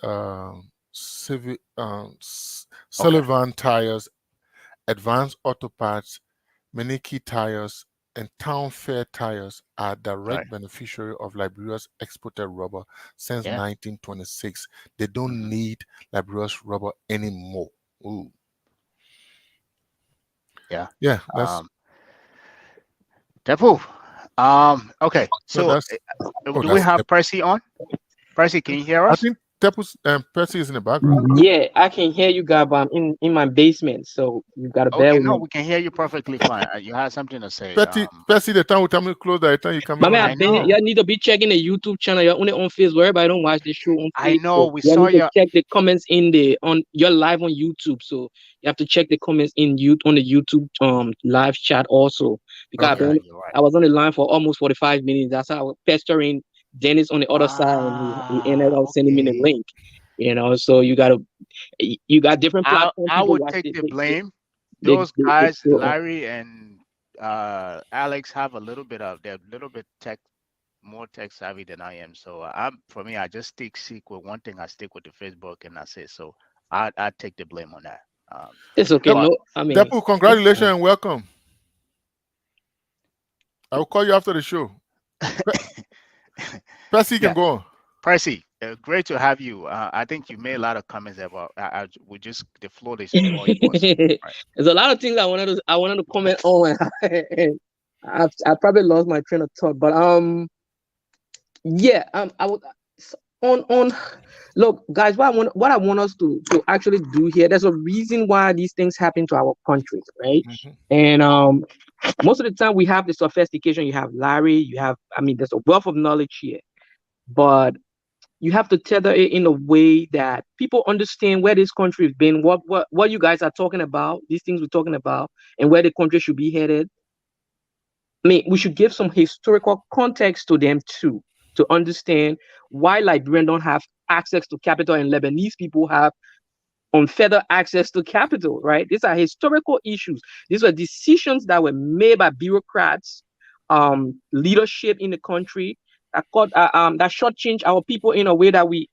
Sullivan Tires, Advanced Auto Parts, Meniki Tires, and Town Fair Tires are direct beneficiary of Liberia's exported rubber since 1926. They don't need Liberia's rubber anymore. Ooh. Yeah. That's Depu. Okay. So do we have Percy on? Percy, can you hear us? I think Percy is in the background. Yeah, I can hear you guys, but I'm in my basement, so you gotta bear with me. No, we can hear you perfectly fine. You had something to say. Percy, the time we tell me close, the time you come in. You need to be checking the YouTube channel. You're only on Facebook. Everybody don't watch the show on Facebook. I know. We saw you. Check the comments on your live on YouTube. So you have to check the comments on the YouTube live chat also. Because I was on the line for almost 45 minutes. That's how I was pestering Dennis on the other side, and he ended up sending me the link. So you got different platforms. I would take the blame. Those guys, Larry and Alex, have they're a little bit more tech savvy than I am. So for me, I just stick with one thing. I stick with the Facebook, and that's it. So I take the blame on that. It's okay. Depu, congratulations and welcome. I will call you after the show. Percy, can go on. Percy, great to have you. I think you made a lot of comments about. The floor is all yours. Right. There's a lot of things I wanted to comment on, and I probably lost my train of thought. But I would on. Look, guys, what I want us to actually do here. There's a reason why these things happen to our countries, right? And most of the time we have the sophistication. You have Larry. There's a wealth of knowledge here, but you have to tether it in a way that people understand where this country has been, what you guys are talking about, these things we're talking about, and where the country should be headed. We should give some historical context to them too, to understand why Liberians don't have access to capital and Lebanese people have unfettered access to capital, right? These are historical issues. These were decisions that were made by bureaucrats, leadership in the country, that shortchanged our people in a way that we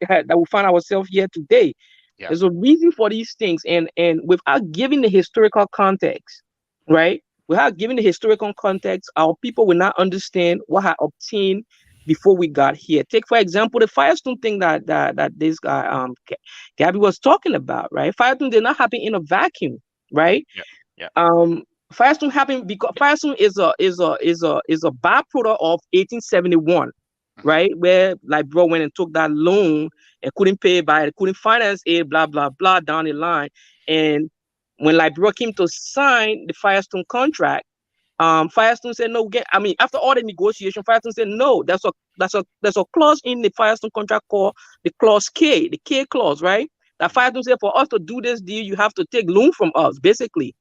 find ourselves here today. Yeah. There's a reason for these things, and without giving the historical context, right? Without giving the historical context, our people will not understand what had obtained before we got here. Take, for example, the Firestone thing that this guy Gabby was talking about, right? Firestone did not happen in a vacuum, right? Yeah. Firestone happened because Firestone is a byproduct of 1871, right? Where Liberia went and took that loan and couldn't finance it, blah blah blah down the line. And when Liberia came to sign the Firestone contract, Firestone said no. After all the negotiation, Firestone said no. There's a clause in the Firestone contract called the clause K, the K clause, right? That Firestone said for us to do this deal, you have to take loan from us, basically.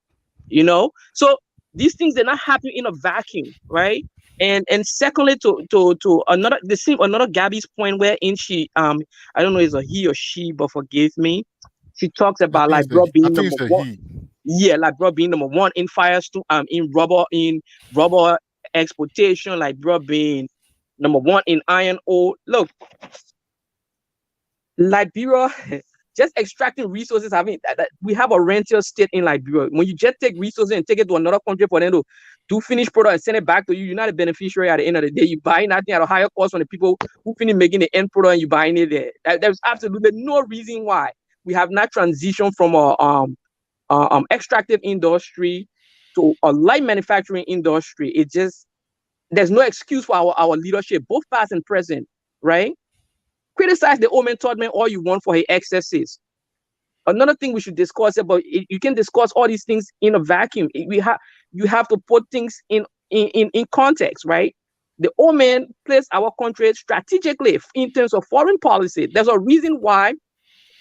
So these things did not happen in a vacuum, right? And secondly, to another Gabby's point, wherein she I don't know if it's a he or she, but forgive me. She talks about Liberia being number one. Yeah, Liberia being number one in Firestone, in rubber exportation, Liberia being number one in iron ore. Look, Liberia just extracting resources. We have a rentier state in Liberia. When you just take resources and take it to another country for them to do finished product and send it back to you, you're not a beneficiary at the end of the day. You buy nothing at a higher cost from the people who finish making the end product and you buying it there. There's absolutely no reason why we have not transitioned from a extractive industry to a light manufacturing industry. There's no excuse for our leadership, both past and present, right? Criticize the old man, third man all you want for his excesses. Another thing we should discuss about, you can discuss all these things in a vacuum. you have to put things in context, right? The old man placed our country strategically in terms of foreign policy. There's a reason why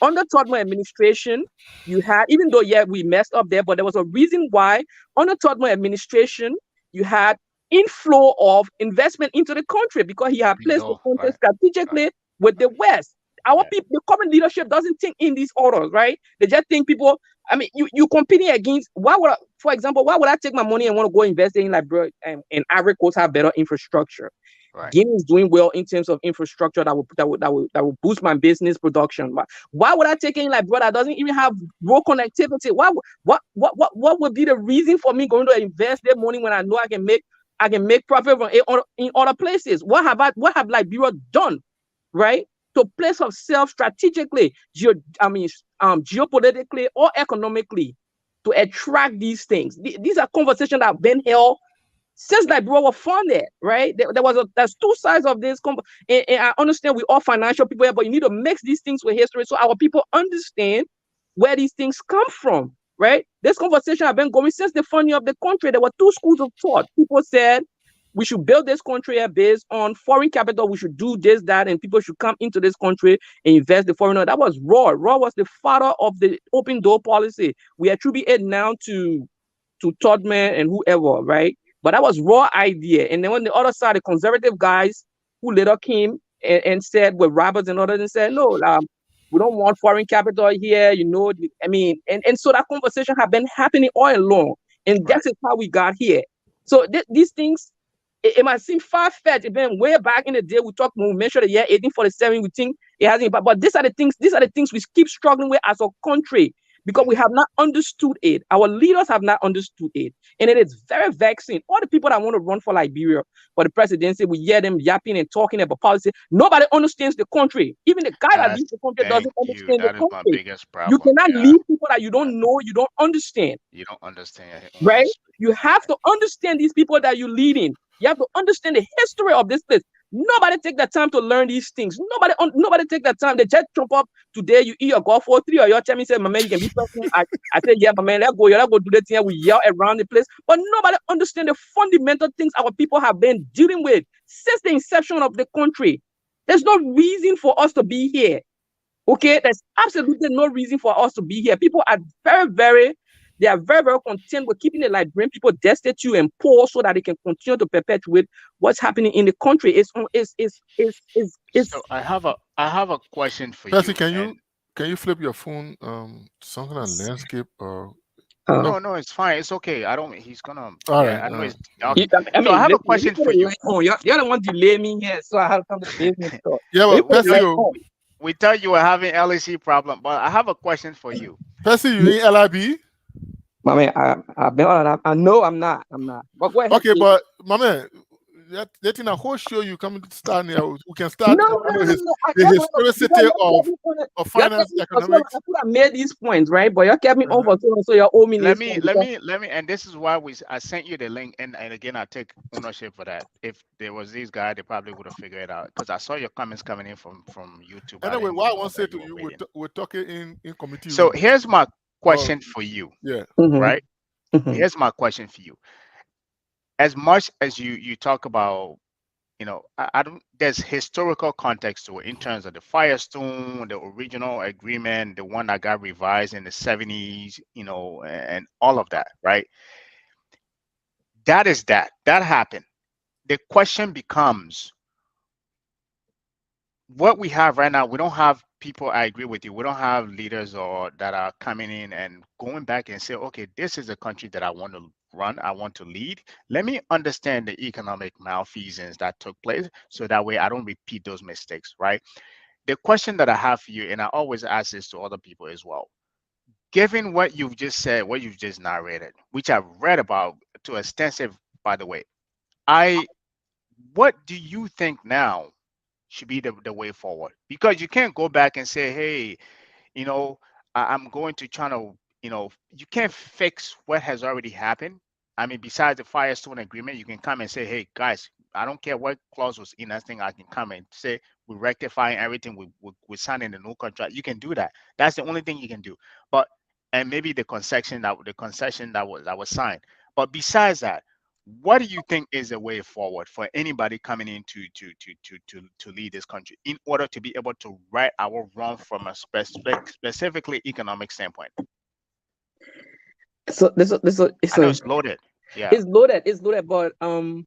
under Todman administration, you had, even though, yeah, we messed up there, but there was a reason why under Todman administration, you had inflow of investment into the country because he had placed the country strategically with the West. Our people, the current leadership doesn't think in these orders, right? They just think people, I mean, you competing against, for example, why would I take my money and want to go invest in Liberia and Ivory Coast have better infrastructure? Right. Guinea is doing well in terms of infrastructure that will boost my business production. Why would I take in Liberia that doesn't even have road connectivity? What would be the reason for me going to invest their money when I know I can make profit from in other places? What have Liberia done, right? To place itself strategically, geopolitically or economically to attract these things. These are conversations that have been held since Liberia was funded, right? There's two sides of this. And I understand we all financial people, but you need to mix these things with history so our people understand where these things come from, right? This conversation has been going since the funding of the country. There were two schools of thought. People said we should build this country based on foreign capital. We should do this, that, and people should come into this country and invest the foreign. That was Raw. Raw was the father of the open door policy. We attribute it now to Todman and whoever, right? But that was Raw idea. And then on the other side, the conservative guys who later came and said with Roberts and others and said, no, we don't want foreign capital here, I mean, and so that conversation had been happening all along. And that is how we got here. So these things, it might seem far-fetched. It's been way back in the day. When we mentioned the year 1847, we think it hasn't, but these are the things we keep struggling with as a country. Because we have not understood it. Our leaders have not understood it. And it is very vexing. All the people that want to run for Liberia, for the presidency, we hear them yapping and talking about policy. Nobody understands the country. Even the guy that leads the country doesn't understand the country. My biggest problem. You cannot lead people that you don't know, you don't understand. You don't understand. Right? You have to understand these people that you're leading. You have to understand the history of this place. Nobody take the time to learn these things. Nobody take the time. They just jump up today. You eat your golf for 3 or your tell me say, my man, you can be president. I say, yeah, my man, let's go do that thing. We yell around the place, but nobody understand the fundamental things our people have been dealing with since the inception of the country. There's no reason for us to be here. Okay, there's absolutely no reason for us to be here. People are very, very content with keeping the Liberian people destitute and poor so that they can continue to perpetuate what's happening in the country. So I have a question for Percy, you. Can you flip your phone something on landscape or no, it's fine. It's okay. He's gonna. All yeah, right. I know it's. Okay. So I have a question for you. You're the one delay me here, so I have to come to business. Yeah, well, Percy, we thought you were having LEC problem, but I have a question for you. Percy, you in LIB? My man, I've been all that. I know I'm not. But go ahead. Okay, but my man, that in a whole show you coming to start here. We can start. The historicity of finance, economics. I could have made these points, right? But you kept me on for so you owe me. Let me, and this is why I sent you the link, and again I take ownership for that. If there was this guy, they probably would have figured it out because I saw your comments coming in from YouTube. Anyway, what I want to say to you, we're talking in committee. So here's my question for you. Yeah. Right. Here's my question for you. As much as you talk about, I don't. There's historical context to it in terms of the Firestone, the original agreement, the one that got revised in the 70s, and all of that, right? That happened. The question becomes, what we have right now, we don't have people. I agree with you. We don't have leaders that are coming in and going back and say, okay, this is a country that I want to run, I want to lead. Let me understand the economic malfeasance that took place so that way I don't repeat those mistakes, right? The question that I have for you, and I always ask this to other people as well, given what you've just said, what you've just narrated, which I've read about to extensive, by the way, what do you think now should be the way forward? Because you can't go back and say, hey, I'm going to try to, you can't fix what has already happened. I mean, besides the Firestone agreement, you can come and say, hey, guys, I don't care what clause was in that thing. I can come and say, we're rectifying everything. We're signing the new contract. You can do that. That's the only thing you can do. And maybe the concession that was signed. But besides that, what do you think is a way forward for anybody coming in to lead this country in order to be able to right our wrong from a specifically economic standpoint? So this I know it's loaded. Yeah. It's loaded, but to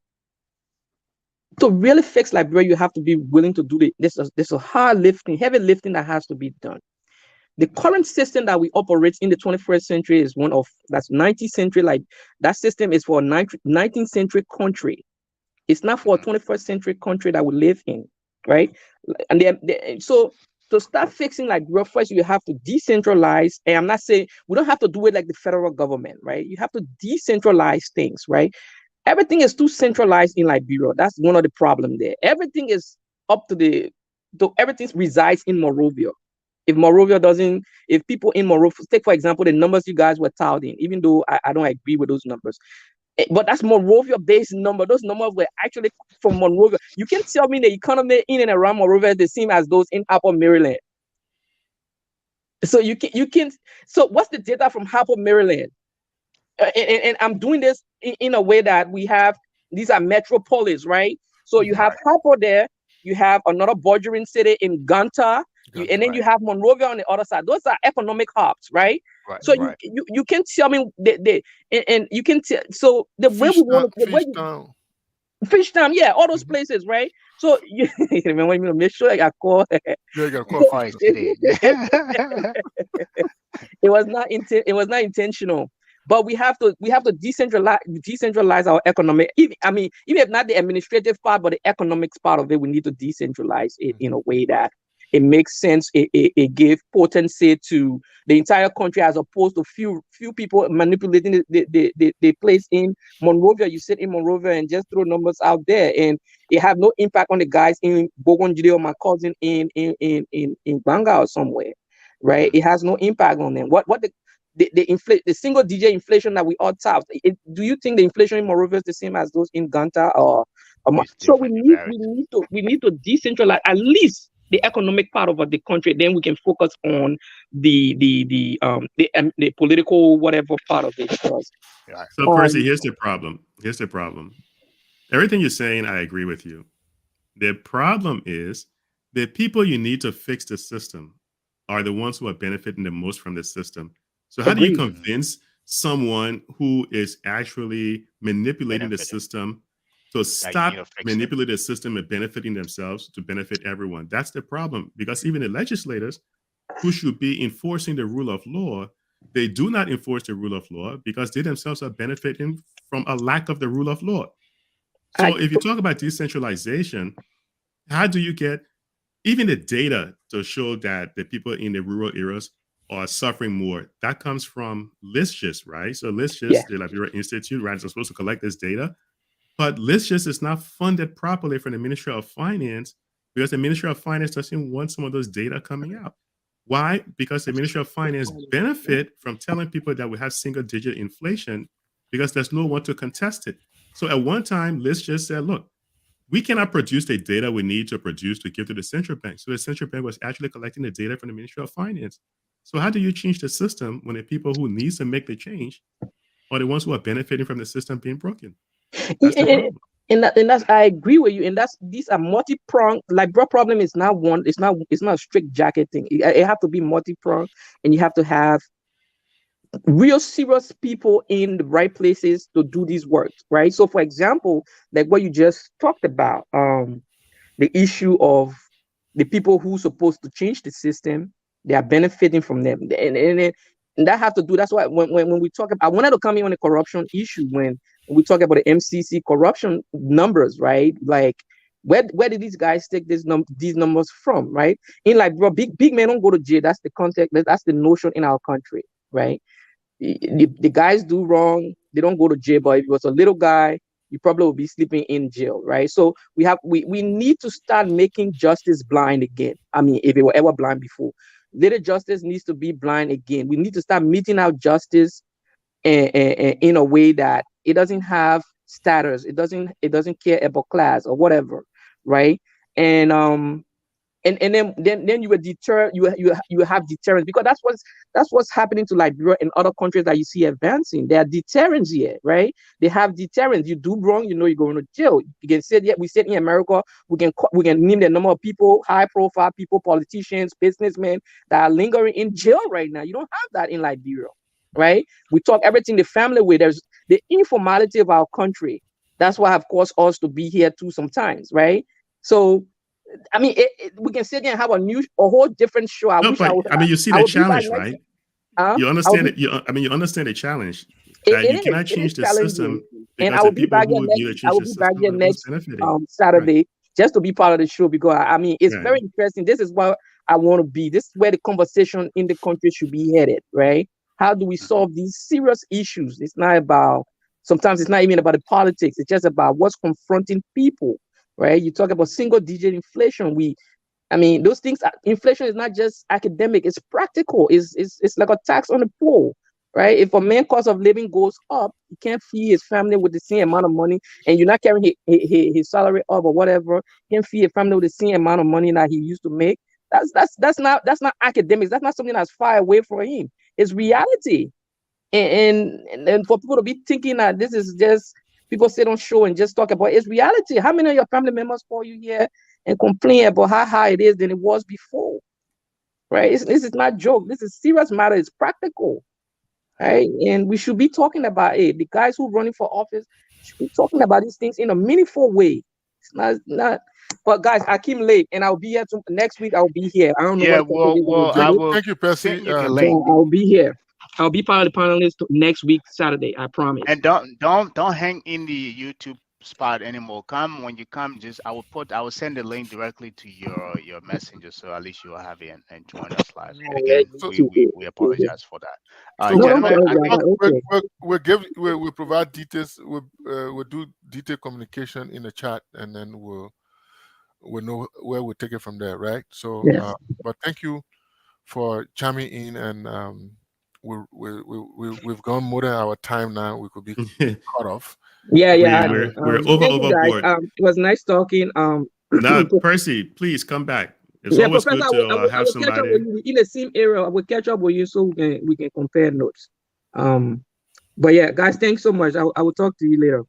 really fix Liberia, you have to be willing to do this is a heavy lifting that has to be done. The current system that we operate in the 21st century is one of that's 19th century. Like that system is for a 19th century country. It's not for a 21st century country that we live in, right? And so to start fixing like first you have to decentralize. And I'm not saying we don't have to do it like the federal government, right? You have to decentralize things, right? Everything is too centralized in Liberia. That's one of the problems there. Everything is up to everything resides in Monrovia. If people in Monrovia, take for example the numbers you guys were touting, even though I don't agree with those numbers, but that's Monrovia-based number. Those numbers were actually from Monrovia. You can tell me the economy in and around Monrovia is the same as those in Upper Maryland. So you can. So what's the data from Upper Maryland? And I'm doing this in a way that we have. These are metropolis, right? So you have Upper there. You have another bordering city in Ganta. And then you have Monrovia on the other side. Those are economic hubs, right? So you can tell me and you can tell. So the way we want to Fishtown, yeah, all those places, right? So you remember me to make sure I got called. Yeah, you got call It was not intentional. But we have to decentralize our economic. Even if not the administrative part, but the economics part of it, we need to decentralize it in a way that it makes sense. It gives potency to the entire country as opposed to few people manipulating the place in Monrovia. You sit in Monrovia and just throw numbers out there, and it have no impact on the guys in Bogonjide or my cousin in Banga or somewhere, right? It has no impact on them. What the single digit inflation that we all tout. Do you think the inflation in Monrovia is the same as those in Ganta or so we need to decentralize at least the economic part of the country, then we can focus on the political whatever part of it. So Percy, here's the problem. Everything you're saying, I agree with you. The problem is the people you need to fix the system are the ones who are benefiting the most from the system. So how do you convince someone who is actually manipulating the system to stop manipulating the system and benefiting themselves to benefit everyone? That's the problem, because even the legislators who should be enforcing the rule of law, they do not enforce the rule of law because they themselves are benefiting from a lack of the rule of law. So if you talk about decentralization, how do you get even the data to show that the people in the rural areas are suffering more? That comes from ListGIS, right? So ListGIS, the Liberia Institute, right, is supposed to collect this data. But ListGIS is not funded properly from the Ministry of Finance because the Ministry of Finance doesn't want some of those data coming out. Why? Because the Ministry of Finance benefit from telling people that we have single-digit inflation because there's no one to contest it. So at one time, ListGIS said, look, we cannot produce the data we need to produce to give to the central bank. So the central bank was actually collecting the data from the Ministry of Finance. So how do you change the system when the people who need to make the change are the ones who are benefiting from the system being broken? That's the problem. And that's I agree with you. And these are multi-pronged. Like broad problem is not one. It's not a strict jacket thing. It have to be multi-pronged, and you have to have real serious people in the right places to do these work, right? So, for example, like what you just talked about, the issue of the people who supposed to change the system, they are benefiting from them, and that have to do. That's why when we talk about, I wanted to come in on the corruption issue when we talk about the MCC corruption numbers, right? Like where did these guys take these numbers from, right? In like, bro, big men don't go to jail. That's the context. That's the notion in our country, right? The guys do wrong, they don't go to jail. But if it was a little guy, you probably will be sleeping in jail, right? So we need to start making justice blind again. I mean, if it were ever blind before, little justice needs to be blind again. We need to start meting out justice in a way that it doesn't have status, it doesn't care about class or whatever, right? And and then you will deter, you have deterrence, because that's what's happening to Liberia and other countries that you see advancing. There are deterrents here, right? They have deterrents. You do wrong, you know you're going to jail. You can say, yeah, we said in America, we can name the number of people, high profile people, politicians, businessmen that are lingering in jail right now. You don't have that in Liberia, right? We talk everything the family way. There's the informality of our country. That's why have caused us to be here too sometimes, right? So I mean, we can sit there and have a whole different show. I mean, you see the challenge, right? You understand it. You understand the challenge. You cannot change the system, and I will be back here next Saturday just to be part of the show, because I mean, it's very interesting. This is what I want to be. This is where the conversation in the country should be headed, right? How do we solve these serious issues? It's not about, sometimes it's not even about the politics. It's just about what's confronting people, right? You talk about single-digit inflation. I mean, those things. Inflation is not just academic; it's practical. It's like a tax on the poor, right? If a man's cost of living goes up, he can't feed his family with the same amount of money, and you're not carrying his salary up or whatever. He can't feed his family with the same amount of money that he used to make. That's not academics. That's not something that's far away from him. It's reality, and for people to be thinking that this is just people sit on show and just talk about, it's reality. How many of your family members call you here and complain about how high it is than it was before, right? This is not joke. This is serious matter. It's practical, right? And we should be talking about it. The guys who are running for office should be talking about these things in a meaningful way. It's not. But guys, I came late, and I'll be here next week. I'll be here. I don't know. Yeah, Thank you, Percy. I'll be here. I'll be part of the panelists next week, Saturday. I promise. And don't hang in the YouTube spot anymore. When you come, I will send the link directly to your messenger, so at least you'll have it and join us live. Again, we apologize for that. Gentlemen, we'll provide details. We'll do detailed communication in the chat, and then we'll know where we'll take it from there, right? So, yes. But thank you for chiming in, and we've gone more than our time now. We could be cut off. Yeah. We're overboard. It was nice talking. Now, Percy, please come back. It's always good to have somebody. Catch up with you in the same area. I will catch up with you so we can compare notes. But yeah, guys, thanks so much. I will talk to you later.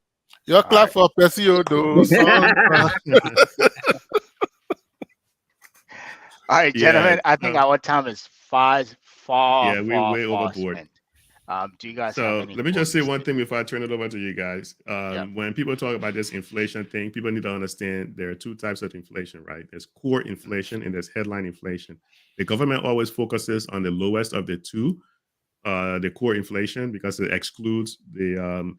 Your clap for Percy Odo. All right, gentlemen. I think our time is far we're way overboard. Spent. Do you guys? So let me just say one thing before I turn it over to you guys. When people talk about this inflation thing, people need to understand there are two types of inflation, right? There's core inflation and there's headline inflation. The government always focuses on the lowest of the two, the core inflation, because it excludes the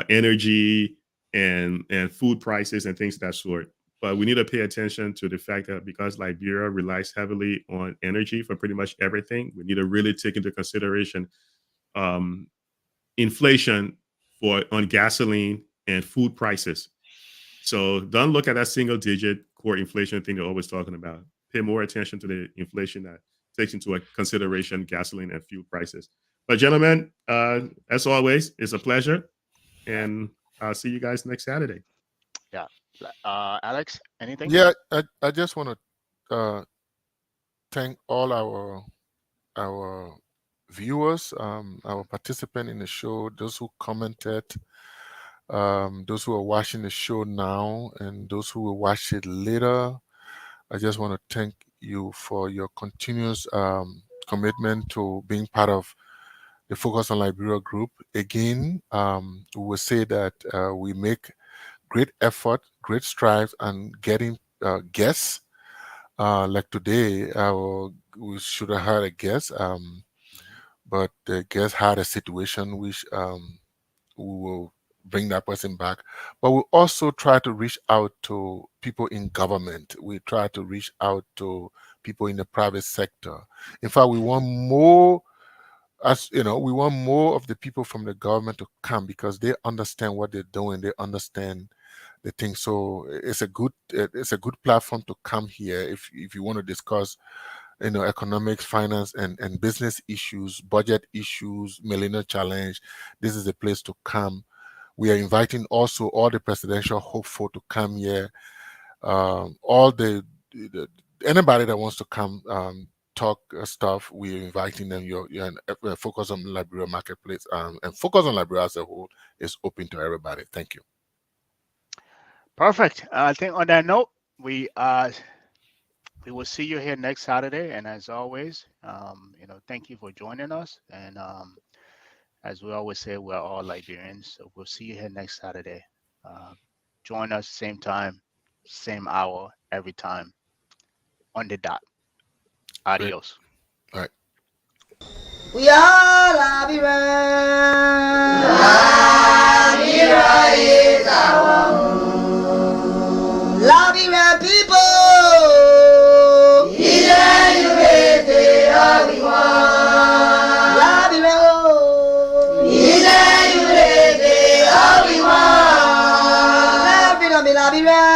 energy and food prices and things of that sort. But we need to pay attention to the fact that because Liberia relies heavily on energy for pretty much everything, we need to really take into consideration inflation on gasoline and food prices. So don't look at that single digit core inflation thing they're always talking about. Pay more attention to the inflation that takes into consideration gasoline and fuel prices. But gentlemen, as always, it's a pleasure. And I'll see you guys next Saturday. Yeah. Alex, anything? Yeah, I just want to thank all our viewers, our participants in the show, those who commented, those who are watching the show now, and those who will watch it later. I just want to thank you for your continuous commitment to being part of the Focus on Liberia group. Again, we will say that we make great effort, great strides, and getting guests. Like today, we should have had a guest, but the guest had a situation which we will bring that person back. But we also try to reach out to people in government. We try to reach out to people in the private sector. In fact, we want more. We want more of the people from the government to come because they understand what they're doing. They understand the thing. So it's a good platform to come here if you want to discuss, economics, finance, and business issues, budget issues, millennial challenge. This is a place to come. We are inviting also all the presidential hopeful to come here. All the anybody that wants to come talk stuff, we're inviting them. Your Focus on Liberia marketplace and Focus on Liberia as a whole is open to everybody. Thank you. Perfect. I think on that note, we will see you here next Saturday. And as always, thank you for joining us. And as we always say, we're all Liberians. So we'll see you here next Saturday. Join us same time, same hour, every time on the dot. Adios. All right. We are Liberians. Liberia is our home. Liberian people. Liberia.